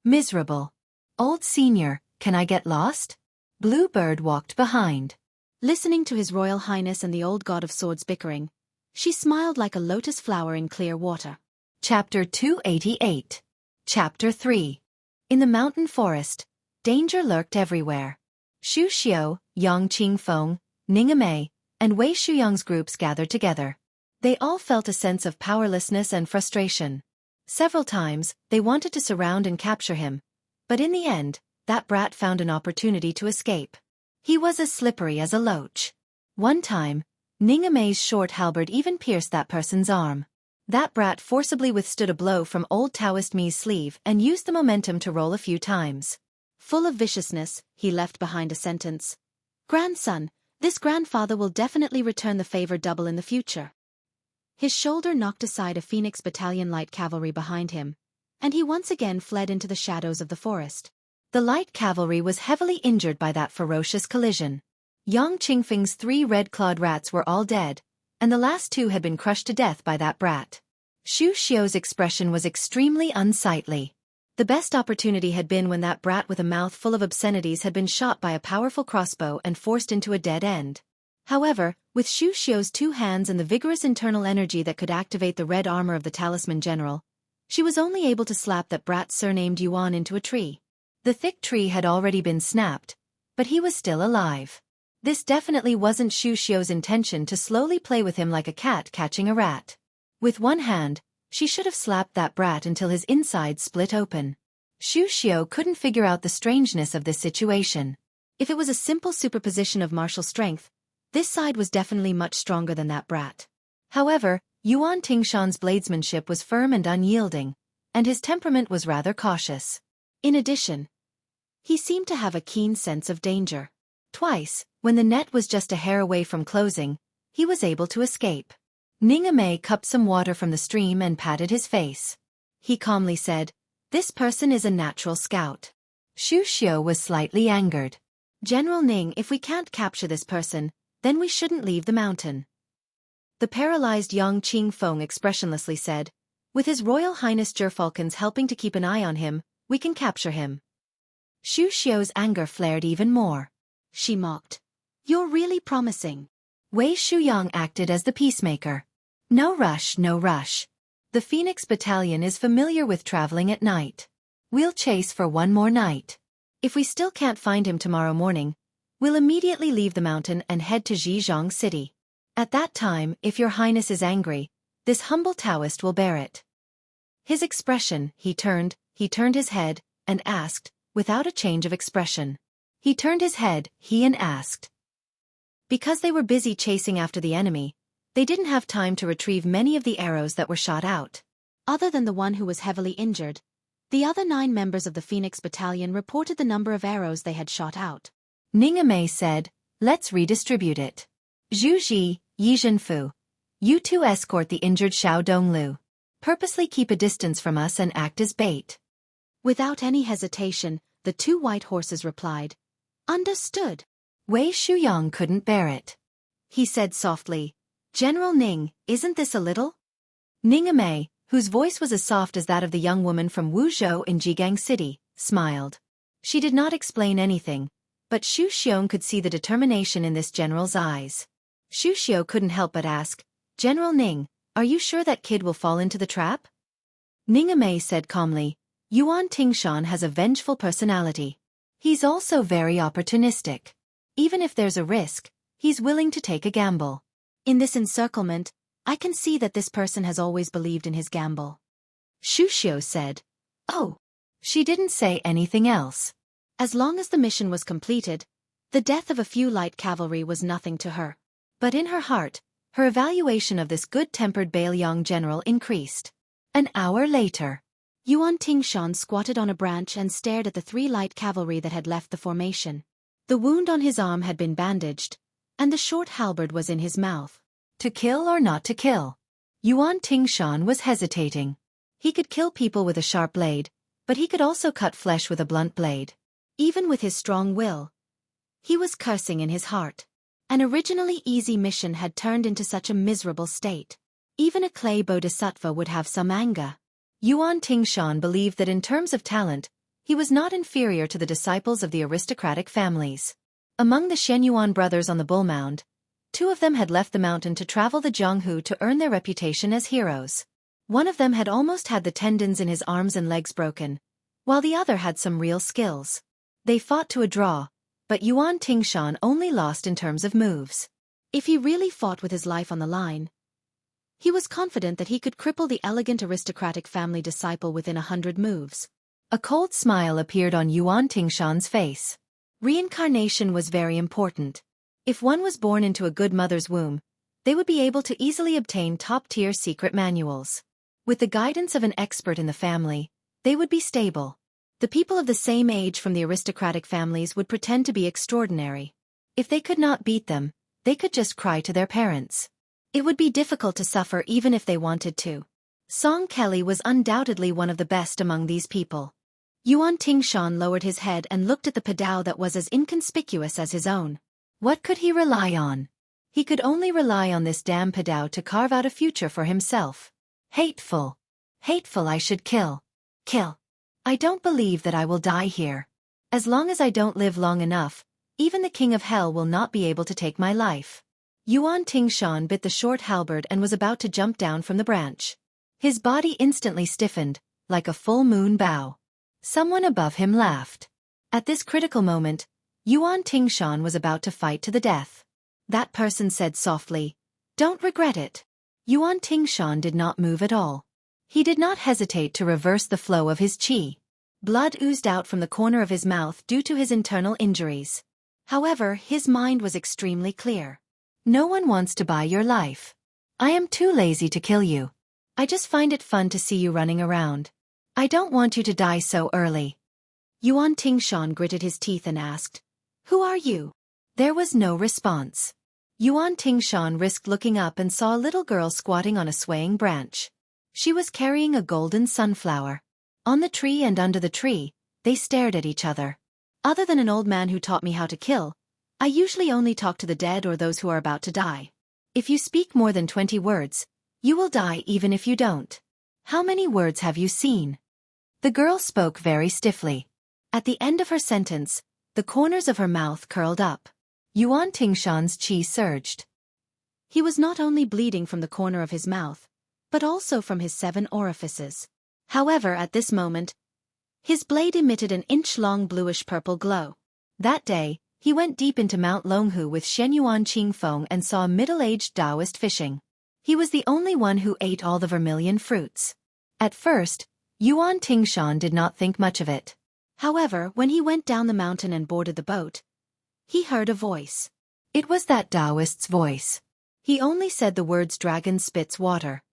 Miserable. Old senior, can I get lost? Bluebird walked behind. Listening to His Royal Highness and the old god of swords bickering, she smiled like a lotus flower in clear water. Chapter 288. Chapter 3. In the mountain forest, danger lurked everywhere. Xu Xiu, Yang Qingfeng, Ningamei, and Wei Shuyang's groups gathered together. They all felt a sense of powerlessness and frustration. Several times, they wanted to surround and capture him, but in the end, that brat found an opportunity to escape. He was as slippery as a loach. One time, Ningamei's short halberd even pierced that person's arm. That brat forcibly withstood a blow from old Taoist Mi's sleeve and used the momentum to roll a few times. Full of viciousness, he left behind a sentence. "Grandson, this grandfather will definitely return the favor double in the future." His shoulder knocked aside a Phoenix Battalion light cavalry behind him, and he once again fled into the shadows of the forest. The light cavalry was heavily injured by that ferocious collision. Yang Qingfeng's 3 red-clawed rats were all dead, and the last 2 had been crushed to death by that brat. Xu Xiu's expression was extremely unsightly. The best opportunity had been when that brat with a mouth full of obscenities had been shot by a powerful crossbow and forced into a dead end. However, with Xu Xiu's 2 hands and the vigorous internal energy that could activate the red armor of the Talisman General, she was only able to slap that brat surnamed Yuan into a tree. The thick tree had already been snapped, but he was still alive. This definitely wasn't Xu Xiu's intention to slowly play with him like a cat catching a rat. With one hand, she should have slapped that brat until his insides split open. Xu Xiu couldn't figure out the strangeness of this situation. If it was a simple superposition of martial strength, this side was definitely much stronger than that brat. However, Yuan Tingshan's bladesmanship was firm and unyielding, and his temperament was rather cautious. In addition, he seemed to have a keen sense of danger. Twice, when the net was just a hair away from closing, he was able to escape. Ningamei cupped some water from the stream and patted his face. He calmly said, "This person is a natural scout." Xu Xiu was slightly angered. "General Ning, if we can't capture this person, then we shouldn't leave the mountain." The paralyzed Yang Qingfeng expressionlessly said, "With His Royal Highness Gerfalcons helping to keep an eye on him, we can capture him." Xu Xiu's anger flared even more. She mocked. "You're really promising." Wei Shuyang acted as the peacemaker. "No rush, no rush. The Phoenix Battalion is familiar with traveling at night. We'll chase for one more night. If we still can't find him tomorrow morning, we'll immediately leave the mountain and head to Zhejiang City. At that time, if your highness is angry, this humble Taoist will bear it." His expression, he turned his head, and asked, without a change of expression. He turned his head, and asked. Because they were busy chasing after the enemy, they didn't have time to retrieve many of the arrows that were shot out. Other than the one who was heavily injured, the other 9 members of the Phoenix Battalion reported the number of arrows they had shot out. Ningamei said, "Let's redistribute it. Zhu Ji, Yi Zhenfu, you 2 escort the injured Xiao Donglu. Purposely keep a distance from us and act as bait." Without any hesitation, the 2 white horses replied, "Understood." Wei Shuyang couldn't bear it. He said softly, "General Ning, isn't this a little?" Ningamei, whose voice was as soft as that of the young woman from Wuzhou in Zhejiang City, smiled. She did not explain anything, but Xu Xiong could see the determination in this general's eyes. Xu Xiu couldn't help but ask, "General Ning, are you sure that kid will fall into the trap?" Ningamei said calmly, "Yuan Tingshan has a vengeful personality. He's also very opportunistic. Even if there's a risk, he's willing to take a gamble. In this encirclement, I can see that this person has always believed in his gamble." Xu Xiu said, "Oh." She didn't say anything else. As long as the mission was completed, the death of a few light cavalry was nothing to her. But in her heart, her evaluation of this good-tempered Bailiang general increased. An hour later, Yuan Tingshan squatted on a branch and stared at the 3 light cavalry that had left the formation. The wound on his arm had been bandaged, and the short halberd was in his mouth. To kill or not to kill? Yuan Tingshan was hesitating. He could kill people with a sharp blade, but he could also cut flesh with a blunt blade. Even with his strong will, he was cursing in his heart. An originally easy mission had turned into such a miserable state. Even a clay bodhisattva would have some anger. Yuan Tingshan believed that in terms of talent, he was not inferior to the disciples of the aristocratic families. Among the Shenyuan brothers on the Bull Mound, 2 of them had left the mountain to travel the Jianghu to earn their reputation as heroes. One of them had almost had the tendons in his arms and legs broken, while the other had some real skills. They fought to a draw, but Yuan Tingshan only lost in terms of moves. If he really fought with his life on the line, he was confident that he could cripple the elegant aristocratic family disciple within 100 moves. A cold smile appeared on Yuan Tingshan's face. Reincarnation was very important. If one was born into a good mother's womb, they would be able to easily obtain top-tier secret manuals. With the guidance of an expert in the family, they would be stable. The people of the same age from the aristocratic families would pretend to be extraordinary. If they could not beat them, they could just cry to their parents. It would be difficult to suffer even if they wanted to. Song Kelly was undoubtedly one of the best among these people. Yuan Tingshan lowered his head and looked at the padao that was as inconspicuous as his own. What could he rely on? He could only rely on this damn padao to carve out a future for himself. Hateful. Hateful, I should kill. Kill. I don't believe that I will die here. As long as I don't live long enough, even the king of hell will not be able to take my life. Yuan Tingshan bit the short halberd and was about to jump down from the branch. His body instantly stiffened, like a full moon bow. Someone above him laughed. At this critical moment, Yuan Tingshan was about to fight to the death. That person said softly, "Don't regret it." Yuan Tingshan did not move at all. He did not hesitate to reverse the flow of his qi. Blood oozed out from the corner of his mouth due to his internal injuries. However, his mind was extremely clear. No one wants to buy your life. I am too lazy to kill you. I just find it fun to see you running around. I don't want you to die so early. Yuan Tingshan gritted his teeth and asked, "Who are you?" There was no response. Yuan Tingshan risked looking up and saw a little girl squatting on a swaying branch. She was carrying a golden sunflower. On the tree and under the tree, they stared at each other. Other than an old man who taught me how to kill, I usually only talk to the dead or those who are about to die. If you speak more than 20 words, you will die even if you don't. How many words have you seen? The girl spoke very stiffly. At the end of her sentence, the corners of her mouth curled up. Yuan Tingshan's qi surged. He was not only bleeding from the corner of his mouth, but also from his 7 orifices. However, at this moment, his blade emitted an inch-long bluish-purple glow. That day, he went deep into Mount Longhu with Shenyuan Qingfeng and saw a middle-aged Taoist fishing. He was the only one who ate all the vermilion fruits. At first, Yuan Tingshan did not think much of it. However, when he went down the mountain and boarded the boat, he heard a voice. It was that Taoist's voice. He only said the words "dragon spits water."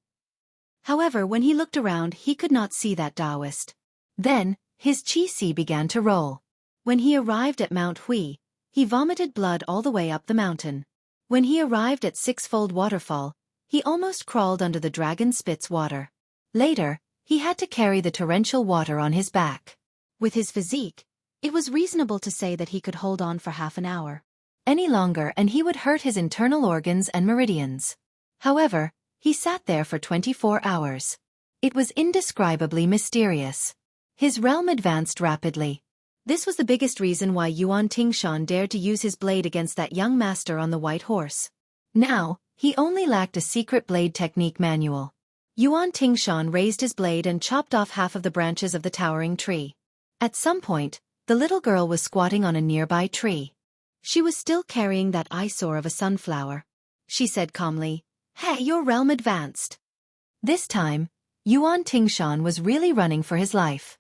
However, when he looked around, he could not see that Taoist. Then, his qi began to roll. When he arrived at Mount Hui, he vomited blood all the way up the mountain. When he arrived at Sixfold Waterfall, he almost crawled under the dragon spits water. Later, he had to carry the torrential water on his back. With his physique, it was reasonable to say that he could hold on for half an hour. Any longer and he would hurt his internal organs and meridians. However, he sat there for 24 hours. It was indescribably mysterious. His realm advanced rapidly. This was the biggest reason why Yuan Tingshan dared to use his blade against that young master on the white horse. Now, he only lacked a secret blade technique manual. Yuan Tingshan raised his blade and chopped off half of the branches of the towering tree. At some point, the little girl was squatting on a nearby tree. She was still carrying that eyesore of a sunflower. She said calmly, "Hey, your realm advanced." This time, Yuan Tingshan was really running for his life.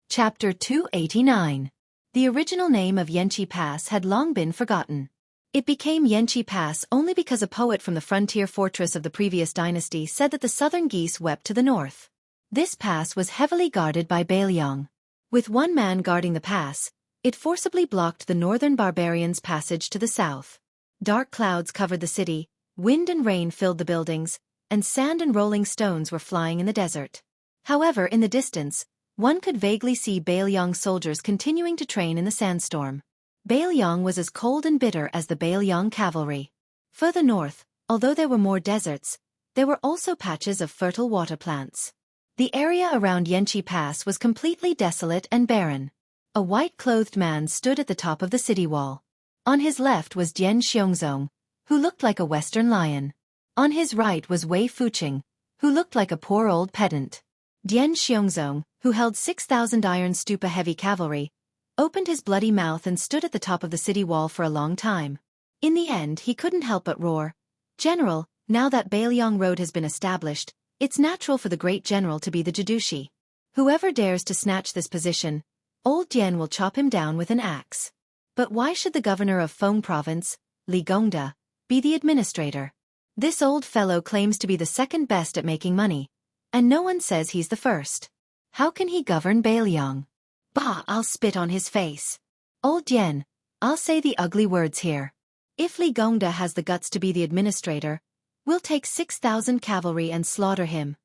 Chapter 289. The original name of Yanqi Pass had long been forgotten. It became Yanqi Pass only because a poet from the frontier fortress of the previous dynasty said that the southern geese wept to the north. This pass was heavily guarded by Bailiang. With one man guarding the pass, it forcibly blocked the northern barbarians' passage to the south. Dark clouds covered the city, wind and rain filled the buildings, and sand and rolling stones were flying in the desert. However, in the distance, one could vaguely see Bailiang's soldiers continuing to train in the sandstorm. Bailiang was as cold and bitter as the Bailiang cavalry. Further north, although there were more deserts, there were also patches of fertile water plants. The area around Yanqi Pass was completely desolate and barren. A white-clothed man stood at the top of the city wall. On his left was Dian Xiongzong, who looked like a western lion. On his right was Wei Fuqing, who looked like a poor old pedant. Dian Xiongzong, who held 6,000 iron stupa heavy cavalry, opened his bloody mouth and stood at the top of the city wall for a long time. In the end, he couldn't help but roar, "General, now that Bailiang Road has been established, it's natural for the great general to be the Jadushi. Whoever dares to snatch this position, old Dian will chop him down with an axe. But why should the governor of Feng province, Li Gongda, be the administrator? This old fellow claims to be the second best at making money, and no one says he's the first. How can he govern Beiliang? Bah, I'll spit on his face. Old Dian, I'll say the ugly words here. If Li Gongda has the guts to be the administrator, we'll take 6,000 cavalry and slaughter him.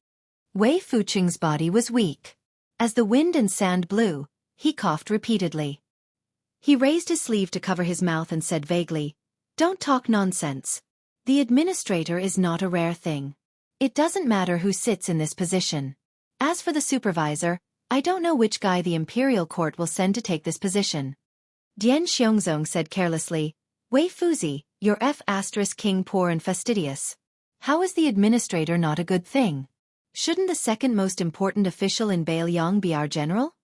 Wei Fuqing's body was weak. As the wind and sand blew, he coughed repeatedly. He raised his sleeve to cover his mouth and said vaguely, "Don't talk nonsense. The administrator is not a rare thing. It doesn't matter who sits in this position. As for the supervisor, I don't know which guy the imperial court will send to take this position." Dian Xiongzong said carelessly, "Wei Fuzi, you're King poor and fastidious. How is the administrator not a good thing? Shouldn't the second most important official in Beiliang be our general?"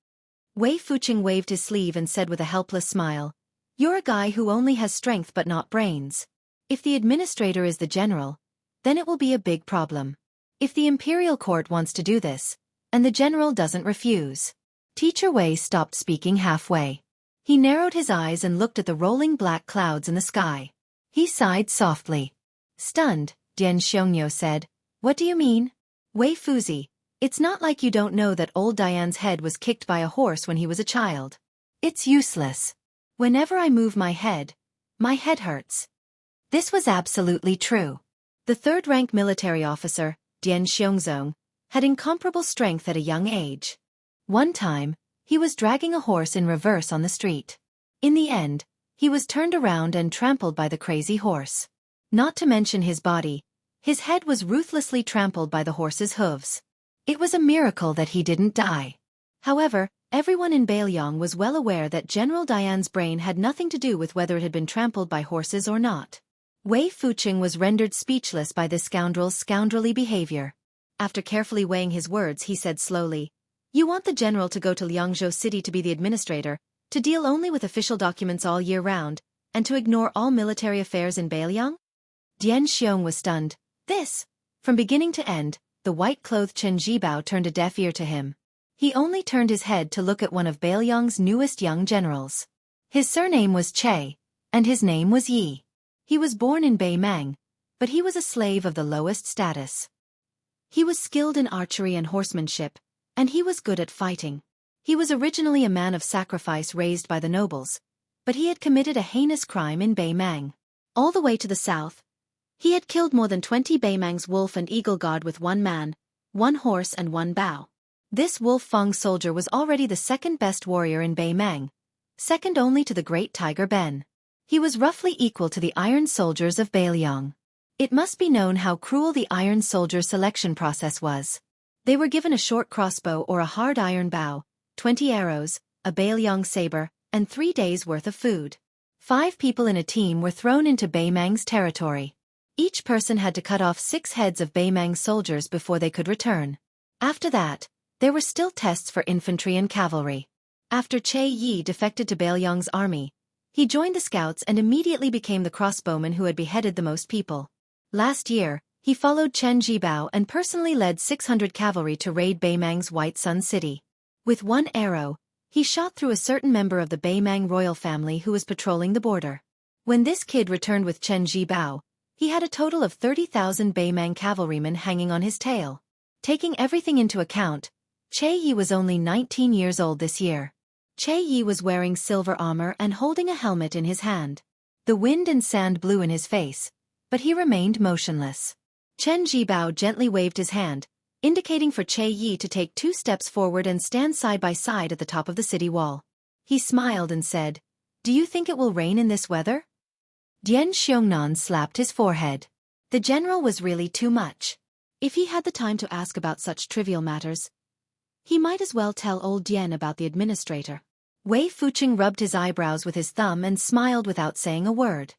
Wei Fuqing waved his sleeve and said with a helpless smile, "You're a guy who only has strength but not brains. If the administrator is the general, then it will be a big problem. If the imperial court wants to do this, and the general doesn't refuse." Teacher Wei stopped speaking halfway. He narrowed his eyes and looked at the rolling black clouds in the sky. He sighed softly. Stunned, Dian Xiongyo said, "What do you mean? Wei Fuzi, it's not like you don't know that old Dian's head was kicked by a horse when he was a child. It's useless. Whenever I move my head hurts." This was absolutely true. The third-rank military officer, Dian Xiongzong, had incomparable strength at a young age. One time, he was dragging a horse in reverse on the street. In the end, he was turned around and trampled by the crazy horse. Not to mention his body, his head was ruthlessly trampled by the horse's hooves. It was a miracle that he didn't die. However, everyone in Beiliang was well aware that General Dian's brain had nothing to do with whether it had been trampled by horses or not. Wei Fuqing was rendered speechless by this scoundrel's scoundrelly behavior. After carefully weighing his words, he said slowly, "You want the general to go to Liangzhou City to be the administrator, to deal only with official documents all year round, and to ignore all military affairs in Beiliang?" Dian Xiong was stunned. From beginning to end, the white-clothed Chen Jibao turned a deaf ear to him. He only turned his head to look at one of Beiliang's newest young generals. His surname was Che, and his name was Yi. He was born in Beimang, but he was a slave of the lowest status. He was skilled in archery and horsemanship, and he was good at fighting. He was originally a man of sacrifice raised by the nobles, but he had committed a heinous crime in Beimang. All the way to the south, he had killed more than 20 Beimang's wolf and eagle god with one man, one horse and one bow. This Wolf Fang soldier was already the second-best warrior in Beimang, second only to the great Tiger Ben. He was roughly equal to the Iron Soldiers of Beiliang. It must be known how cruel the Iron Soldier selection process was. They were given a short crossbow or a hard iron bow, 20 arrows, a Beiliang saber, and 3 days' worth of food. 5 people in a team were thrown into Beimang's territory. Each person had to cut off 6 heads of Beimang soldiers before they could return. After that, there were still tests for infantry and cavalry. After Che Yi defected to Beiliang's army, he joined the scouts and immediately became the crossbowman who had beheaded the most people. Last year, he followed Chen Jibao and personally led 600 cavalry to raid Beimang's White Sun City. With one arrow, he shot through a certain member of the Beimang royal family who was patrolling the border. When this kid returned with Chen Jibao, he had a total of 30,000 Beimang cavalrymen hanging on his tail. Taking everything into account, Che Yi was only 19 years old this year. Che Yi was wearing silver armor and holding a helmet in his hand. The wind and sand blew in his face, but he remained motionless. Chen Jibao gently waved his hand, indicating for Che Yi to take 2 steps forward and stand side by side at the top of the city wall. He smiled and said, "Do you think it will rain in this weather?" Dian Xiongnan slapped his forehead. The general was really too much. If he had the time to ask about such trivial matters, he might as well tell old Dian about the administrator. Wei Fuqing rubbed his eyebrows with his thumb and smiled without saying a word.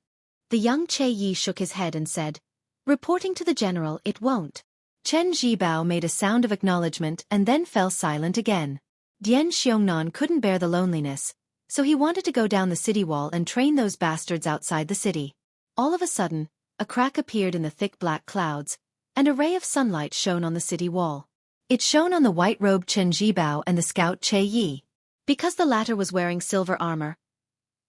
The young Che Yi shook his head and said, "Reporting to the general, it won't." Chen Jibao made a sound of acknowledgement and then fell silent again. Dian Xiongnan couldn't bear the loneliness, so he wanted to go down the city wall and train those bastards outside the city. All of a sudden, a crack appeared in the thick black clouds, and a ray of sunlight shone on the city wall. It shone on the white-robed Chen Jibao and the scout Che Yi. Because the latter was wearing silver armor,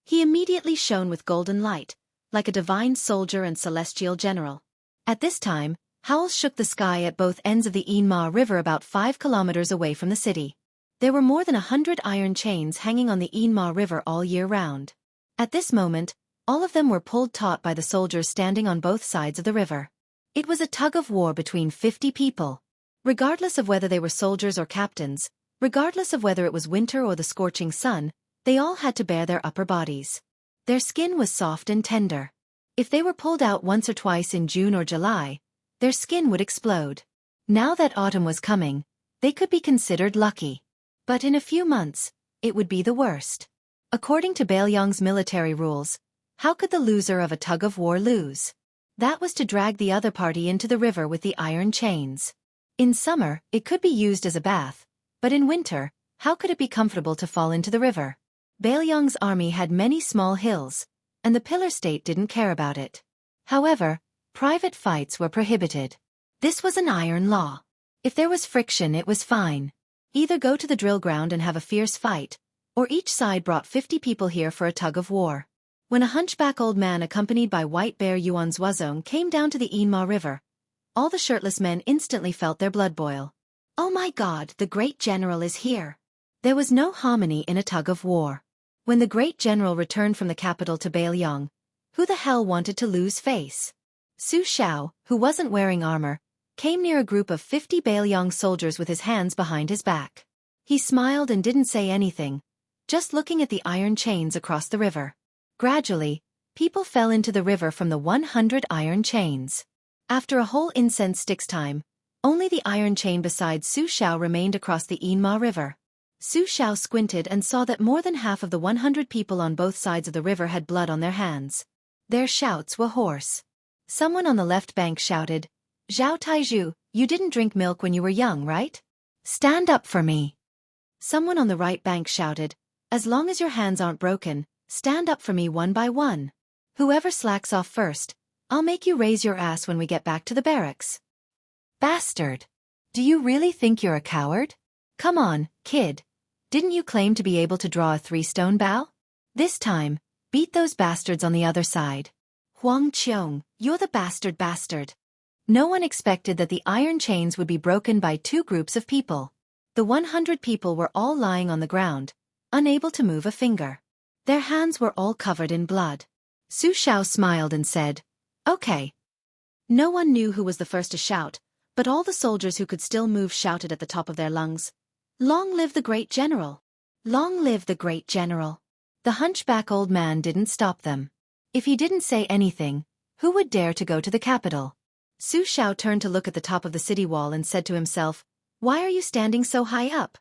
he immediately shone with golden light, like a divine soldier and celestial general. At this time, howls shook the sky at both ends of the Yinma River about 5 kilometers away from the city. There were more than 100 iron chains hanging on the Yinma River all year round. At this moment, all of them were pulled taut by the soldiers standing on both sides of the river. It was a tug-of-war between 50 people. Regardless of whether they were soldiers or captains, regardless of whether it was winter or the scorching sun, they all had to bare their upper bodies. Their skin was soft and tender. If they were pulled out once or twice in June or July, their skin would explode. Now that autumn was coming, they could be considered lucky. But in a few months, it would be the worst. According to Baelyong's military rules, how could the loser of a tug-of-war lose? That was to drag the other party into the river with the iron chains. In summer, it could be used as a bath, but in winter, how could it be comfortable to fall into the river? Baelyong's army had many small hills, and the pillar state didn't care about it. However, private fights were prohibited. This was an iron law. If there was friction, it was fine. Either go to the drill ground and have a fierce fight, or each side brought 50 people here for a tug-of-war. When a hunchback old man accompanied by White Bear Yuan Zuozong came down to the Yinma River, all the shirtless men instantly felt their blood boil. Oh my God, the great general is here. There was no harmony in a tug-of-war. When the great general returned from the capital to Baelyong, who the hell wanted to lose face? Su Xiao, who wasn't wearing armor, came near a group of 50 Baelyong soldiers with his hands behind his back. He smiled and didn't say anything, just looking at the iron chains across the river. Gradually, people fell into the river from the 100 iron chains. After a whole incense stick's time, only the iron chain beside Su Xiao remained across the Yinma River. Su Xiao squinted and saw that more than half of the 100 people on both sides of the river had blood on their hands. Their shouts were hoarse. Someone on the left bank shouted, "Zhao Taizhu, you didn't drink milk when you were young, right? Stand up for me." Someone on the right bank shouted, "As long as your hands aren't broken, stand up for me one by one. Whoever slacks off first, I'll make you raise your ass when we get back to the barracks." Bastard! Do you really think you're a coward? Come on, kid. Didn't you claim to be able to draw a 3-stone bow? This time, beat those bastards on the other side. Huang Qiong, you're the bastard. No one expected that the iron chains would be broken by 2 groups of people. The 100 people were all lying on the ground, unable to move a finger. Their hands were all covered in blood. Su Xiao smiled and said, "Okay." No one knew who was the first to shout, but all the soldiers who could still move shouted at the top of their lungs, "Long live the great general! Long live the great general!" The hunchback old man didn't stop them. If he didn't say anything, who would dare to go to the capital? Su Xiao turned to look at the top of the city wall and said to himself, "Why are you standing so high up?"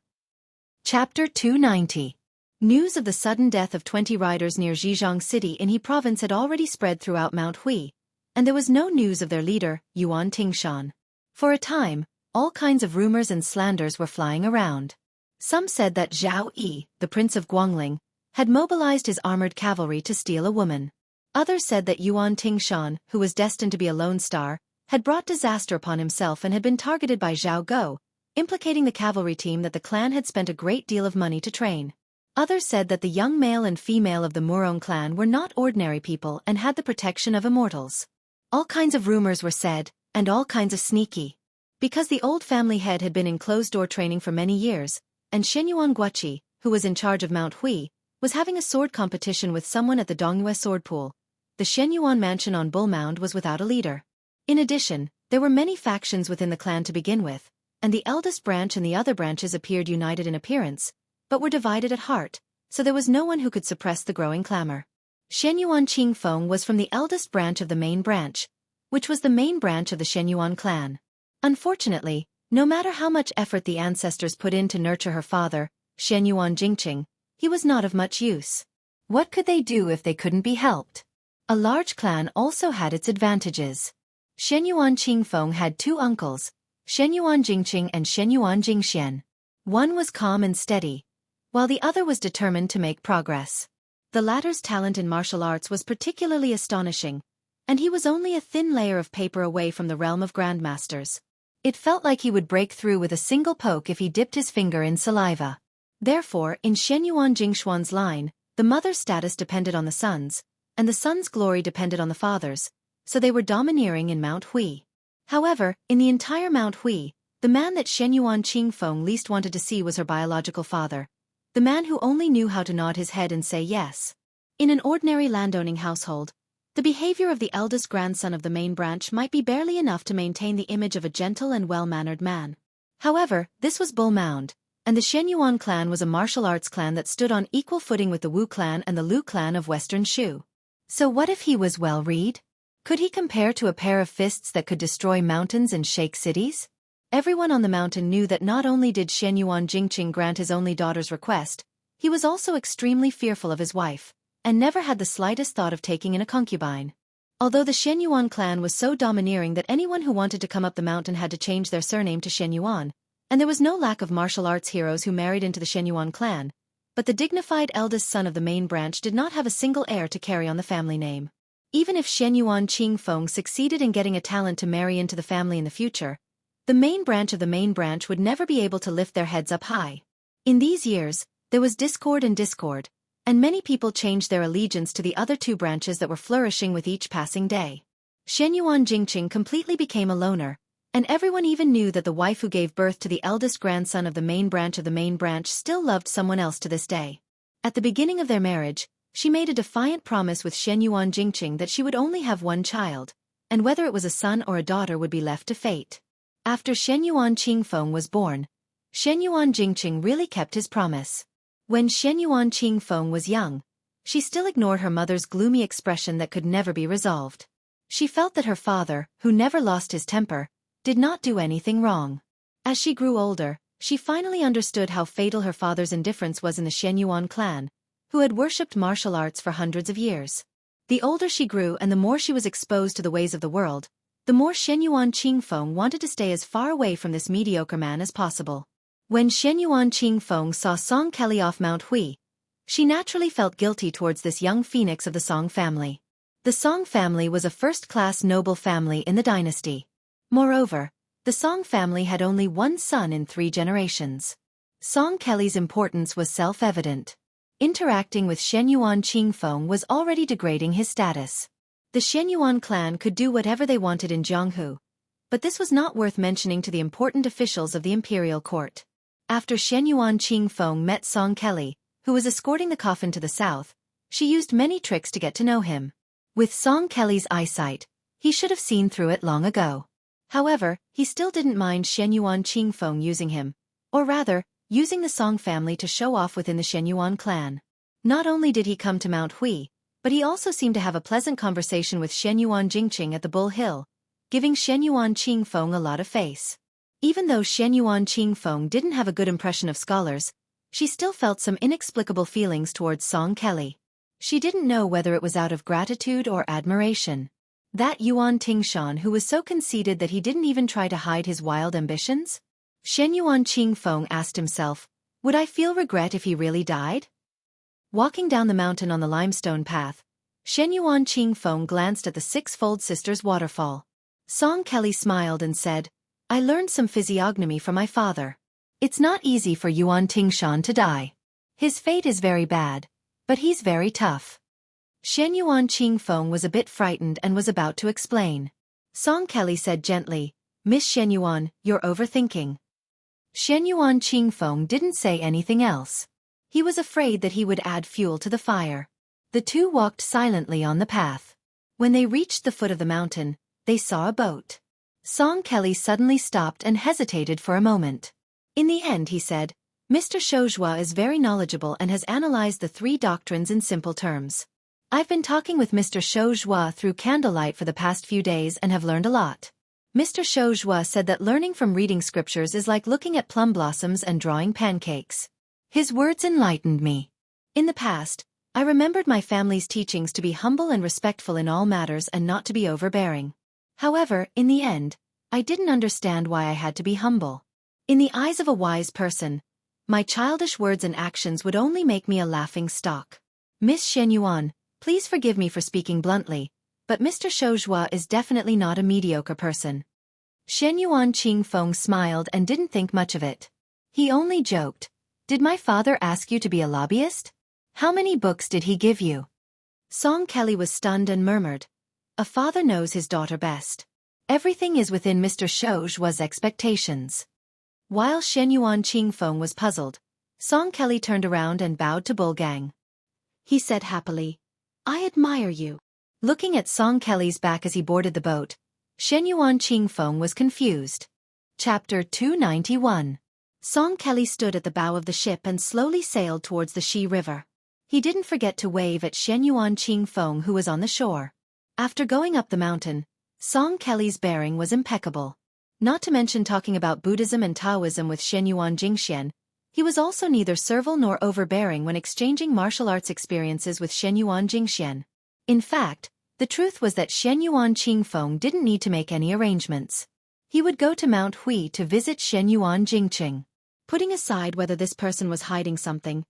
Chapter 290. News of the sudden death of 20 riders near Zhejiang City in He province had already spread throughout Mount Hui, and there was no news of their leader, Yuan Tingshan. For a time, all kinds of rumors and slanders were flying around. Some said that Zhao Yi, the prince of Guangling, had mobilized his armored cavalry to steal a woman. Others said that Yuan Tingshan, who was destined to be a lone star, had brought disaster upon himself and had been targeted by Zhao Go, implicating the cavalry team that the clan had spent a great deal of money to train. Others said that the young male and female of the Murong clan were not ordinary people and had the protection of immortals. All kinds of rumors were said, and all kinds of sneaky. Because the old family head had been in closed-door training for many years, and Shenyuan Guoqi, who was in charge of Mount Hui, was having a sword competition with someone at the Dongyue sword pool, the Shenyuan mansion on Bull Mound was without a leader. In addition, there were many factions within the clan to begin with, and the eldest branch and the other branches appeared united in appearance, but were divided at heart, so there was no one who could suppress the growing clamor. Shenyuan Qingfeng was from the eldest branch of the main branch, which was the main branch of the Shenyuan clan. Unfortunately, no matter how much effort the ancestors put in to nurture her father, Shenyuan Jingqing, he was not of much use. What could they do if they couldn't be helped? A large clan also had its advantages. Shenyuan Qingfeng had 2 uncles, Shenyuan Jingqing and Shenyuan Jingxian. One was calm and steady, while the other was determined to make progress. The latter's talent in martial arts was particularly astonishing, and he was only a thin layer of paper away from the realm of grandmasters. It felt like he would break through with a single poke if he dipped his finger in saliva. Therefore, in Shenyuan Jingshuan's line, the mother's status depended on the son's, and the son's glory depended on the father's, so they were domineering in Mount Hui. However, in the entire Mount Hui, the man that Shenyuan Qingfeng least wanted to see was her biological father, the man who only knew how to nod his head and say yes. In an ordinary landowning household, the behavior of the eldest grandson of the main branch might be barely enough to maintain the image of a gentle and well-mannered man. However, this was Bull Mound, and the Shenyuan clan was a martial arts clan that stood on equal footing with the Wu clan and the Lu clan of Western Shu. So what if he was well-read? Could he compare to a pair of fists that could destroy mountains and shake cities? Everyone on the mountain knew that not only did Shenyuan Jingqing grant his only daughter's request, he was also extremely fearful of his wife, and never had the slightest thought of taking in a concubine. Although the Shenyuan clan was so domineering that anyone who wanted to come up the mountain had to change their surname to Shenyuan, and there was no lack of martial arts heroes who married into the Shenyuan clan, but the dignified eldest son of the main branch did not have a single heir to carry on the family name. Even if Shenyuan Qingfeng succeeded in getting a talent to marry into the family in the future, the main branch of the main branch would never be able to lift their heads up high. In these years, there was discord, and many people changed their allegiance to the other two branches that were flourishing with each passing day. Shenyuan Jingqing completely became a loner, and everyone even knew that the wife who gave birth to the eldest grandson of the main branch still loved someone else to this day. At the beginning of their marriage, she made a defiant promise with Shenyuan Jingqing that she would only have one child, and whether it was a son or a daughter would be left to fate. After Shenyuan Qingfeng was born, Shenyuan Jingqing really kept his promise. When Shenyuan Qingfeng was young, she still ignored her mother's gloomy expression that could never be resolved. She felt that her father, who never lost his temper, did not do anything wrong. As she grew older, she finally understood how fatal her father's indifference was in the Shenyuan clan, who had worshipped martial arts for hundreds of years. The older she grew and the more she was exposed to the ways of the world, the more Shenyuan Qingfeng wanted to stay as far away from this mediocre man as possible. When Shenyuan Qingfeng saw Song Kelly off Mount Hui, she naturally felt guilty towards this young phoenix of the Song family. The Song family was a first-class noble family in the dynasty. Moreover, the Song family had only one son in 3 generations. Song Kelly's importance was self-evident. Interacting with Shenyuan Qingfeng was already degrading his status. The Shenyuan clan could do whatever they wanted in Jianghu, but this was not worth mentioning to the important officials of the imperial court. After Shenyuan Qingfeng met Song Kelly, who was escorting the coffin to the south, she used many tricks to get to know him. With Song Kelly's eyesight, he should have seen through it long ago. However, he still didn't mind Shenyuan Qingfeng using him, or rather, using the Song family to show off within the Shenyuan clan. Not only did he come to Mount Hui, but he also seemed to have a pleasant conversation with Shenyuan Jingqing at the Bull Hill, giving Shenyuan Qingfeng a lot of face. Even though Shenyuan Qingfeng didn't have a good impression of scholars, she still felt some inexplicable feelings towards Song Kelly. She didn't know whether it was out of gratitude or admiration. That Yuan Tingshan who was so conceited that he didn't even try to hide his wild ambitions? Shenyuan Qingfeng asked himself, would I feel regret if he really died? Walking down the mountain on the limestone path, Shenyuan Qingfeng glanced at the 6-fold Sisters waterfall. Song Kelly smiled and said, I learned some physiognomy from my father. It's not easy for Yuan Tingshan to die. His fate is very bad, but he's very tough. Shenyuan Qingfeng was a bit frightened and was about to explain. Song Kelly said gently, Miss Shenyuan, you're overthinking. Shenyuan Qingfeng didn't say anything else. He was afraid that he would add fuel to the fire. The two walked silently on the path. When they reached the foot of the mountain, they saw a boat. Song Kelly suddenly stopped and hesitated for a moment. In the end he said, Mr. Xueqi is very knowledgeable and has analyzed the 3 doctrines in simple terms. I've been talking with Mr. Xueqi through candlelight for the past few days and have learned a lot. Mr. Xueqi said that learning from reading scriptures is like looking at plum blossoms and drawing pancakes. His words enlightened me. In the past, I remembered my family's teachings to be humble and respectful in all matters and not to be overbearing. However, in the end, I didn't understand why I had to be humble. In the eyes of a wise person, my childish words and actions would only make me a laughing stock. Miss Shenyuan, please forgive me for speaking bluntly, but Mr. Xueqi is definitely not a mediocre person. Shenyuan Qingfeng smiled and didn't think much of it. He only joked. Did my father ask you to be a lobbyist? How many books did he give you? Song Kelly was stunned and murmured. A father knows his daughter best. Everything is within Mr. Xueqi's expectations. While Shenyuan Qingfeng was puzzled, Song Kelly turned around and bowed to Bulgang. He said happily, I admire you. Looking at Song Kelly's back as he boarded the boat, Shenyuan Qingfeng was confused. Chapter 291. Song Kelly stood at the bow of the ship and slowly sailed towards the Xi River. He didn't forget to wave at Shenyuan Qingfeng, who was on the shore. After going up the mountain, Song Kelly's bearing was impeccable. Not to mention talking about Buddhism and Taoism with Shenyuan Jingxian, he was also neither servile nor overbearing when exchanging martial arts experiences with Shenyuan Jingxian. In fact, the truth was that Shenyuan Qingfeng didn't need to make any arrangements. He would go to Mount Hui to visit Shenyuan Jingqing. Putting aside whether this person was hiding something,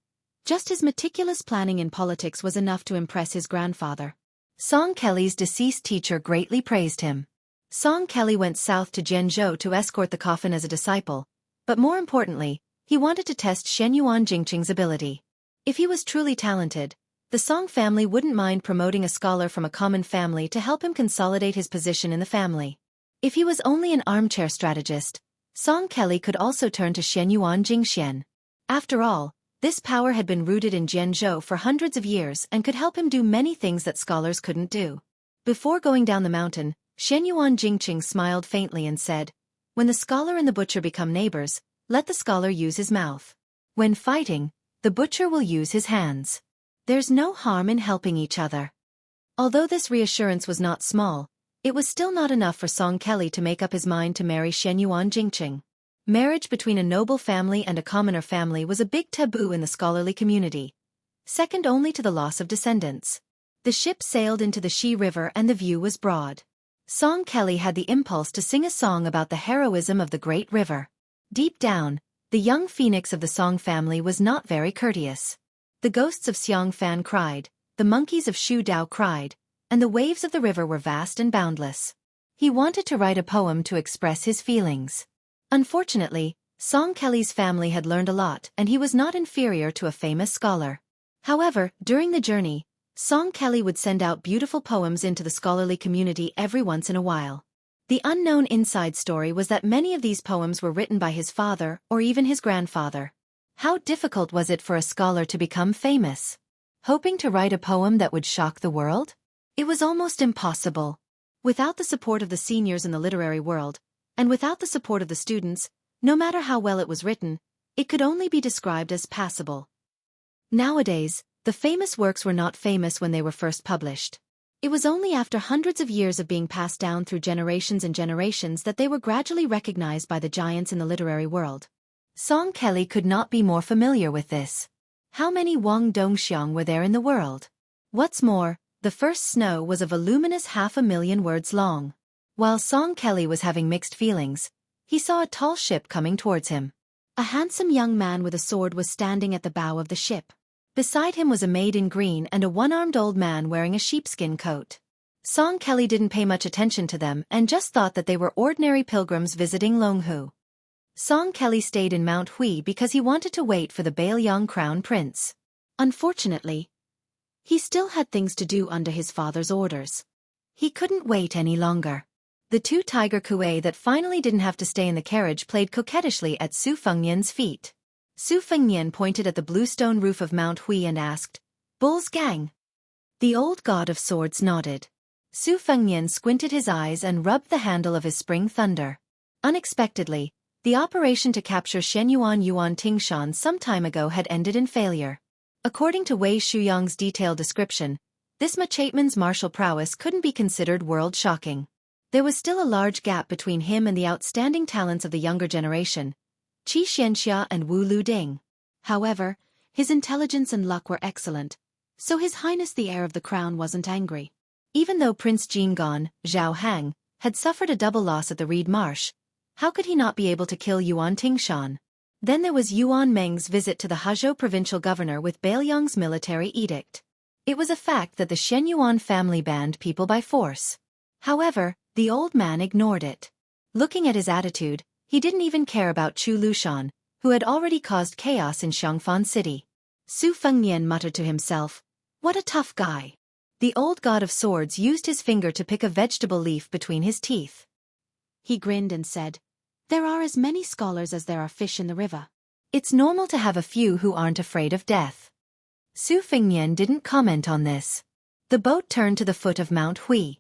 just his meticulous planning in politics was enough to impress his grandfather. Song Kelly's deceased teacher greatly praised him. Song Kelly went south to Zhenzhou to escort the coffin as a disciple, but more importantly, he wanted to test Shenyuan Jingqing's ability. If he was truly talented, the Song family wouldn't mind promoting a scholar from a common family to help him consolidate his position in the family. If he was only an armchair strategist, Song Kelly could also turn to Shenyuan Jingxian. After all, this power had been rooted in Zhenzhou for hundreds of years and could help him do many things that scholars couldn't do. Before going down the mountain, Shenyuan Jingqing smiled faintly and said, When the scholar and the butcher become neighbors, let the scholar use his mouth. When fighting, the butcher will use his hands. There's no harm in helping each other. Although this reassurance was not small, it was still not enough for Song Kelly to make up his mind to marry Shenyuan Jingqing. Marriage between a noble family and a commoner family was a big taboo in the scholarly community, second only to the loss of descendants. The ship sailed into the Xi River and the view was broad. Song Kelly had the impulse to sing a song about the heroism of the great river. Deep down, the young phoenix of the Song family was not very courteous. The ghosts of Xianxia cried, the monkeys of Shu Dao cried, and the waves of the river were vast and boundless. He wanted to write a poem to express his feelings. Unfortunately, Song Kelly's family had learned a lot and he was not inferior to a famous scholar. However, during the journey, Song Kelly would send out beautiful poems into the scholarly community every once in a while. The unknown inside story was that many of these poems were written by his father or even his grandfather. How difficult was it for a scholar to become famous? Hoping to write a poem that would shock the world? It was almost impossible. Without the support of the seniors in the literary world, and without the support of the students, no matter how well it was written, it could only be described as passable. Nowadays, the famous works were not famous when they were first published. It was only after hundreds of years of being passed down through generations and generations that they were gradually recognized by the giants in the literary world. Song Kelly could not be more familiar with this. How many Wang Dongxiang were there in the world? What's more, the first snow was a voluminous 500,000 words long. While Song Kelly was having mixed feelings, he saw a tall ship coming towards him. A handsome young man with a sword was standing at the bow of the ship. Beside him was a maid in green and a one-armed old man wearing a sheepskin coat. Song Kelly didn't pay much attention to them and just thought that they were ordinary pilgrims visiting Longhu. Song Kelly stayed in Mount Hui because he wanted to wait for the Bailiang crown prince. Unfortunately, he still had things to do under his father's orders. He couldn't wait any longer. The two tiger kuei that finally didn't have to stay in the carriage played coquettishly at Su Fengnian's feet. Su Fengnian pointed at the bluestone roof of Mount Hui and asked, Bull's gang? The old god of swords nodded. Su Fengnian squinted his eyes and rubbed the handle of his spring thunder. Unexpectedly, the operation to capture Shenyuan Yuan Tingshan some time ago had ended in failure. According to Wei Shuyang's detailed description, this Machateman's martial prowess couldn't be considered world-shocking. There was still a large gap between him and the outstanding talents of the younger generation, Qi Xianxia and Wu Luding. However, his intelligence and luck were excellent, so His Highness the heir of the crown wasn't angry. Even though Prince Jinggan, Zhao Hang, had suffered a double loss at the Reed Marsh, how could he not be able to kill Yuan Tingshan? Then there was Yuan Meng's visit to the Hezhou provincial governor with Bailiang's military edict. It was a fact that the Shenyuan family banned people by force. However, the old man ignored it. Looking at his attitude, he didn't even care about Chu Lushan, who had already caused chaos in Xiangfan City. Su Fengnian muttered to himself, "What a tough guy." The old god of swords used his finger to pick a vegetable leaf between his teeth. He grinned and said, "There are as many scholars as there are fish in the river. It's normal to have a few who aren't afraid of death." Su Fengnian didn't comment on this. The boat turned to the foot of Mount Hui.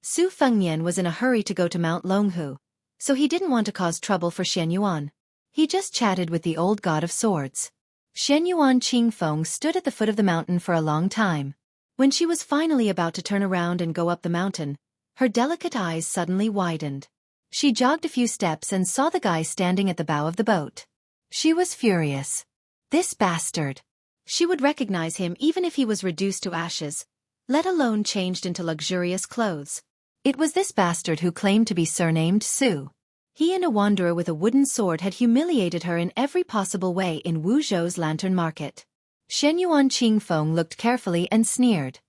Su Fengnian was in a hurry to go to Mount Longhu, so he didn't want to cause trouble for Shen Yuan. He just chatted with the old god of swords. Shen Yuan Qingfeng stood at the foot of the mountain for a long time. When she was finally about to turn around and go up the mountain, her delicate eyes suddenly widened. She jogged a few steps and saw the guy standing at the bow of the boat. She was furious. This bastard. She would recognize him even if he was reduced to ashes, let alone changed into luxurious clothes. It was this bastard who claimed to be surnamed Su. He and a wanderer with a wooden sword had humiliated her in every possible way in Wuzhou's lantern market. Shen Yuan Qingfeng looked carefully and sneered.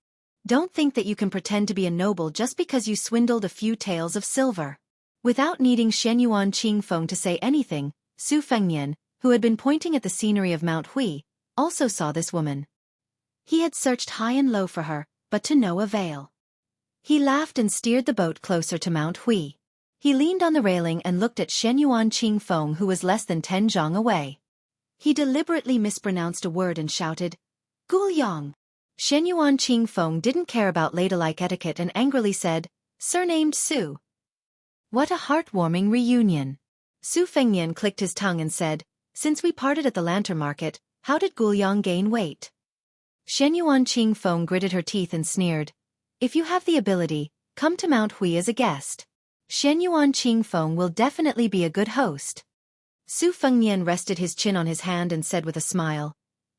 "Don't think that you can pretend to be a noble just because you swindled a few taels of silver." Without needing Shen Yuan Qingfeng to say anything, Su Fengnian, who had been pointing at the scenery of Mount Hui, also saw this woman. He had searched high and low for her, but to no avail. He laughed and steered the boat closer to Mount Hui. He leaned on the railing and looked at Shen Yuan Qingfeng, who was less than 10 zhang away. He deliberately mispronounced a word and shouted, "Gulyang." Shen Yuan Qingfeng didn't care about ladylike etiquette and angrily said, "Surnamed Su." What a heartwarming reunion. Su Fengnian clicked his tongue and said, "Since we parted at the lantern market, how did Gulyang gain weight?" Shen Yuan Qingfeng gritted her teeth and sneered, "If you have the ability, come to Mount Hui as a guest. Shen Yuan Qingfeng will definitely be a good host." Su Fengnian rested his chin on his hand and said with a smile,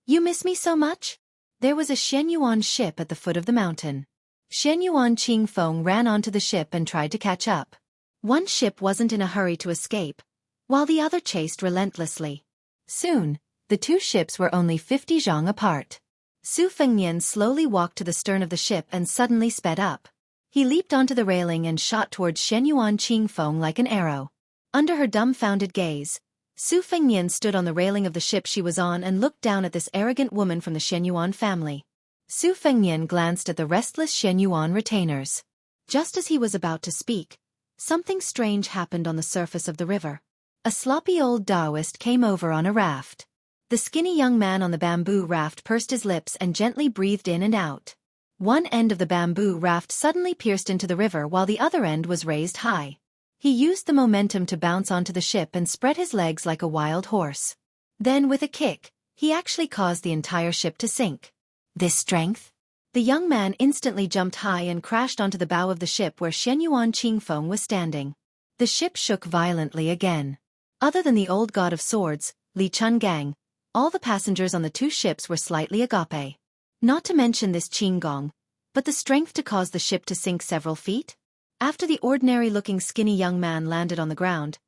"You miss me so much?" There was a Shen Yuan ship at the foot of the mountain. Shen Yuan Qingfeng ran onto the ship and tried to catch up. One ship wasn't in a hurry to escape, while the other chased relentlessly. Soon, the two ships were only 50 zhang apart. Su Fengnian slowly walked to the stern of the ship and suddenly sped up. He leaped onto the railing and shot towards Shen Yuan Qingfeng like an arrow. Under her dumbfounded gaze, Su Fengnian stood on the railing of the ship she was on and looked down at this arrogant woman from the Shen Yuan family. Su Fengnian glanced at the restless Shen Yuan retainers. Just as he was about to speak, something strange happened on the surface of the river. A sloppy old Taoist came over on a raft. The skinny young man on the bamboo raft pursed his lips and gently breathed in and out. One end of the bamboo raft suddenly pierced into the river while the other end was raised high. He used the momentum to bounce onto the ship and spread his legs like a wild horse. Then with a kick, he actually caused the entire ship to sink. This strength? The young man instantly jumped high and crashed onto the bow of the ship where Shen Yuan Qingfeng was standing. The ship shook violently again. Other than the old god of swords, Li Chungang, all the passengers on the two ships were slightly agape. Not to mention this Qinggong, but the strength to cause the ship to sink several feet? After the ordinary-looking skinny young man landed on the ground,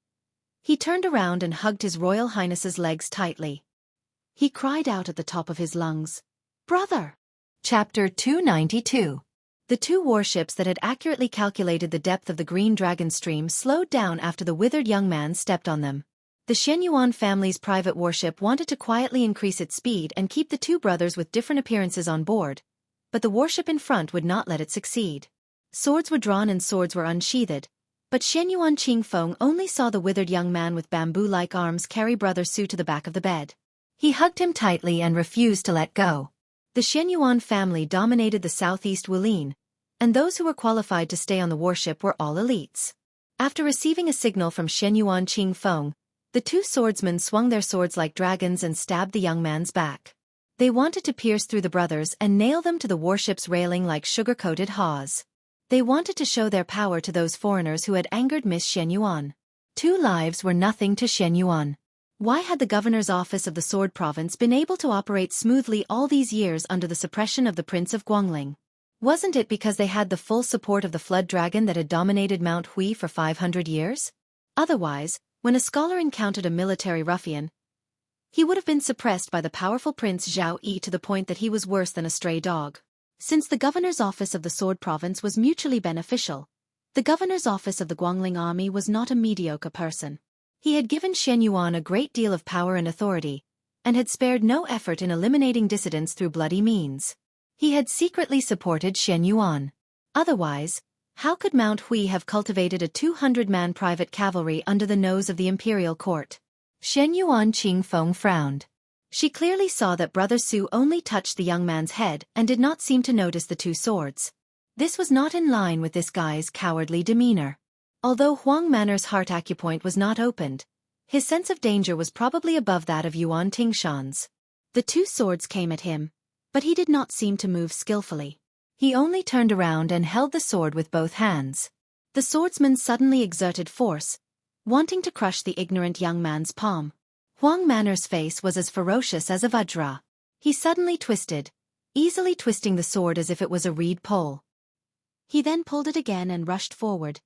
he turned around and hugged His Royal Highness's legs tightly. He cried out at the top of his lungs, "Brother!" Chapter 292. The two warships that had accurately calculated the depth of the Green Dragon stream slowed down after the withered young man stepped on them. The Shen Yuan family's private warship wanted to quietly increase its speed and keep the two brothers with different appearances on board, but the warship in front would not let it succeed. Swords were drawn and swords were unsheathed, but Shen Yuan Qingfeng only saw the withered young man with bamboo-like arms carry Brother Su to the back of the bed. He hugged him tightly and refused to let go. The Shen Yuan family dominated the southeast Wulin, and those who were qualified to stay on the warship were all elites. After receiving a signal from Shen Yuan Qingfeng, the two swordsmen swung their swords like dragons and stabbed the young man's back. They wanted to pierce through the brothers and nail them to the warship's railing like sugar-coated haws. They wanted to show their power to those foreigners who had angered Miss Shen Yuan. 2 lives were nothing to Shen Yuan. Why had the governor's office of the Sword Province been able to operate smoothly all these years under the suppression of the Prince of Guangling? Wasn't it because they had the full support of the Flood Dragon that had dominated Mount Hui for 500 years? Otherwise, when a scholar encountered a military ruffian, he would have been suppressed by the powerful Prince Xueqi to the point that he was worse than a stray dog. Since the governor's office of the Sword Province was mutually beneficial, The governor's office of the Guangling army was not a mediocre person. He had given Xianyuan a great deal of power and authority, and had spared no effort in eliminating dissidents through bloody means. He had secretly supported Xianyuan. Otherwise, how could Mount Hui have cultivated a 200-man private cavalry under the nose of the imperial court? Xianyuan Qingfeng frowned. She clearly saw that Brother Su only touched the young man's head and did not seem to notice the two swords. This was not in line with this guy's cowardly demeanor. Although Huang Manor's heart acupoint was not opened, his sense of danger was probably above that of Yuan Tingshan's. The two swords came at him, but he did not seem to move skillfully. He only turned around and held the sword with both hands. The swordsman suddenly exerted force, wanting to crush the ignorant young man's palm. Huang Manor's face was as ferocious as a vajra. He suddenly twisted, easily twisting the sword as if it was a reed pole. He then pulled it again and rushed forward,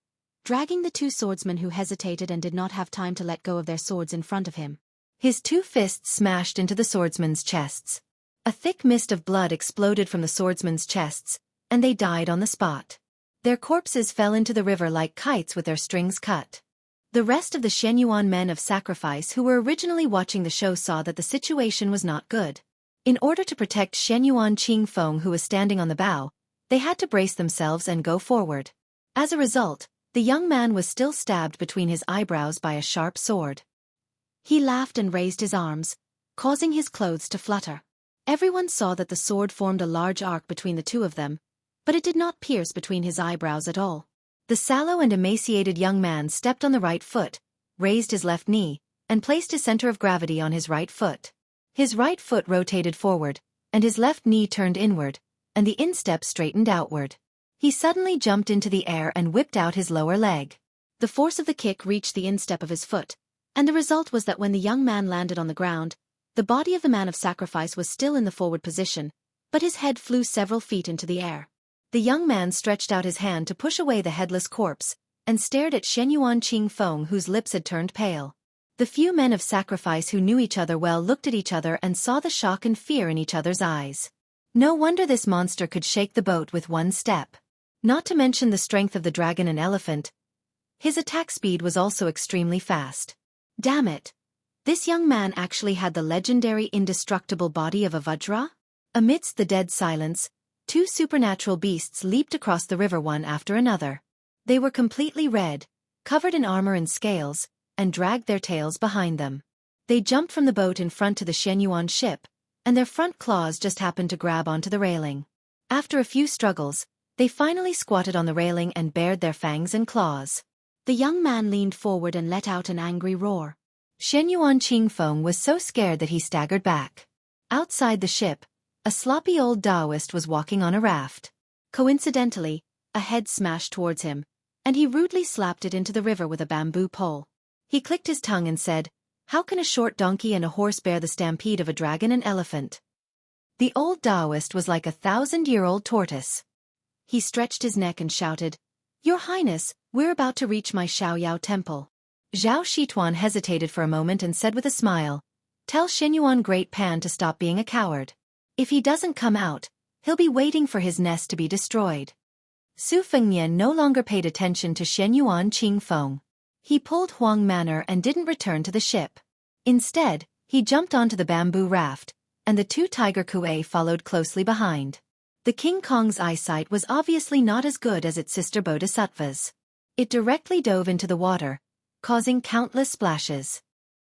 dragging the two swordsmen who hesitated and did not have time to let go of their swords in front of him. His two fists smashed into the swordsmen's chests. A thick mist of blood exploded from the swordsmen's chests, and they died on the spot. Their corpses fell into the river like kites with their strings cut. The rest of the Xianyuan men of sacrifice who were originally watching the show saw that the situation was not good. In order to protect Xianyuan Qingfeng, who was standing on the bow, they had to brace themselves and go forward. As a result, the young man was still stabbed between his eyebrows by a sharp sword. He laughed and raised his arms, causing his clothes to flutter. Everyone saw that the sword formed a large arc between the two of them, but it did not pierce between his eyebrows at all. The sallow and emaciated young man stepped on the right foot, raised his left knee, and placed his center of gravity on his right foot. His right foot rotated forward, and his left knee turned inward, and the instep straightened outward. He suddenly jumped into the air and whipped out his lower leg. The force of the kick reached the instep of his foot, and the result was that when the young man landed on the ground, the body of the man of sacrifice was still in the forward position, but his head flew several feet into the air. The young man stretched out his hand to push away the headless corpse, and stared at Xianyuan Qingfeng, whose lips had turned pale. The few men of sacrifice who knew each other well looked at each other and saw the shock and fear in each other's eyes. No wonder this monster could shake the boat with one step. Not to mention the strength of the dragon and elephant, his attack speed was also extremely fast. Damn it! This young man actually had the legendary indestructible body of a Vajra? Amidst the dead silence, two supernatural beasts leaped across the river one after another. They were completely red, covered in armor and scales, and dragged their tails behind them. They jumped from the boat in front to the Xianyuan ship, and their front claws just happened to grab onto the railing. After a few struggles, they finally squatted on the railing and bared their fangs and claws. The young man leaned forward and let out an angry roar. Xianyuan Qingfeng was so scared that he staggered back. Outside the ship, a sloppy old Taoist was walking on a raft. Coincidentally, a head smashed towards him, and he rudely slapped it into the river with a bamboo pole. He clicked his tongue and said, "How can a short donkey and a horse bear the stampede of a dragon and elephant?" The old Taoist was like a 1,000-year-old tortoise. He stretched his neck and shouted, "Your Highness, we're about to reach my Xiaoyao temple." Zhao Shituan hesitated for a moment and said with a smile, "Tell Xianyuan Great Pan to stop being a coward. If he doesn't come out, he'll be waiting for his nest to be destroyed." Su Fengnian no longer paid attention to Xianyuan Qingfeng. He pulled Huang Manor and didn't return to the ship. Instead, he jumped onto the bamboo raft, and the two tiger kuei followed closely behind. The King Kong's eyesight was obviously not as good as its sister Bodhisattva's. It directly dove into the water, causing countless splashes.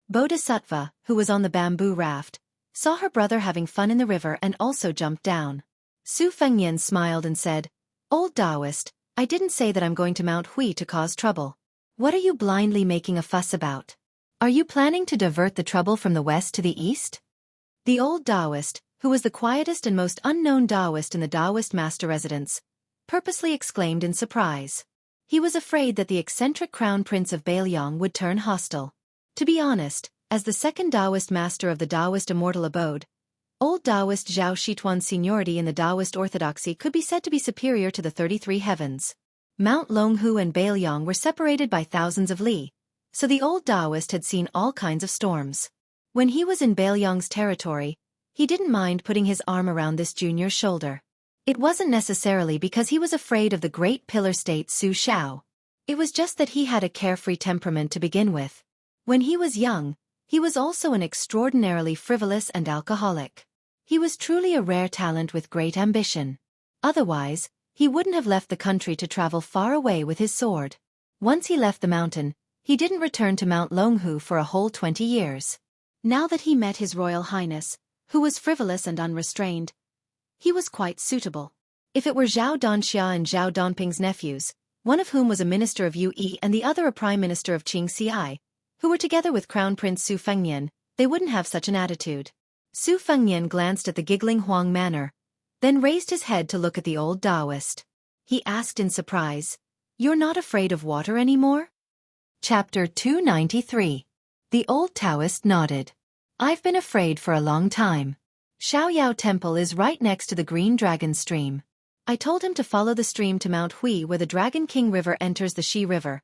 Bodhisattva, who was on the bamboo raft, saw her brother having fun in the river and also jumped down. Su Fengnian smiled and said, "Old Taoist, I didn't say that I'm going to Mount Hui to cause trouble. What are you blindly making a fuss about? Are you planning to divert the trouble from the west to the east?" The old Taoist, who was the quietest and most unknown Taoist in the Taoist master residence, purposely exclaimed in surprise. He was afraid that the eccentric crown prince of Bailiang would turn hostile. To be honest, as the second Taoist master of the Taoist Immortal abode, old Taoist Zhao Shituan's seniority in the Taoist orthodoxy could be said to be superior to the 33 heavens. Mount Longhu and Bailiang were separated by thousands of li, so the old Taoist had seen all kinds of storms. When he was in Bailiang's territory, he didn't mind putting his arm around this junior's shoulder. It wasn't necessarily because he was afraid of the great pillar state Su Shao. It was just that he had a carefree temperament to begin with. When he was young, he was also an extraordinarily frivolous and alcoholic. He was truly a rare talent with great ambition. Otherwise, he wouldn't have left the country to travel far away with his sword. Once he left the mountain, he didn't return to Mount Longhu for a whole 20 years. Now that he met His Royal Highness, who was frivolous and unrestrained, he was quite suitable. If it were Zhao Danxia and Zhao Donping's nephews, one of whom was a minister of Yue and the other a prime minister of Xianxia, who were together with Crown Prince Su Fengnian, they wouldn't have such an attitude. Su Fengnian glanced at the giggling Huang Manor, then raised his head to look at the old Taoist. He asked in surprise, "You're not afraid of water anymore?" Chapter 293. The old Taoist nodded. "I've been afraid for a long time. Shaoyao Temple is right next to the Green Dragon Stream. I told him to follow the stream to Mount Hui where the Dragon King River enters the Shi River,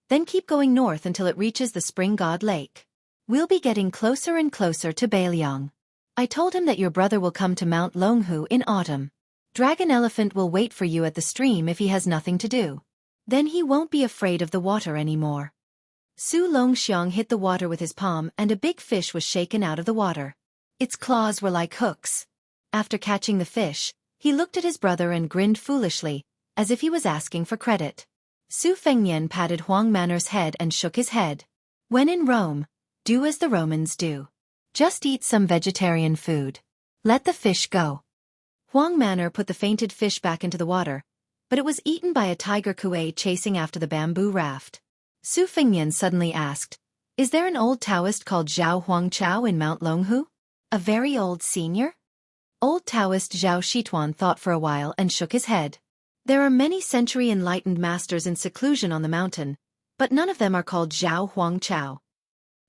then keep going north until it reaches the Spring God Lake. We'll be getting closer and closer to Bailiang. I told him that your brother will come to Mount Longhu in autumn. Dragon Elephant will wait for you at the stream if he has nothing to do. Then he won't be afraid of the water anymore." Su Longxiang hit the water with his palm and a big fish was shaken out of the water. Its claws were like hooks. After catching the fish, he looked at his brother and grinned foolishly, as if he was asking for credit. Su Fengnian patted Huang Manor's head and shook his head. "When in Rome, do as the Romans do. Just eat some vegetarian food. Let the fish go." Huang Manor put the fainted fish back into the water, but it was eaten by a tiger kuei chasing after the bamboo raft. Su Fengnian suddenly asked, "Is there an old Taoist called Zhao Huangchao in Mount Longhu? A very old senior?" Old Taoist Zhao Shituan thought for a while and shook his head. "There are many century enlightened masters in seclusion on the mountain, but none of them are called Zhao Huangchao."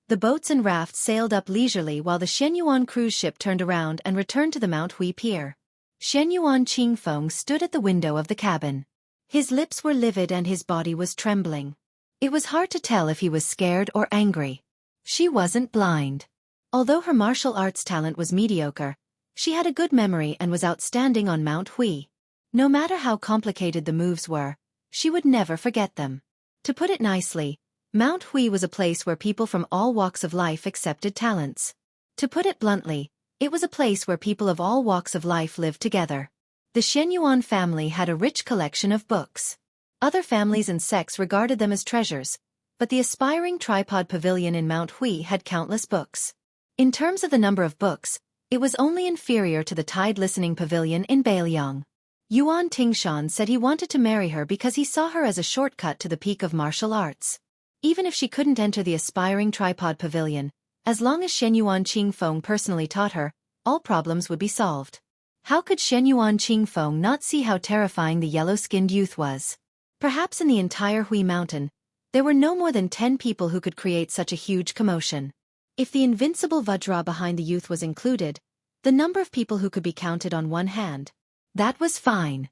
The boats and rafts sailed up leisurely while the Shenyuan cruise ship turned around and returned to the Mount Hui pier. Shenyuan Qingfeng stood at the window of the cabin. His lips were livid and his body was trembling. It was hard to tell if he was scared or angry. She wasn't blind. Although her martial arts talent was mediocre, she had a good memory and was outstanding on Mount Hui. No matter how complicated the moves were, she would never forget them. To put it nicely, Mount Hui was a place where people from all walks of life accepted talents. To put it bluntly, it was a place where people of all walks of life lived together. The Shenyuan family had a rich collection of books. Other families and sects regarded them as treasures, but the aspiring tripod pavilion in Mount Hui had countless books. In terms of the number of books, it was only inferior to the Tide Listening Pavilion in Bailiang. Yuan Tingshan said he wanted to marry her because he saw her as a shortcut to the peak of martial arts. Even if she couldn't enter the aspiring tripod pavilion, as long as Shenyuan Qingfeng personally taught her, all problems would be solved. How could Shenyuan Qingfeng not see how terrifying the yellow-skinned youth was? Perhaps in the entire Hui Mountain, there were no more than 10 people who could create such a huge commotion. If the invincible Vajra behind the youth was included, the number of people who could be counted on one hand. That was fine.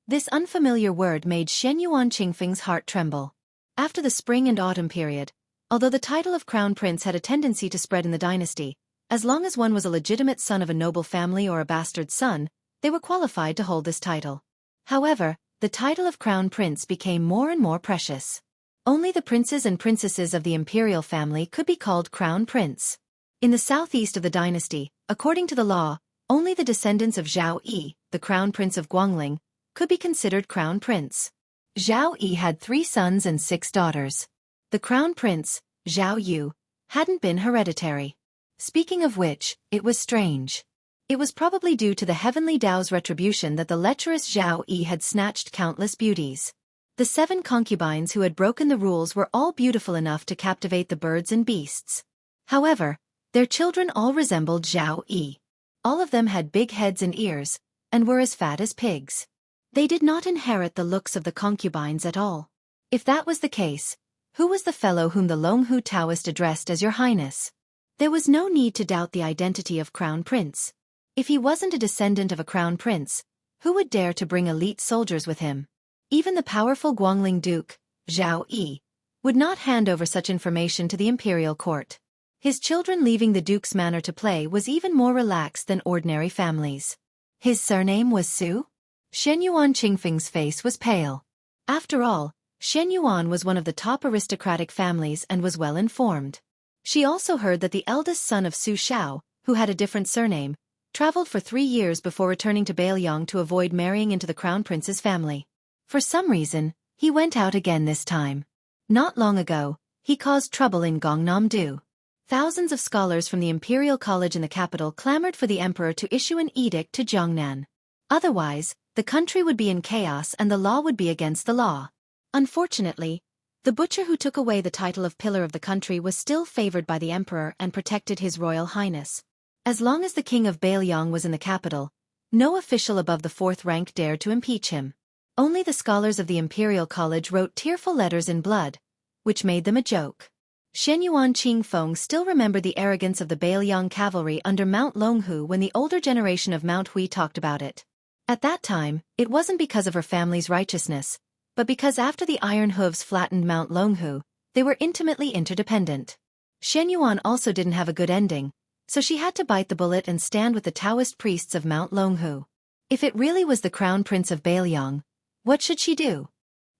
This unfamiliar word made Shenyuan Qingfeng's heart tremble. After the spring and autumn period, although the title of crown prince had a tendency to spread in the dynasty, as long as one was a legitimate son of a noble family or a bastard son, they were qualified to hold this title. However, the title of crown prince became more and more precious. Only the princes and princesses of the imperial family could be called crown prince. In the southeast of the dynasty, according to the law, only the descendants of Zhao Yi, the crown prince of Guangling, could be considered crown prince. Zhao Yi had 3 sons and 6 daughters. The crown prince, Zhao Yu, hadn't been hereditary. Speaking of which, it was strange. It was probably due to the heavenly Tao's retribution that the lecherous Zhao Yi had snatched countless beauties. The 7 concubines who had broken the rules were all beautiful enough to captivate the birds and beasts. However, their children all resembled Zhao Yi. All of them had big heads and ears, and were as fat as pigs. They did not inherit the looks of the concubines at all. If that was the case, who was the fellow whom the Longhu Taoist addressed as Your Highness? There was no need to doubt the identity of Crown Prince. If he wasn't a descendant of a crown prince, who would dare to bring elite soldiers with him? Even the powerful Guangling Duke, Zhao Yi, would not hand over such information to the imperial court. His children leaving the duke's manor to play was even more relaxed than ordinary families. His surname was Su? Shenyuan Qingfeng's face was pale. After all, Shen Yuan was one of the top aristocratic families and was well informed. She also heard that the eldest son of Su Xiao, who had a different surname, traveled for 3 years before returning to Bailiang to avoid marrying into the crown prince's family. For some reason, he went out again this time. Not long ago, he caused trouble in Gangnam-do. Thousands of scholars from the Imperial College in the capital clamored for the emperor to issue an edict to Jiangnan. Otherwise, the country would be in chaos and the law would be against the law. Unfortunately, the butcher who took away the title of pillar of the country was still favored by the emperor and protected his royal highness. As long as the king of Bailiang was in the capital, no official above the 4th rank dared to impeach him. Only the scholars of the Imperial College wrote tearful letters in blood, which made them a joke. Shen Yuan Qingfeng still remembered the arrogance of the Bailiang cavalry under Mount Longhu when the older generation of Mount Hui talked about it. At that time, it wasn't because of her family's righteousness, but because after the iron hooves flattened Mount Longhu, they were intimately interdependent. Shen Yuan also didn't have a good ending, so she had to bite the bullet and stand with the Taoist priests of Mount Longhu. If it really was the crown prince of Bailiang, what should she do?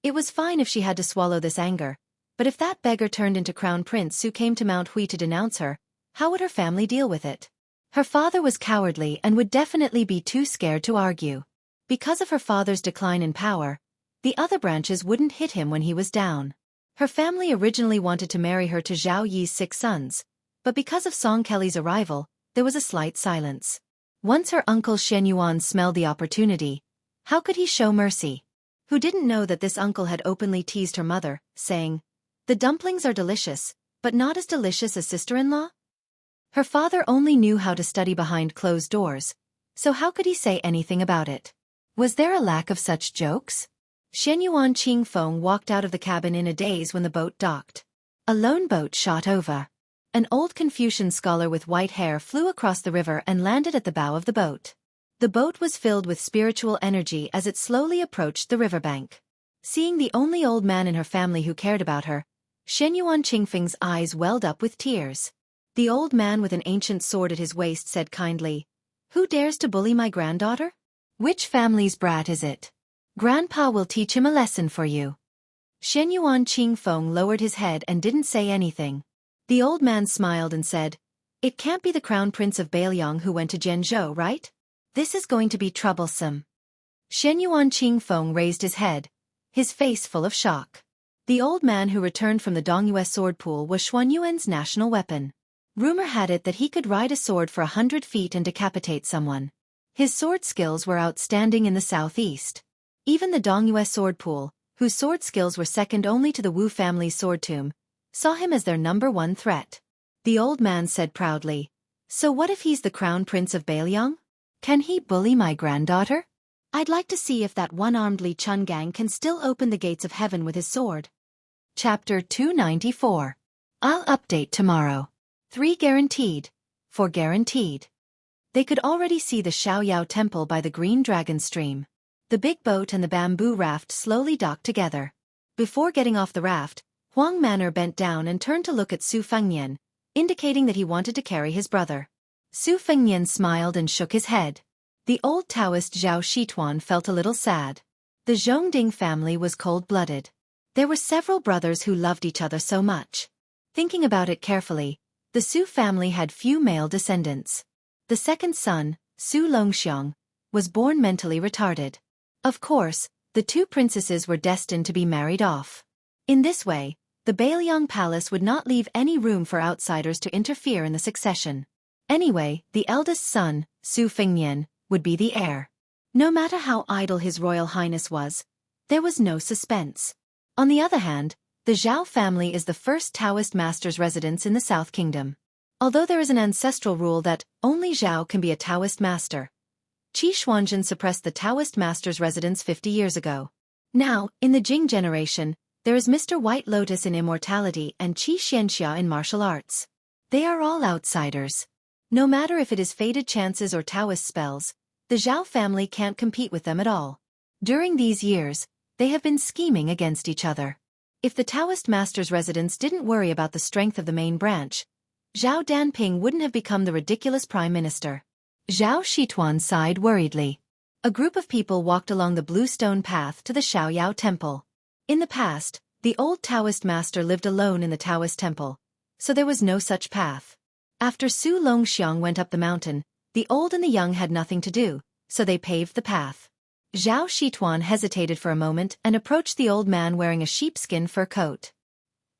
It was fine if she had to swallow this anger, but if that beggar turned into Crown Prince Su came to Mount Hui to denounce her, how would her family deal with it? Her father was cowardly and would definitely be too scared to argue. Because of her father's decline in power, the other branches wouldn't hit him when he was down. Her family originally wanted to marry her to Zhao Yi's 6 sons, but because of Song Kelly's arrival, there was a slight silence. Once her uncle Shen Yuan smelled the opportunity, how could he show mercy? Who didn't know that this uncle had openly teased her mother, saying, "The dumplings are delicious, but not as delicious as sister-in-law?" Her father only knew how to study behind closed doors, so how could he say anything about it? Was there a lack of such jokes? Shen Yuan Qingfeng walked out of the cabin in a daze when the boat docked. A lone boat shot over. An old Confucian scholar with white hair flew across the river and landed at the bow of the boat. The boat was filled with spiritual energy as it slowly approached the riverbank. Seeing the only old man in her family who cared about her, Shen Yuan Qingfeng's eyes welled up with tears. The old man with an ancient sword at his waist said kindly, "Who dares to bully my granddaughter? Which family's brat is it? Grandpa will teach him a lesson for you." Shen Yuan Qingfeng lowered his head and didn't say anything. The old man smiled and said, "It can't be the crown prince of Bailiang who went to Zhenzhou, right? This is going to be troublesome." Shen Yuan Qingfeng raised his head, his face full of shock. The old man who returned from the Dongyue sword pool was Xuanyuan's national weapon. Rumor had it that he could ride a sword for 100 feet and decapitate someone. His sword skills were outstanding in the southeast. Even the Dongyue sword pool, whose sword skills were second only to the Wu family's sword tomb, saw him as their #1 threat. The old man said proudly, "So what if he's the crown prince of Bailiang? Can he bully my granddaughter? I'd like to see if that one-armed Li Chungang can still open the gates of heaven with his sword." Chapter 294. I'll update tomorrow. 3 guaranteed. 4 guaranteed. They could already see the Xiaoyao temple by the Green Dragon stream. The big boat and the bamboo raft slowly docked together. Before getting off the raft, Huang Manor bent down and turned to look at Su Fengnian, indicating that he wanted to carry his brother. Su Fengnian smiled and shook his head. The old Taoist Zhao Shituan felt a little sad. The Zhongding family was cold-blooded. There were several brothers who loved each other so much. Thinking about it carefully, the Su family had few male descendants. The second son, Su Longxiang, was born mentally retarded. Of course, the 2 princesses were destined to be married off. In this way, the Bailiang palace would not leave any room for outsiders to interfere in the succession. Anyway, the eldest son, Su Fengnian, would be the heir. No matter how idle His Royal Highness was, there was no suspense. On the other hand, the Zhao family is the first Taoist master's residence in the South Kingdom. Although there is an ancestral rule that only Zhao can be a Taoist master, Qi Xuanzhen suppressed the Taoist master's residence 50 years ago. Now, in the Jing generation, there is Mr. White Lotus in immortality and Qi Xianxia in martial arts. They are all outsiders. No matter if it is fated chances or Taoist spells, the Zhao family can't compete with them at all. During these years, they have been scheming against each other. If the Taoist master's residence didn't worry about the strength of the main branch, Zhao Danping wouldn't have become the ridiculous prime minister. Zhao Shituan sighed worriedly. A group of people walked along the blue stone path to the Xiaoyao temple. In the past, the old Taoist master lived alone in the Taoist temple, so there was no such path. After Su Longxiang went up the mountain, the old and the young had nothing to do, so they paved the path. Zhao Shituan hesitated for a moment and approached the old man wearing a sheepskin fur coat.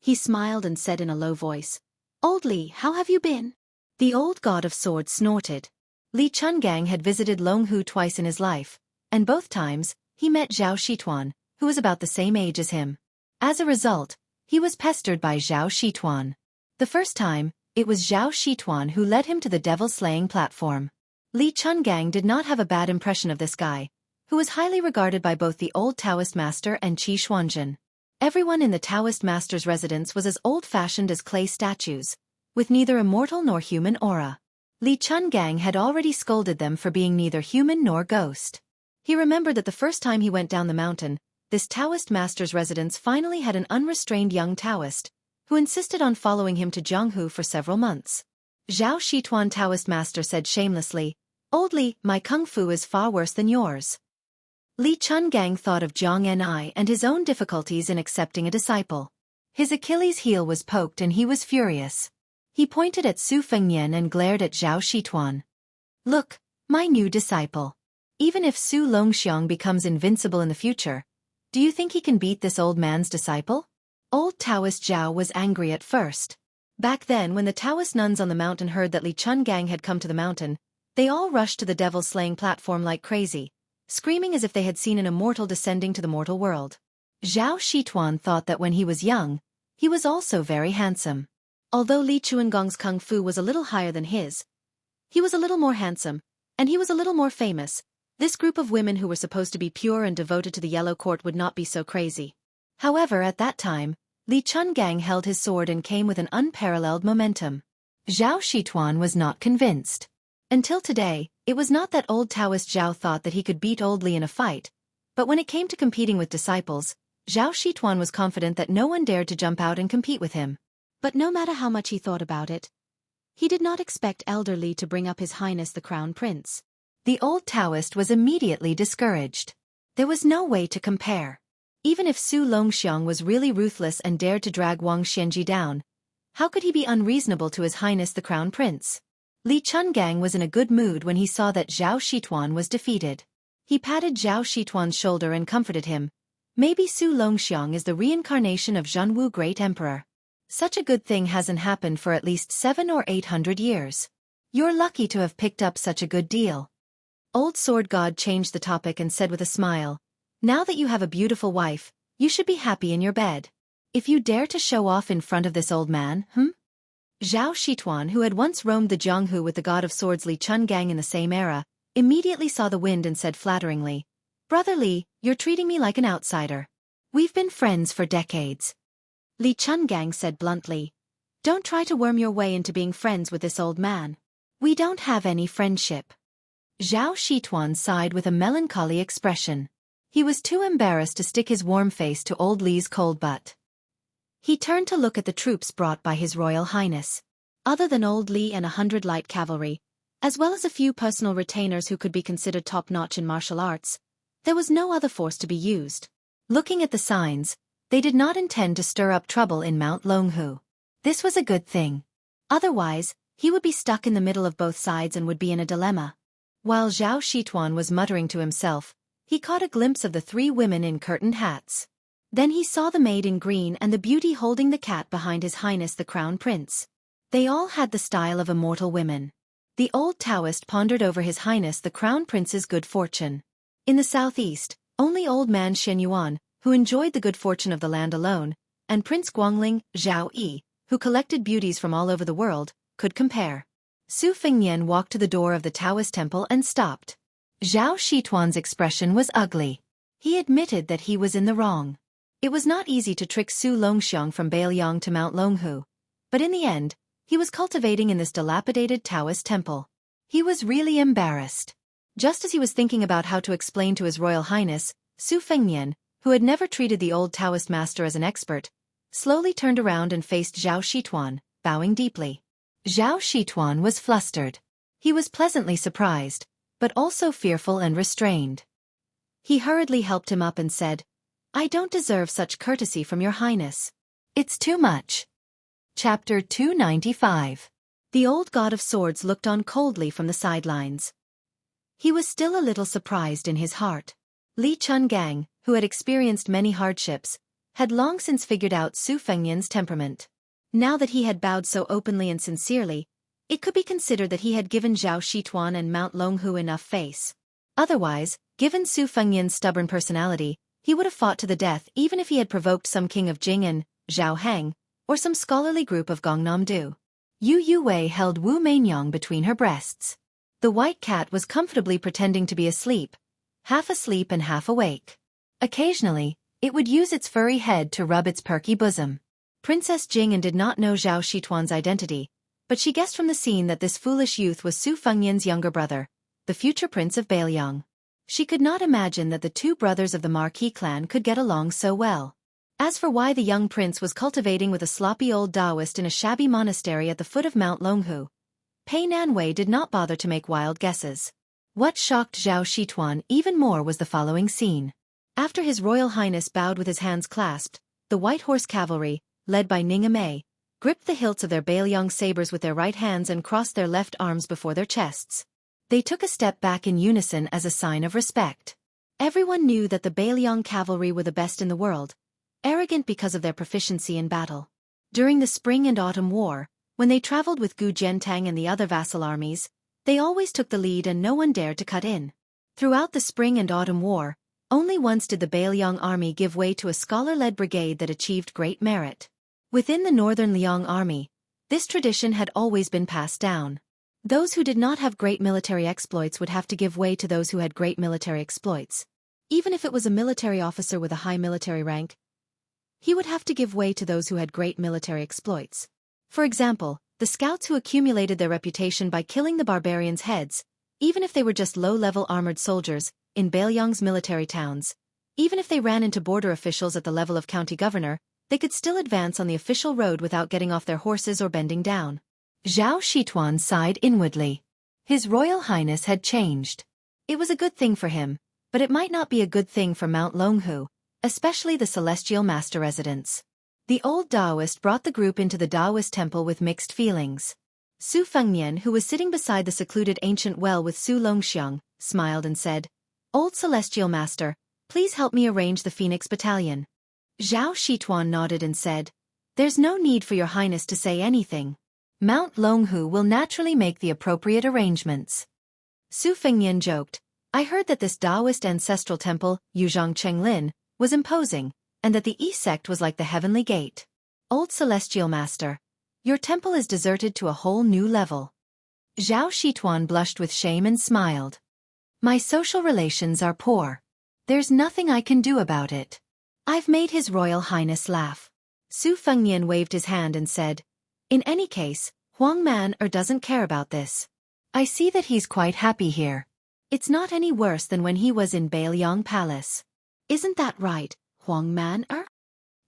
He smiled and said in a low voice, "Old Li, how have you been?" The old god of swords snorted. Li Chungang had visited Longhu twice in his life, and both times, he met Zhao Shituan, who was about the same age as him. As a result, he was pestered by Zhao Shituan. The first time, it was Zhao Shituan who led him to the devil-slaying platform. Li Chungang did not have a bad impression of this guy, who was highly regarded by both the old Taoist master and Qi Xuanzhen. Everyone in the Taoist master's residence was as old-fashioned as clay statues, with neither immortal nor human aura. Li Chungang had already scolded them for being neither human nor ghost. He remembered that the first time he went down the mountain, this Taoist master's residence finally had an unrestrained young Taoist, who insisted on following him to Zhonghu for several months. Zhao Shituan Taoist master said shamelessly, "Old Li, my kung fu is far worse than yours." Li Chungang thought of Zhang Ni and his own difficulties in accepting a disciple. His Achilles heel was poked and he was furious. He pointed at Su Fengnian and glared at Zhao Shituan. "Look, my new disciple. Even if Su Longxiang becomes invincible in the future, do you think he can beat this old man's disciple?" Old Taoist Zhao was angry at first. Back then when the Taoist nuns on the mountain heard that Li Chungang had come to the mountain, they all rushed to the devil-slaying platform like crazy, screaming as if they had seen an immortal descending to the mortal world. Zhao Shituan thought that when he was young, he was also very handsome. Although Li Chuangong's kung fu was a little higher than his, he was a little more handsome, and he was a little more famous. This group of women who were supposed to be pure and devoted to the Yellow Court would not be so crazy. However, at that time, Li Chungang held his sword and came with an unparalleled momentum. Zhao Shituan was not convinced. Until today, it was not that old Taoist Zhao thought that he could beat old Li in a fight, but when it came to competing with disciples, Zhao Shituan was confident that no one dared to jump out and compete with him. But no matter how much he thought about it, he did not expect Elder Li to bring up His Highness the Crown Prince. The old Taoist was immediately discouraged. There was no way to compare. Even if Su Longxiang was really ruthless and dared to drag Wang Xianji down, how could he be unreasonable to His Highness the Crown Prince? Li Chungang was in a good mood when he saw that Zhao Shituan was defeated. He patted Zhao Shituan's shoulder and comforted him. Maybe Su Longxiang is the reincarnation of Zhenwu Great Emperor. Such a good thing hasn't happened for at least 700 or 800 years. You're lucky to have picked up such a good deal. Old Sword God changed the topic and said with a smile, "Now that you have a beautiful wife, you should be happy in your bed. If you dare to show off in front of this old man, Zhao Shituan, who had once roamed the Zhonghu with the god of swords Li Chungang in the same era, immediately saw the wind and said flatteringly, "Brother Li, you're treating me like an outsider. We've been friends for decades." Li Chungang said bluntly, "Don't try to worm your way into being friends with this old man. We don't have any friendship." Zhao Shituan sighed with a melancholy expression. He was too embarrassed to stick his warm face to old Li's cold butt. He turned to look at the troops brought by His Royal Highness. Other than old Li and 100 light cavalry, as well as a few personal retainers who could be considered top-notch in martial arts, there was no other force to be used. Looking at the signs, they did not intend to stir up trouble in Mount Longhu. This was a good thing. Otherwise, he would be stuck in the middle of both sides and would be in a dilemma. While Zhao Shituan was muttering to himself, he caught a glimpse of the 3 women in curtained hats. Then he saw the maid in green and the beauty holding the cat behind His Highness the Crown Prince. They all had the style of immortal women. The old Taoist pondered over His Highness the Crown Prince's good fortune. In the southeast, only old man Shen Yuan, who enjoyed the good fortune of the land alone, and Prince Guangling, Zhao Yi, who collected beauties from all over the world, could compare. Su Fengnian walked to the door of the Taoist temple and stopped. Zhao Shituan's expression was ugly. He admitted that he was in the wrong. It was not easy to trick Su Longxiang from Bailiang to Mount Longhu, but in the end, he was cultivating in this dilapidated Taoist temple. He was really embarrassed. Just as he was thinking about how to explain to His Royal Highness, Su Fengnian, who had never treated the old Taoist master as an expert, slowly turned around and faced Zhao Shituan, bowing deeply. Zhao Shituan was flustered. He was pleasantly surprised, but also fearful and restrained. He hurriedly helped him up and said, I don't deserve such courtesy from your highness. It's too much. Chapter 295. The old god of swords looked on coldly from the sidelines. He was still a little surprised in his heart. Li Chungang, who had experienced many hardships, had long since figured out Su Fengnian's temperament. Now that he had bowed so openly and sincerely, it could be considered that he had given Zhao Shituan and Mount Longhu enough face. Otherwise, given Su Fengnian's stubborn personality, he would have fought to the death even if he had provoked some king of Jing and Zhao Heng, or some scholarly group of Gongnam-du. Yu Yuwei held Wu Mainyong between her breasts. The white cat was comfortably pretending to be asleep and half awake. Occasionally, it would use its furry head to rub its perky bosom. Princess Jing'an did not know Zhao Shituan's identity, but she guessed from the scene that this foolish youth was Su Fengnian's younger brother, the future prince of Bailiang. She could not imagine that the two brothers of the Marquis clan could get along so well. As for why the young prince was cultivating with a sloppy old Taoist in a shabby monastery at the foot of Mount Longhu, Pei Nanwei did not bother to make wild guesses. What shocked Zhao Shituan even more was the following scene. After His Royal Highness bowed with his hands clasped, the White Horse Cavalry, led by Ning Amei, gripped the hilts of their Bailiang sabers with their right hands and crossed their left arms before their chests. They took a step back in unison as a sign of respect. Everyone knew that the Bailiang cavalry were the best in the world, arrogant because of their proficiency in battle. During the Spring and Autumn War, when they traveled with Gu Jiantang and the other vassal armies, they always took the lead and no one dared to cut in. Throughout the Spring and Autumn War, only once did the Bailiang army give way to a scholar-led brigade that achieved great merit. Within the Northern Liang army, this tradition had always been passed down. Those who did not have great military exploits would have to give way to those who had great military exploits. Even if it was a military officer with a high military rank, he would have to give way to those who had great military exploits. For example, the scouts who accumulated their reputation by killing the barbarians' heads, even if they were just low-level armored soldiers, in Bailiang's military towns. Even if they ran into border officials at the level of county governor, they could still advance on the official road without getting off their horses or bending down. Zhao Shituan sighed inwardly. His Royal Highness had changed. It was a good thing for him, but it might not be a good thing for Mount Longhu, especially the Celestial Master residence. The old Taoist brought the group into the Taoist temple with mixed feelings. Su Fengnian, who was sitting beside the secluded ancient well with Su Longxiang, smiled and said, "Old Celestial Master, please help me arrange the Phoenix Battalion." Zhao Shituan nodded and said, "There's no need for your highness to say anything. Mount Longhu will naturally make the appropriate arrangements." Su Fengnian joked, "I heard that this Taoist ancestral temple, Yuzhang Chenglin, was imposing, and that the East sect was like the heavenly gate. Old Celestial Master, your temple is deserted to a whole new level." Zhao Shituan blushed with shame and smiled. "My social relations are poor. There's nothing I can do about it. I've made His Royal Highness laugh." Su Fengnian waved his hand and said, "In any case, Huang Man doesn't care about this. I see that he's quite happy here. It's not any worse than when he was in Bailiang Palace. Isn't that right, Huang Man?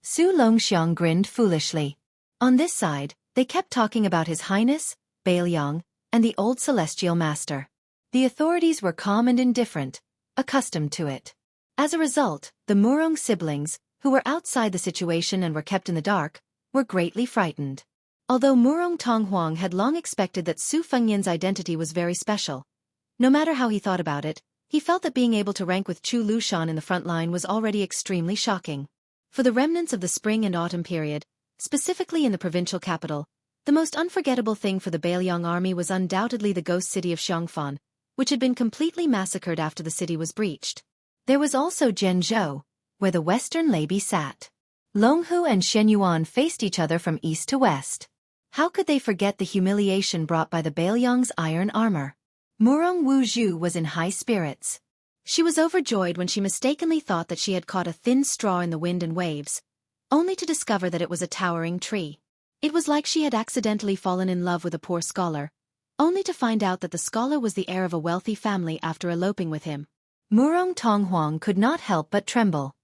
Su Longxiang grinned foolishly. On this side, they kept talking about His Highness, Bailiang, and the old Celestial Master. The authorities were calm and indifferent, accustomed to it. As a result, the Murong siblings, who were outside the situation and were kept in the dark, were greatly frightened. Although Murong Tonghuang had long expected that Su Fengnian's identity was very special, no matter how he thought about it, he felt that being able to rank with Chu Lushan in the front line was already extremely shocking. For the remnants of the spring and autumn period, specifically in the provincial capital, the most unforgettable thing for the Bailiang army was undoubtedly the ghost city of Xiangfan, which had been completely massacred after the city was breached. There was also Zhenzhou, where the Western Lady sat. Longhu and Shenyuan faced each other from east to west. How could they forget the humiliation brought by the Bailiang's iron armor? Murong Wuzhu was in high spirits. She was overjoyed when she mistakenly thought that she had caught a thin straw in the wind and waves, only to discover that it was a towering tree. It was like she had accidentally fallen in love with a poor scholar, only to find out that the scholar was the heir of a wealthy family after eloping with him. Murong Tonghuang could not help but tremble.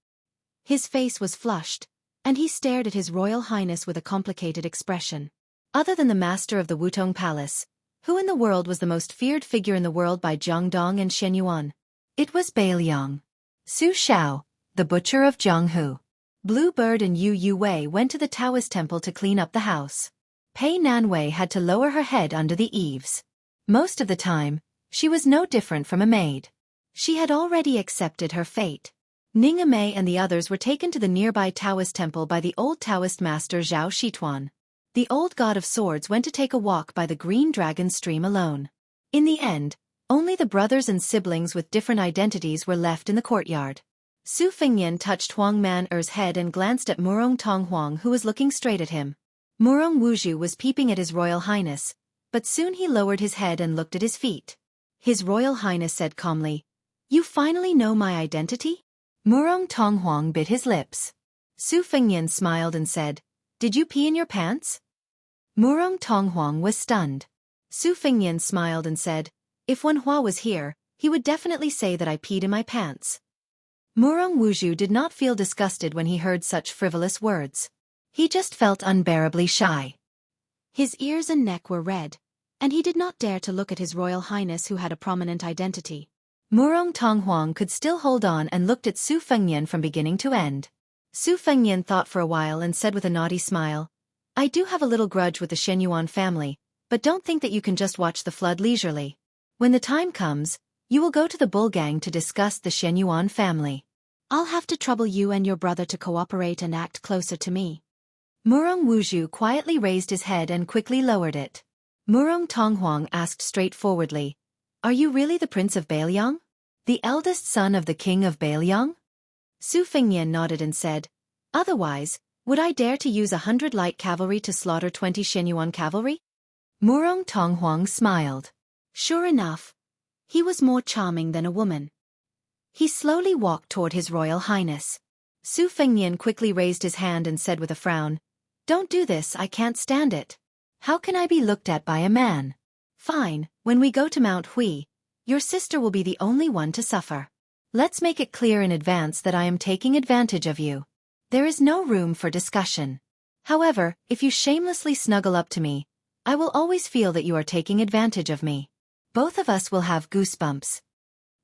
His face was flushed, and he stared at His Royal Highness with a complicated expression. Other than the master of the Wutong Palace, who in the world was the most feared figure in the world by Jiangdong and Shenyuan? It was Bailiang. Su Shao, the butcher of Jianghu. Bluebird and Yu Yuwei went to the Taoist temple to clean up the house. Pei Nanwei had to lower her head under the eaves. Most of the time, she was no different from a maid. She had already accepted her fate. Ningmei and the others were taken to the nearby Taoist temple by the old Taoist master Zhao Shituan. The old god of swords went to take a walk by the Green Dragon stream alone. In the end, only the brothers and siblings with different identities were left in the courtyard. Su Fengnian touched Huang Man-er's head and glanced at Murong Tonghuang, who was looking straight at him. Murong Wuzhu was peeping at His Royal Highness, but soon he lowered his head and looked at his feet. His Royal Highness said calmly, "You finally know my identity?" Murong Tonghuang bit his lips. Su Fengnian smiled and said, "Did you pee in your pants?" Murong Tonghuang was stunned. Su Fengnian smiled and said, "If Wen Hua was here, he would definitely say that I peed in my pants." Murong Wuzhu did not feel disgusted when he heard such frivolous words. He just felt unbearably shy. His ears and neck were red, and he did not dare to look at His Royal Highness, who had a prominent identity. Murong Tonghuang could still hold on and looked at Su Fengnian from beginning to end. Su Fengnian thought for a while and said with a naughty smile, "I do have a little grudge with the Shenyuan family, but don't think that you can just watch the flood leisurely. When the time comes, you will go to the bull gang to discuss the Shenyuan family. I'll have to trouble you and your brother to cooperate and act closer to me." Murong Wuzhu quietly raised his head and quickly lowered it. Murong Tonghuang asked straightforwardly, "Are you really the Prince of Bailiang? The eldest son of the King of Bailiang?" Su Fengnian nodded and said, "Otherwise, would I dare to use 100 light cavalry to slaughter 20 Shenyuan cavalry?" Murong Tonghuang smiled. Sure enough, he was more charming than a woman. He slowly walked toward His Royal Highness. Su Fengnian quickly raised his hand and said with a frown, "Don't do this, I can't stand it. How can I be looked at by a man? Fine, when we go to Mount Hui, your sister will be the only one to suffer. Let's make it clear in advance that I am taking advantage of you. There is no room for discussion. However, if you shamelessly snuggle up to me, I will always feel that you are taking advantage of me. Both of us will have goosebumps."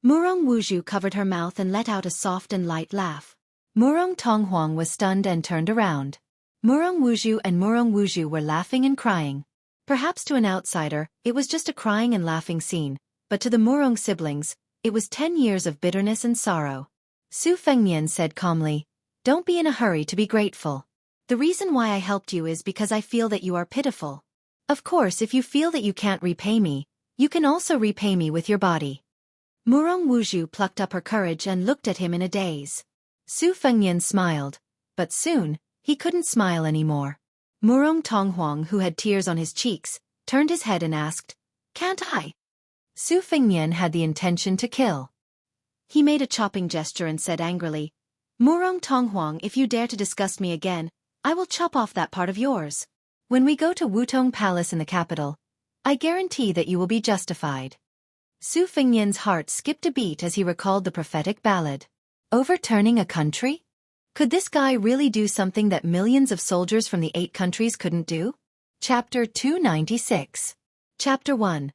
Murong Wuzhu covered her mouth and let out a soft and light laugh. Murong Tonghuang was stunned and turned around. Murong Wuzhu were laughing and crying. Perhaps to an outsider, it was just a crying and laughing scene, but to the Murong siblings, it was 10 years of bitterness and sorrow. Su Fengnian said calmly, "Don't be in a hurry to be grateful. The reason why I helped you is because I feel that you are pitiful. Of course, if you feel that you can't repay me, you can also repay me with your body." Murong Wuzhu plucked up her courage and looked at him in a daze. Su Fengnian smiled, but soon, he couldn't smile anymore. Murong Tonghuang, who had tears on his cheeks, turned his head and asked, "Can't I?" Su Fengnian had the intention to kill. He made a chopping gesture and said angrily, "Murong Tonghuang, if you dare to disgust me again, I will chop off that part of yours. When we go to Wutong Palace in the capital, I guarantee that you will be justified." Su Fengnian's heart skipped a beat as he recalled the prophetic ballad. Overturning a country? Could this guy really do something that millions of soldiers from the 8 countries couldn't do? Chapter 296. Chapter 1.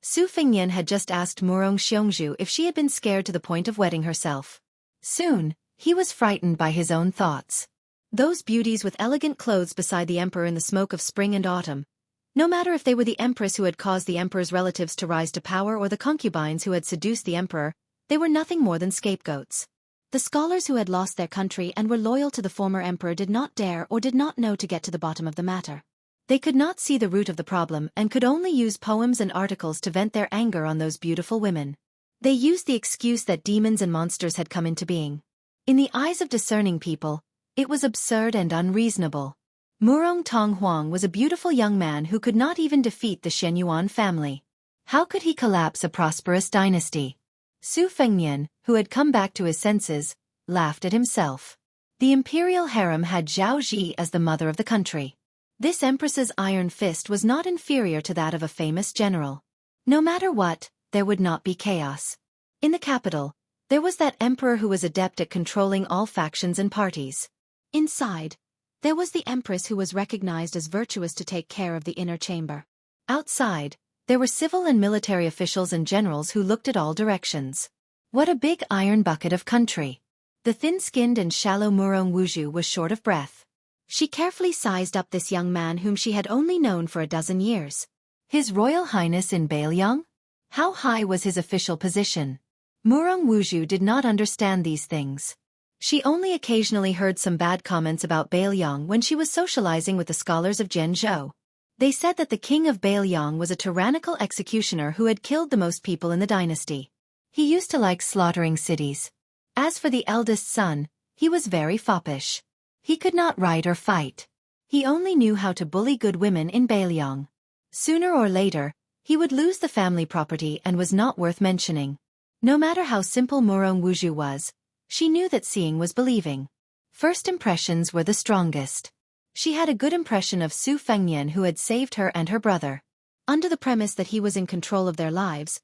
Su Fengnian had just asked Murong Xiongzhu if she had been scared to the point of wetting herself. Soon, he was frightened by his own thoughts. Those beauties with elegant clothes beside the emperor in the smoke of spring and autumn. No matter if they were the empress who had caused the emperor's relatives to rise to power or the concubines who had seduced the emperor, they were nothing more than scapegoats. The scholars who had lost their country and were loyal to the former emperor did not dare or did not know to get to the bottom of the matter. They could not see the root of the problem and could only use poems and articles to vent their anger on those beautiful women. They used the excuse that demons and monsters had come into being. In the eyes of discerning people, it was absurd and unreasonable. Murong Tonghuang was a beautiful young man who could not even defeat the Shenyuan family. How could he collapse a prosperous dynasty? Su Fengnian, who had come back to his senses, laughed at himself. The imperial harem had Zhao Ji as the mother of the country. This empress's iron fist was not inferior to that of a famous general. No matter what, there would not be chaos. In the capital, there was that emperor who was adept at controlling all factions and parties. Inside, there was the empress who was recognized as virtuous to take care of the inner chamber. Outside, there were civil and military officials and generals who looked at all directions. What a big iron bucket of country. The thin-skinned and shallow Murong Wuju was short of breath. She carefully sized up this young man whom she had only known for a dozen years. His Royal Highness in Baelyang? How high was his official position? Murong Wuju did not understand these things. She only occasionally heard some bad comments about Baelyang when she was socializing with the scholars of Zhenzhou. They said that the king of Baelyang was a tyrannical executioner who had killed the most people in the dynasty. He used to like slaughtering cities. As for the eldest son, he was very foppish. He could not ride or fight. He only knew how to bully good women in Baelyang. Sooner or later, he would lose the family property and was not worth mentioning. No matter how simple Murong Wuju was, she knew that seeing was believing. First impressions were the strongest. She had a good impression of Su Fengnian, who had saved her and her brother. Under the premise that he was in control of their lives,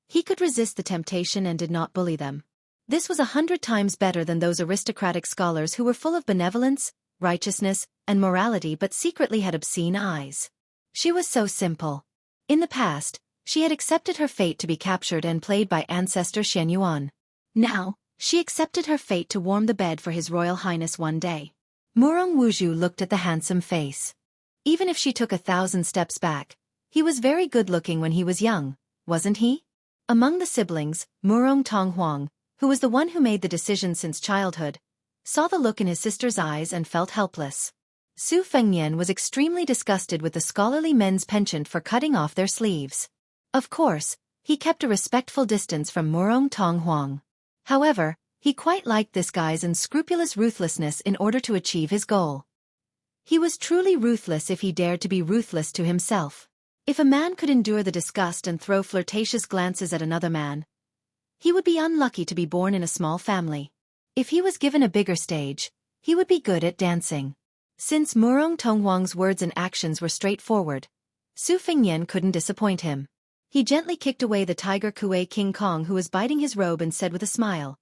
he could resist the temptation and did not bully them. This was 100 times better than those aristocratic scholars who were full of benevolence, righteousness, and morality but secretly had obscene eyes. She was so simple. In the past, she had accepted her fate to be captured and played by ancestor Xianyuan. Now, she accepted her fate to warm the bed for His Royal Highness one day. Murong Wuju looked at the handsome face. Even if she took 1,000 steps back, he was very good-looking when he was young, wasn't he? Among the siblings, Murong Tonghuang, who was the one who made the decision since childhood, saw the look in his sister's eyes and felt helpless. Su Fengnian was extremely disgusted with the scholarly men's penchant for cutting off their sleeves. Of course, he kept a respectful distance from Murong Tonghuang. However, he quite liked this guy's unscrupulous ruthlessness in order to achieve his goal. He was truly ruthless if he dared to be ruthless to himself. If a man could endure the disgust and throw flirtatious glances at another man, he would be unlucky to be born in a small family. If he was given a bigger stage, he would be good at dancing. Since Murong Tonghuang's words and actions were straightforward, Su Fengnian couldn't disappoint him. He gently kicked away the tiger Kuei King Kong who was biting his robe and said with a smile,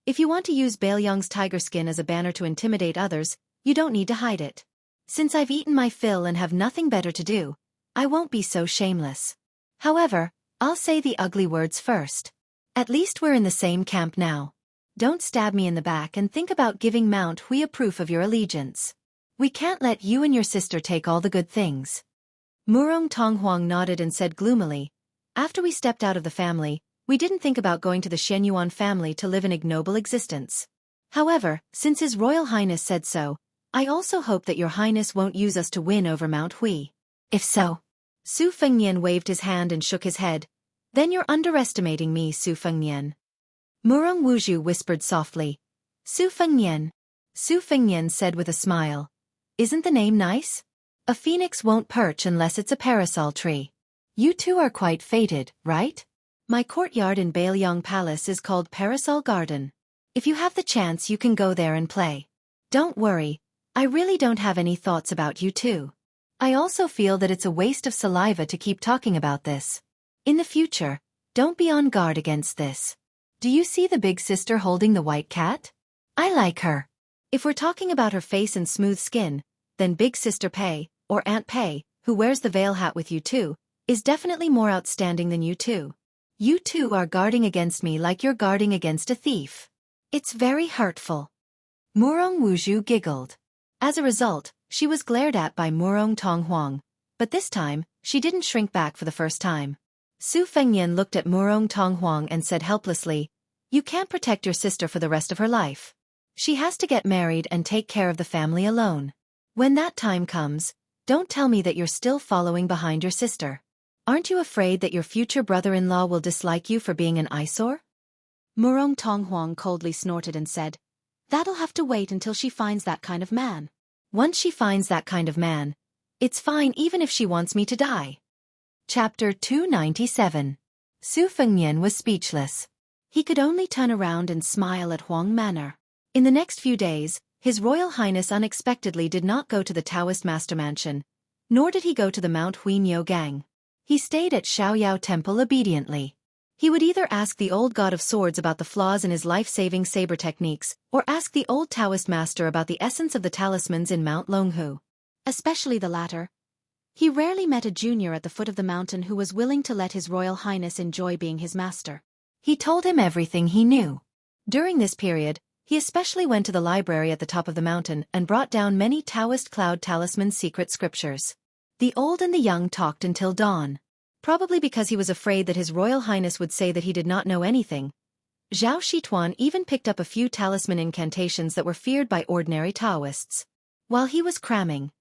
"If you want to use Baelyang's tiger skin as a banner to intimidate others, you don't need to hide it. Since I've eaten my fill and have nothing better to do, I won't be so shameless. However, I'll say the ugly words first. At least we're in the same camp now. Don't stab me in the back and think about giving Mount Hui a proof of your allegiance. We can't let you and your sister take all the good things." Murong Tonghuang nodded and said gloomily, "After we stepped out of the family, we didn't think about going to the Xianyuan family to live an ignoble existence. However, since His Royal Highness said so, I also hope that Your Highness won't use us to win over Mount Hui. If so..." Su Fengnian waved his hand and shook his head. "Then you're underestimating me, Su Fengnian." Murong Wuju whispered softly, "Su Fengnian." Su Fengnian said with a smile, "Isn't the name nice? A phoenix won't perch unless it's a parasol tree. You two are quite fated, right? My courtyard in Baelyang Palace is called Parasol Garden. If you have the chance you can go there and play. Don't worry, I really don't have any thoughts about you two. I also feel that it's a waste of saliva to keep talking about this. In the future, don't be on guard against this. Do you see the big sister holding the white cat? I like her. If we're talking about her face and smooth skin, then Big Sister Pei, or Aunt Pei, who wears the veil hat with you two, is definitely more outstanding than you two. You two are guarding against me like you're guarding against a thief. It's very hurtful." Murong Wuju giggled. As a result, she was glared at by Murong Tonghuang, but this time, she didn't shrink back for the first time. Su Fengnian looked at Murong Tonghuang and said helplessly, "You can't protect your sister for the rest of her life. She has to get married and take care of the family alone. When that time comes, don't tell me that you're still following behind your sister. Aren't you afraid that your future brother-in-law will dislike you for being an eyesore?" Murong Tonghuang coldly snorted and said, "That'll have to wait until she finds that kind of man. Once she finds that kind of man, it's fine even if she wants me to die." Chapter 297. Su Fengnian was speechless. He could only turn around and smile at Huang Manor. In the next few days, His Royal Highness unexpectedly did not go to the Taoist Master Mansion, nor did he go to the Mount Hui Niu Gang. He stayed at Xiaoyao Temple obediently. He would either ask the old god of swords about the flaws in his life-saving saber techniques, or ask the old Taoist master about the essence of the talismans in Mount Longhu. Especially the latter. He rarely met a junior at the foot of the mountain who was willing to let His Royal Highness enjoy being his master. He told him everything he knew. During this period, He especially went to the library at the top of the mountain and brought down many Taoist cloud talisman secret scriptures. The old and the young talked until dawn. Probably because he was afraid that His Royal Highness would say that he did not know anything, Zhao Shituan even picked up a few talisman incantations that were feared by ordinary Taoists. While he was cramming,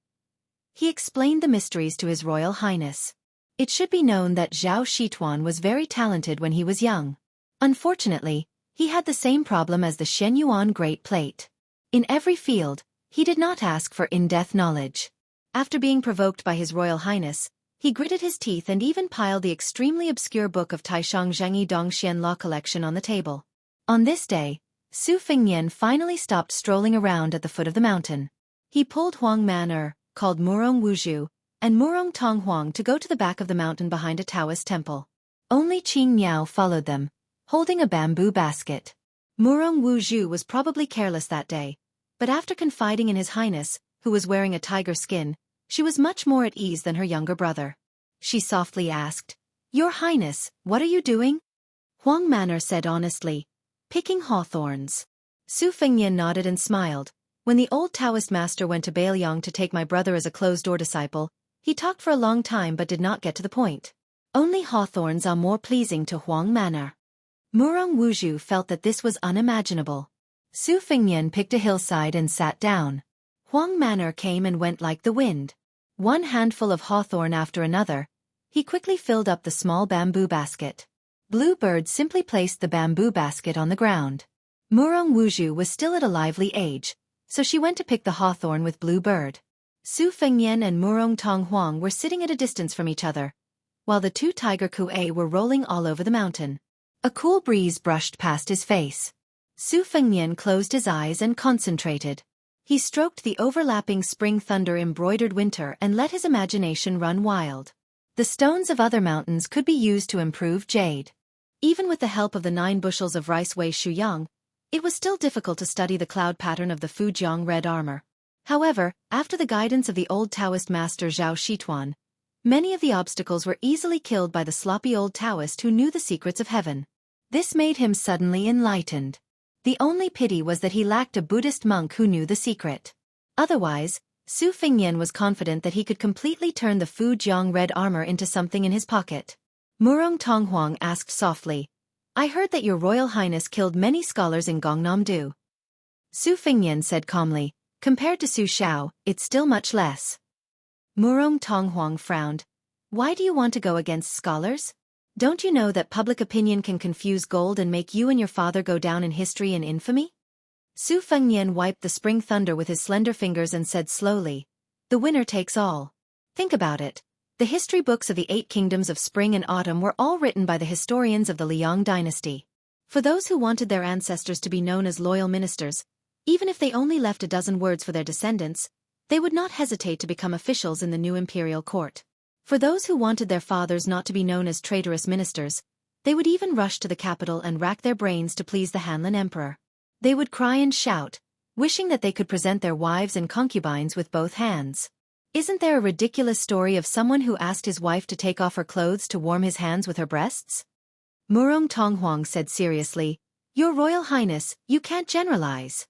he explained the mysteries to His Royal Highness. It should be known that Zhao Shituan was very talented when he was young. Unfortunately, he had the same problem as the Shenyuan Great Plate. In every field, he did not ask for in-depth knowledge. After being provoked by His Royal Highness, he gritted his teeth and even piled the extremely obscure book of Taishang Zhengyi Dongxian Law collection on the table. On this day, Su Fengnian finally stopped strolling around at the foot of the mountain. He pulled Huang Man called Murong Wuzhu, and Murong Tong Huang to go to the back of the mountain behind a Taoist temple. Only Qing Miao followed them, holding a bamboo basket. Murong Wuzhu was probably careless that day, but after confiding in His Highness, who was wearing a tiger skin, she was much more at ease than her younger brother. She softly asked, "Your Highness, what are you doing?" Huang Man'er said honestly, "Picking hawthorns." Su Fengnian nodded and smiled. When the old Taoist master went to Bailiang to take my brother as a closed-door disciple, he talked for a long time but did not get to the point. Only hawthorns are more pleasing to Huang Man'er. Murong Wuzhu felt that this was unimaginable. Su Fengnian picked a hillside and sat down. Huang Man'er came and went like the wind. One handful of hawthorn after another, he quickly filled up the small bamboo basket. Blue Bird simply placed the bamboo basket on the ground. Murong Wuzhu was still at a lively age, so she went to pick the hawthorn with Blue Bird. Su Fengnian and Murong Tong Huang were sitting at a distance from each other, while the two tiger kuei were rolling all over the mountain. A cool breeze brushed past his face. Su Fengnian closed his eyes and concentrated. He stroked the overlapping spring thunder embroidered winter and let his imagination run wild. The stones of other mountains could be used to improve jade. Even with the help of the 9 bushels of rice Wei Shuyang, it was still difficult to study the cloud pattern of the Fujiang red armor. However, after the guidance of the old Taoist master Zhao Shituan, many of the obstacles were easily killed by the sloppy old Taoist who knew the secrets of heaven. This made him suddenly enlightened. The only pity was that he lacked a Buddhist monk who knew the secret. Otherwise, Su Fengnian was confident that he could completely turn the Fujiang red armor into something in his pocket. Murong Tong Huang asked softly, "I heard that your Royal Highness killed many scholars in Gongnam-do." Su Fengnian said calmly, "Compared to Su Xiao, it's still much less." Murong Tong Huang frowned. "Why do you want to go against scholars? Don't you know that public opinion can confuse gold and make you and your father go down in history and infamy?" Su Fengnian wiped the spring thunder with his slender fingers and said slowly, "The winner takes all. Think about it. The history books of the 8 kingdoms of spring and autumn were all written by the historians of the Liang dynasty. For those who wanted their ancestors to be known as loyal ministers, even if they only left a dozen words for their descendants, they would not hesitate to become officials in the new imperial court. For those who wanted their fathers not to be known as traitorous ministers, they would even rush to the capital and rack their brains to please the Hanlin emperor. They would cry and shout, wishing that they could present their wives and concubines with both hands. Isn't there a ridiculous story of someone who asked his wife to take off her clothes to warm his hands with her breasts?" Murong Tong Huang said seriously, "Your Royal Highness, you can't generalize."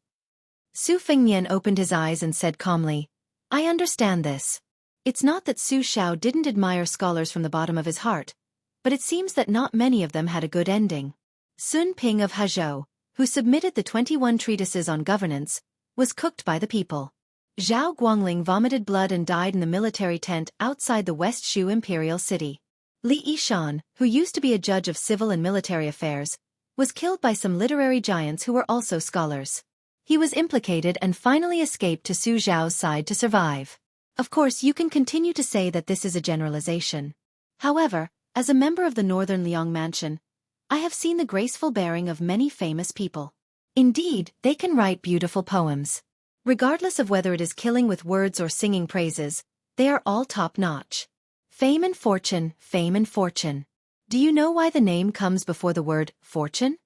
Su Fengnian opened his eyes and said calmly, "I understand this. It's not that Su Xiao didn't admire scholars from the bottom of his heart, but it seems that not many of them had a good ending. Sun Ping of Hezhou, who submitted the 21 treatises on governance, was cooked by the people. Zhao Guangling vomited blood and died in the military tent outside the West Shu imperial city. Li Yishan, who used to be a judge of civil and military affairs, was killed by some literary giants who were also scholars. He was implicated and finally escaped to Su Zhao's side to survive. Of course, you can continue to say that this is a generalization. However, as a member of the Northern Liang Mansion, I have seen the graceful bearing of many famous people. Indeed, they can write beautiful poems. Regardless of whether it is killing with words or singing praises, they are all top-notch. Fame and fortune, fame and fortune. Do you know why the name comes before the word fortune?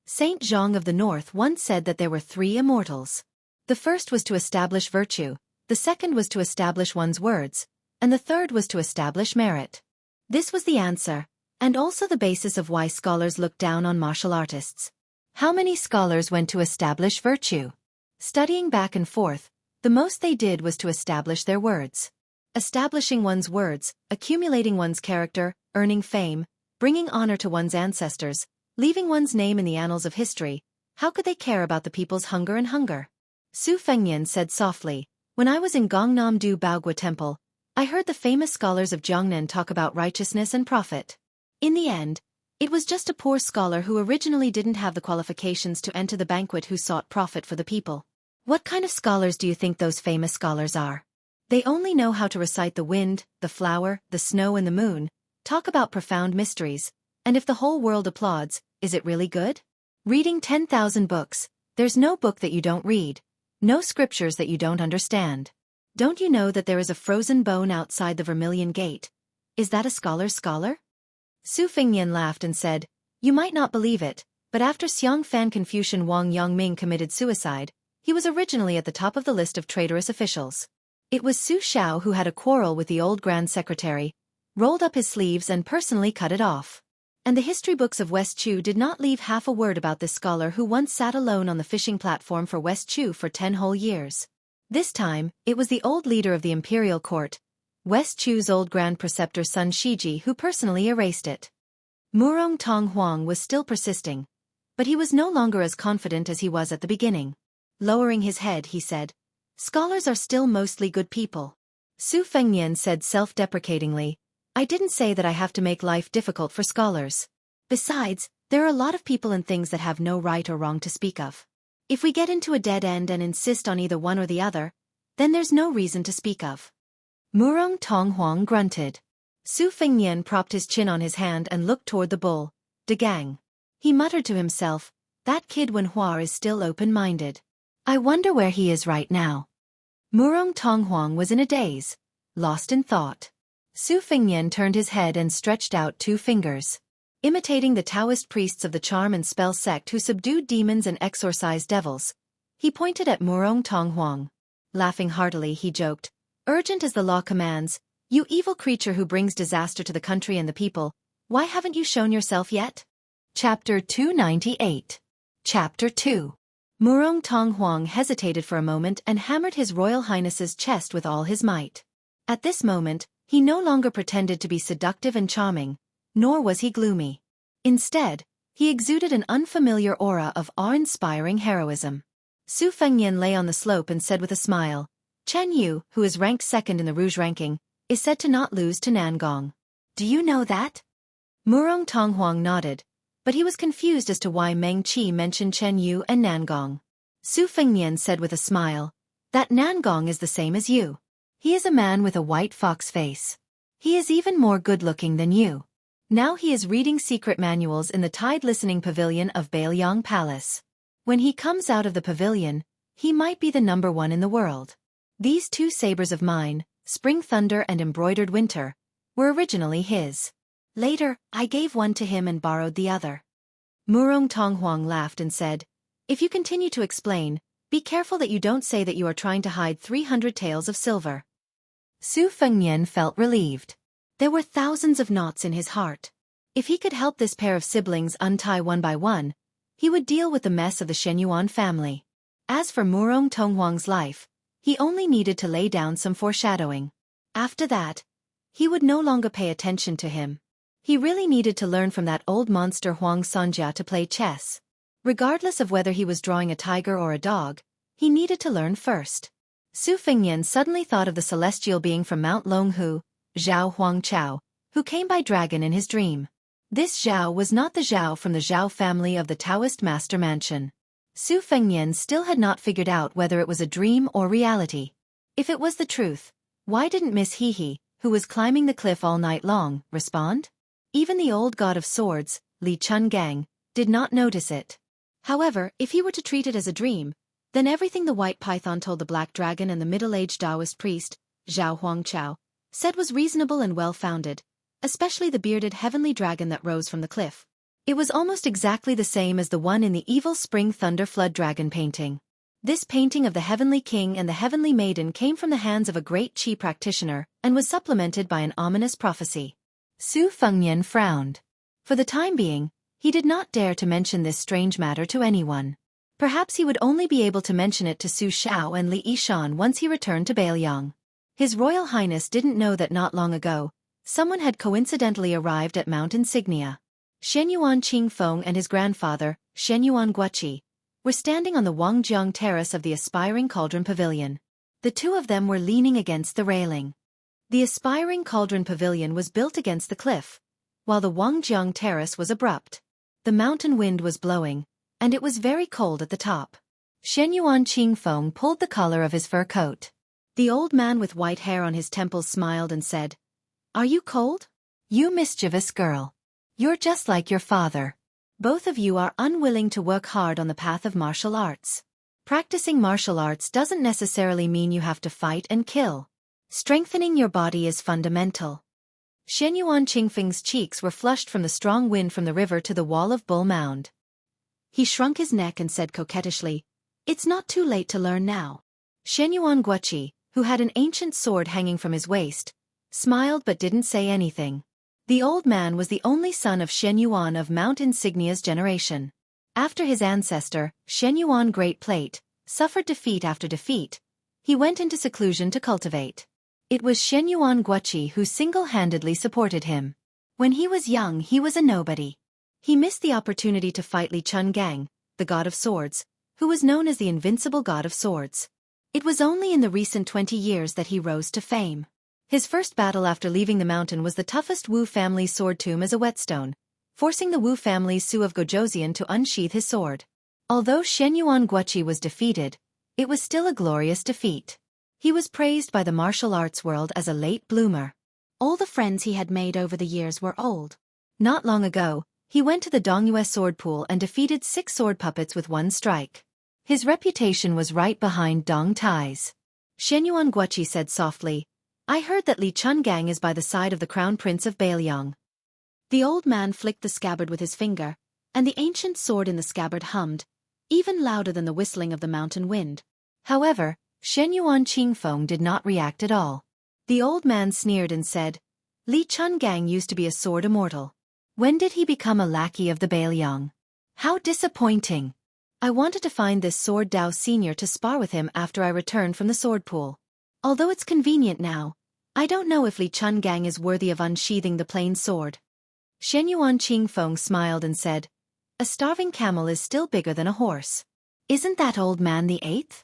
Saint Zhang of the North once said that there were 3 immortals. The first was to establish virtue, the second was to establish one's words, and the third was to establish merit. This was the answer, and also the basis of why scholars look down on martial artists. How many scholars went to establish virtue? Studying back and forth, the most they did was to establish their words. Establishing one's words, accumulating one's character, earning fame, bringing honor to one's ancestors, leaving one's name in the annals of history, how could they care about the people's hunger and hunger? Su Fengnian said softly, when I was in Gongnam-do Baogua Temple, I heard the famous scholars of Jiangnan talk about righteousness and profit. In the end, it was just a poor scholar who originally didn't have the qualifications to enter the banquet who sought profit for the people. What kind of scholars do you think those famous scholars are? They only know how to recite the wind, the flower, the snow and the moon, talk about profound mysteries, and if the whole world applauds, is it really good? Reading 10,000 books, there's no book that you don't read, no scriptures that you don't understand. Don't you know that there is a frozen bone outside the Vermilion Gate? Is that a scholar's scholar? Su Fengnian laughed and said, you might not believe it, but after Xiangfan Confucian Wang Yongming committed suicide, he was originally at the top of the list of traitorous officials. It was Su Xiao who had a quarrel with the old Grand Secretary, rolled up his sleeves and personally cut it off. And the history books of West Chu did not leave half a word about this scholar who once sat alone on the fishing platform for West Chu for 10 whole years. This time, it was the old leader of the imperial court, West Chu's old Grand Preceptor Sun Shiji, who personally erased it. Murong Tong Huang was still persisting, but he was no longer as confident as he was at the beginning. Lowering his head, he said, scholars are still mostly good people. Su Fengnian said self-deprecatingly, I didn't say that I have to make life difficult for scholars. Besides, there are a lot of people and things that have no right or wrong to speak of. If we get into a dead end and insist on either one or the other, then there's no reason to speak of. Murong Tong Huang grunted. Su Fengnian propped his chin on his hand and looked toward the bull, De Gang. He muttered to himself, that kid Wenhua is still open-minded. I wonder where he is right now. Murong Tong Huang was in a daze, lost in thought. Su Fengnian turned his head and stretched out 2 fingers. Imitating the Taoist priests of the charm and spell sect who subdued demons and exorcised devils, he pointed at Murong Tong Huang. Laughing heartily, he joked, urgent as the law commands, you evil creature who brings disaster to the country and the people, why haven't you shown yourself yet? Chapter 298. Chapter 2. Murong Tong Huang hesitated for a moment and hammered His Royal Highness's chest with all his might. At this moment, he no longer pretended to be seductive and charming, nor was he gloomy. Instead, he exuded an unfamiliar aura of awe-inspiring heroism. Su Fengnian lay on the slope and said with a smile, Chen Yu, who is ranked second in the Rouge ranking, is said to not lose to Nangong. Do you know that? Murong Tong Huang nodded, but he was confused as to why Meng Qi mentioned Chen Yu and Nangong. Su Fengnian said with a smile, that Nangong is the same as you. He is a man with a white fox face. He is even more good-looking than you. Now he is reading secret manuals in the Tide Listening Pavilion of Bailiang Palace. When he comes out of the pavilion, he might be the number 1 in the world. These 2 sabers of mine, Spring Thunder and Embroidered Winter, were originally his. Later, I gave one to him and borrowed the other. Murong Tong Huang laughed and said, if you continue to explain, be careful that you don't say that you are trying to hide 300 taels of silver. Su Fengnian felt relieved. There were thousands of knots in his heart. If he could help this pair of siblings untie one by one, he would deal with the mess of the Shenyuan family. As for Murong Tong Huang's life, he only needed to lay down some foreshadowing. After that, he would no longer pay attention to him. He really needed to learn from that old monster Huang Sonjia to play chess. Regardless of whether he was drawing a tiger or a dog, he needed to learn first. Su Fengnian suddenly thought of the celestial being from Mount Longhu, Zhao Huangchao, who came by dragon in his dream. This Zhao was not the Zhao from the Zhao family of the Taoist Master Mansion. Su Fengnian still had not figured out whether it was a dream or reality. If it was the truth, why didn't Miss Hehe, who was climbing the cliff all night long, respond? Even the old god of swords, Li Chungang, did not notice it. However, if he were to treat it as a dream, then everything the white python told the black dragon and the middle-aged Taoist priest, Zhao Huangchao, said was reasonable and well-founded, especially the bearded heavenly dragon that rose from the cliff. It was almost exactly the same as the one in the evil Spring Thunder Flood dragon painting. This painting of the Heavenly King and the Heavenly Maiden came from the hands of a great Qi practitioner and was supplemented by an ominous prophecy. Su Fengnian frowned. For the time being, He did not dare to mention this strange matter to anyone. Perhaps he would only be able to mention it to Su Xiao and Li Yishan once he returned to Bailiang. His Royal Highness didn't know that not long ago, someone had coincidentally arrived at Mount Insignia. Shenyuan Qingfeng and his grandfather, Shenyuan Guoqi, were standing on the Wangjiang terrace of the Aspiring Cauldron Pavilion. The two of them were leaning against the railing. The Aspiring Cauldron Pavilion was built against the cliff, while the Wangjiang terrace was abrupt. The mountain wind was blowing, and it was very cold at the top. Shenyuan Qingfeng pulled the collar of his fur coat. The old man with white hair on his temples smiled and said, "Are you cold? You mischievous girl. You're just like your father. Both of you are unwilling to work hard on the path of martial arts. Practicing martial arts doesn't necessarily mean you have to fight and kill. Strengthening your body is fundamental." Shenyuan Qingfeng's cheeks were flushed from the strong wind from the river to the wall of Bull Mound. He shrunk his neck and said coquettishly, "It's not too late to learn now." Shenyuan Guoqi, who had an ancient sword hanging from his waist, smiled but didn't say anything. The old man was the only son of Shenyuan of Mount Insignia's generation. After his ancestor, Shenyuan Great Plate, suffered defeat after defeat, he went into seclusion to cultivate. It was Shenyuan Guoqi who single-handedly supported him. When he was young he was a nobody. He missed the opportunity to fight Li Chungang, the god of swords, who was known as the invincible god of swords. It was only in the recent 20 years that he rose to fame. His first battle after leaving the mountain was the toughest Wu family's sword tomb as a whetstone, forcing the Wu family's Su of Gojoseon to unsheath his sword. Although Shenyuan Guoqi was defeated, it was still a glorious defeat. He was praised by the martial arts world as a late bloomer. All the friends he had made over the years were old. Not long ago, he went to the Dongyue sword pool and defeated 6 sword puppets with one strike. His reputation was right behind Dong Tai's. Shenyuan Guoqi said softly, "I heard that Li Chungang is by the side of the crown prince of Bailiang." The old man flicked the scabbard with his finger, and the ancient sword in the scabbard hummed, even louder than the whistling of the mountain wind. However, Shenyuan Qingfeng did not react at all. The old man sneered and said, "Li Chungang used to be a sword immortal. When did he become a lackey of the Bailiang? How disappointing! I wanted to find this sword Dao Senior to spar with him after I returned from the sword pool. Although it's convenient now, I don't know if Li Chungang is worthy of unsheathing the plain sword." Shenyuan Qingfeng smiled and said, "A starving camel is still bigger than a horse. Isn't that old man the 8th?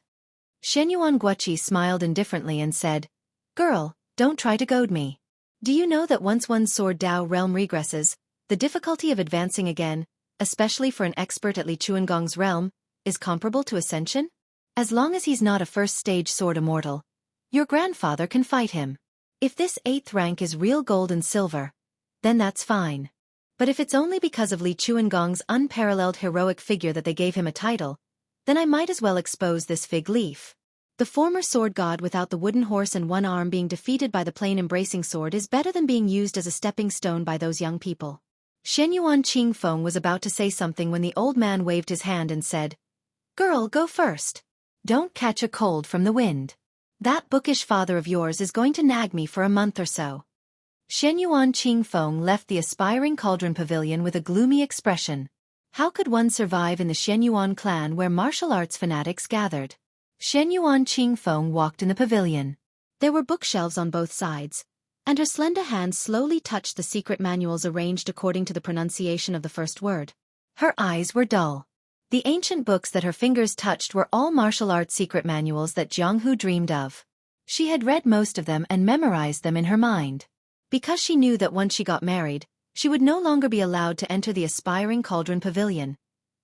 Shenyuan Guoqi smiled indifferently and said, "Girl, don't try to goad me. Do you know that once one's sword Dao realm regresses, the difficulty of advancing again, especially for an expert at Li Chuangong's realm, is comparable to ascension? As long as he's not a first-stage sword immortal, your grandfather can fight him. If this 8th rank is real gold and silver, then that's fine. But if it's only because of Li Chuangong's unparalleled heroic figure that they gave him a title, then I might as well expose this fig leaf. The former sword god without the wooden horse and one arm being defeated by the plain embracing sword is better than being used as a stepping stone by those young people." Shenyuan Qingfeng was about to say something when the old man waved his hand and said, "Girl, go first. Don't catch a cold from the wind. That bookish father of yours is going to nag me for a month or so." Shenyuan Qingfeng left the Aspiring Cauldron Pavilion with a gloomy expression. How could one survive in the Shenyuan clan where martial arts fanatics gathered? Shenyuan Qingfeng walked in the pavilion. There were bookshelves on both sides, and her slender hand slowly touched the secret manuals arranged according to the pronunciation of the first word. Her eyes were dull. The ancient books that her fingers touched were all martial arts secret manuals that Jianghu dreamed of. She had read most of them and memorized them in her mind. Because she knew that once she got married, she would no longer be allowed to enter the Aspiring Cauldron Pavilion,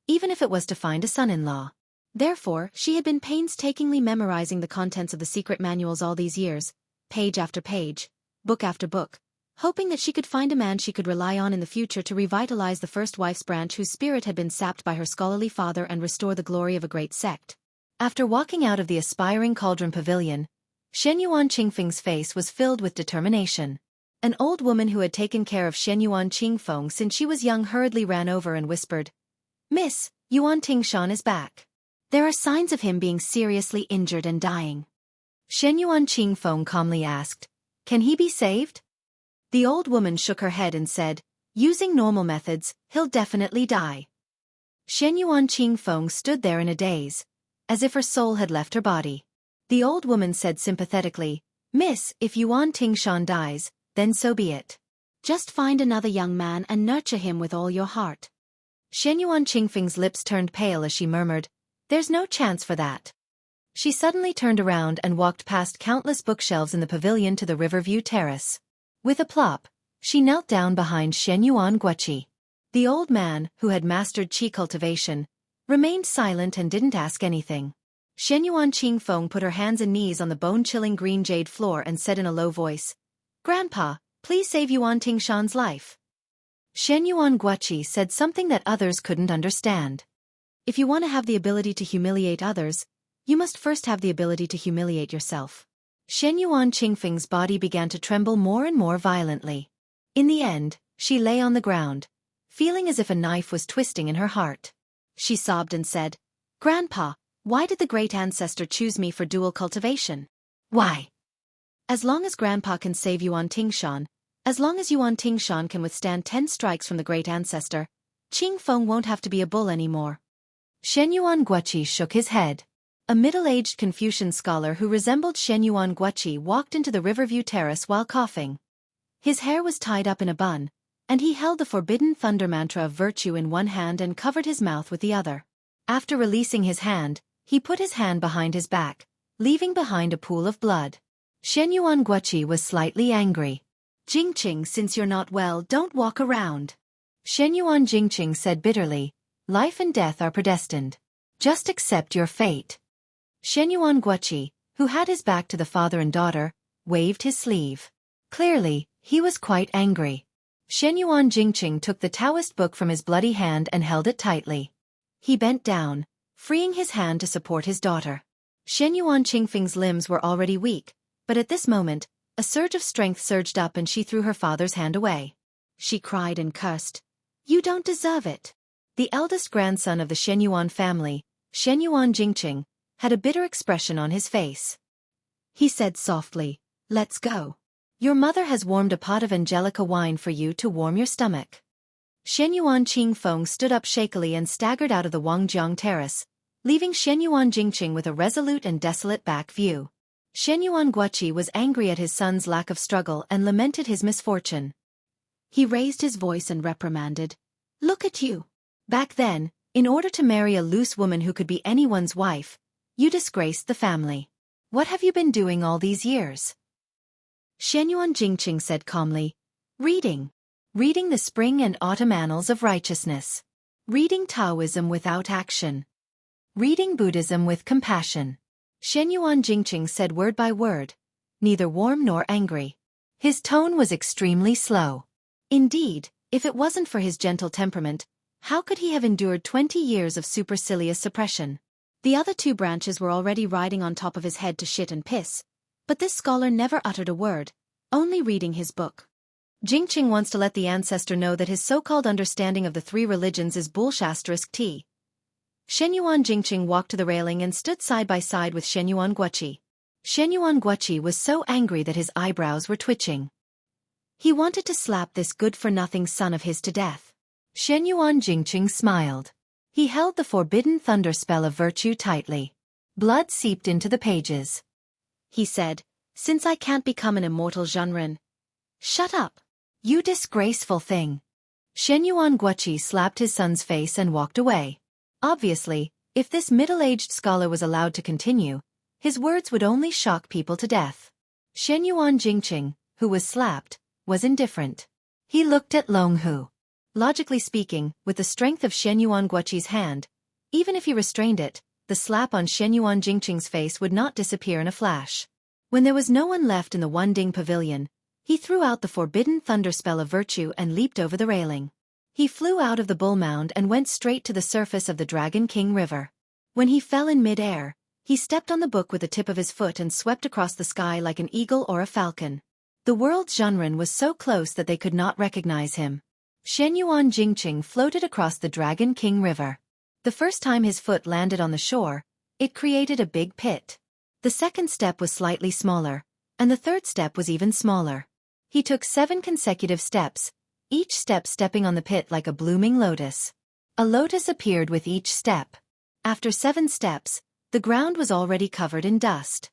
even if it was to find a son-in-law. Therefore, she had been painstakingly memorizing the contents of the secret manuals all these years, page after page, book after book, hoping that she could find a man she could rely on in the future to revitalize the first wife's branch whose spirit had been sapped by her scholarly father and restore the glory of a great sect. After walking out of the Aspiring Cauldron Pavilion, Shenyuan Qingfeng's face was filled with determination. An old woman who had taken care of Shenyuan Qingfeng since she was young hurriedly ran over and whispered, "Miss, Yuan Tingshan is back. There are signs of him being seriously injured and dying." Shenyuan Qingfeng calmly asked, "Can he be saved?" The old woman shook her head and said, Using normal methods, he'll definitely die. Shenyuan Qingfeng stood there in a daze, as if her soul had left her body. The old woman said sympathetically, "Miss, if Yuan Tingshan dies, then so be it. Just find another young man and nurture him with all your heart." Shenyuan Qingfeng's lips turned pale as she murmured, "There's no chance for that." She suddenly turned around and walked past countless bookshelves in the pavilion to the Riverview Terrace. With a plop, she knelt down behind Shenyuan Guoqi. The old man, who had mastered qi cultivation, remained silent and didn't ask anything. Shenyuan Qingfeng put her hands and knees on the bone-chilling green jade floor and said in a low voice, "Grandpa, please save Yuan Tingshan's life." Shenyuan Guoqi said something that others couldn't understand. If you want to have the ability to humiliate others, you must first have the ability to humiliate yourself. Shenyuan Qingfeng's body began to tremble more and more violently. In the end, she lay on the ground, feeling as if a knife was twisting in her heart. She sobbed and said, "Grandpa, why did the great ancestor choose me for dual cultivation? Why? As long as Grandpa can save Yuan Tingshan, as long as Yuan Tingshan can withstand 10 strikes from the great ancestor, Qingfeng won't have to be a bull anymore." Shenyuan Guoqi shook his head. A middle-aged Confucian scholar who resembled Shenyuan Guoqi walked into the Riverview Terrace while coughing. His hair was tied up in a bun, and he held the forbidden thunder mantra of virtue in one hand and covered his mouth with the other. After releasing his hand, he put his hand behind his back, leaving behind a pool of blood. Shenyuan Guoqi was slightly angry. "Jingqing, since you're not well, don't walk around." Shenyuan Jingqing said bitterly, "Life and death are predestined. Just accept your fate." Shenyuan Guoqi, who had his back to the father and daughter, waved his sleeve. Clearly, he was quite angry. Shenyuan Jingqing took the Taoist book from his bloody hand and held it tightly. He bent down, freeing his hand to support his daughter. Shenyuan Qingfeng's limbs were already weak, but at this moment, a surge of strength surged up and she threw her father's hand away. She cried and cursed, "You don't deserve it." The eldest grandson of the Shenyuan family, Shenyuan Jingqing, had a bitter expression on his face. He said softly, "Let's go. Your mother has warmed a pot of Angelica wine for you to warm your stomach." Shenyuan Qingfeng stood up shakily and staggered out of the Wangjiang terrace, leaving Shenyuan Jingqing with a resolute and desolate back view. Shenyuan Guoqi was angry at his son's lack of struggle and lamented his misfortune. He raised his voice and reprimanded, "Look at you. Back then, in order to marry a loose woman who could be anyone's wife, you disgraced the family. What have you been doing all these years?" Shenyuan Jingqing said calmly, "Reading. Reading the spring and autumn annals of righteousness. Reading Taoism without action. Reading Buddhism with compassion." Shenyuan Jingqing said word by word, neither warm nor angry. His tone was extremely slow. Indeed, if it wasn't for his gentle temperament, how could he have endured 20 years of supercilious suppression? The other 2 branches were already riding on top of his head to shit and piss, but this scholar never uttered a word, only reading his book. Jingqing wants to let the ancestor know that his so-called understanding of the 3 religions is bullshit. Shenyuan Jingqing walked to the railing and stood side by side with Shenyuan Guoqi. Shenyuan Guoqi was so angry that his eyebrows were twitching. He wanted to slap this good-for-nothing son of his to death. Shenyuan Jingqing smiled. He held the forbidden thunder spell of virtue tightly. Blood seeped into the pages. He said, "Since I can't become an immortal Zhenren." "Shut up. You disgraceful thing." Shenyuan Guoqi slapped his son's face and walked away. Obviously, if this middle-aged scholar was allowed to continue, his words would only shock people to death. Shenyuan Jingqing, who was slapped, was indifferent. He looked at Long Hu. Logically speaking, with the strength of Shenyuan Guoqi's hand, even if he restrained it, the slap on Shenyuan Jingqing's face would not disappear in a flash. When there was no one left in the Wanding Pavilion, he threw out the forbidden thunder spell of virtue and leaped over the railing. He flew out of the bull mound and went straight to the surface of the Dragon King River. When he fell in mid-air, he stepped on the book with the tip of his foot and swept across the sky like an eagle or a falcon. The world's Zhenren was so close that they could not recognize him. Shenyuan Jingqing floated across the Dragon King River. The first time his foot landed on the shore, it created a big pit. The second step was slightly smaller, and the third step was even smaller. He took 7 consecutive steps, each step stepping on the pit like a blooming lotus. A lotus appeared with each step. After 7 steps, the ground was already covered in dust.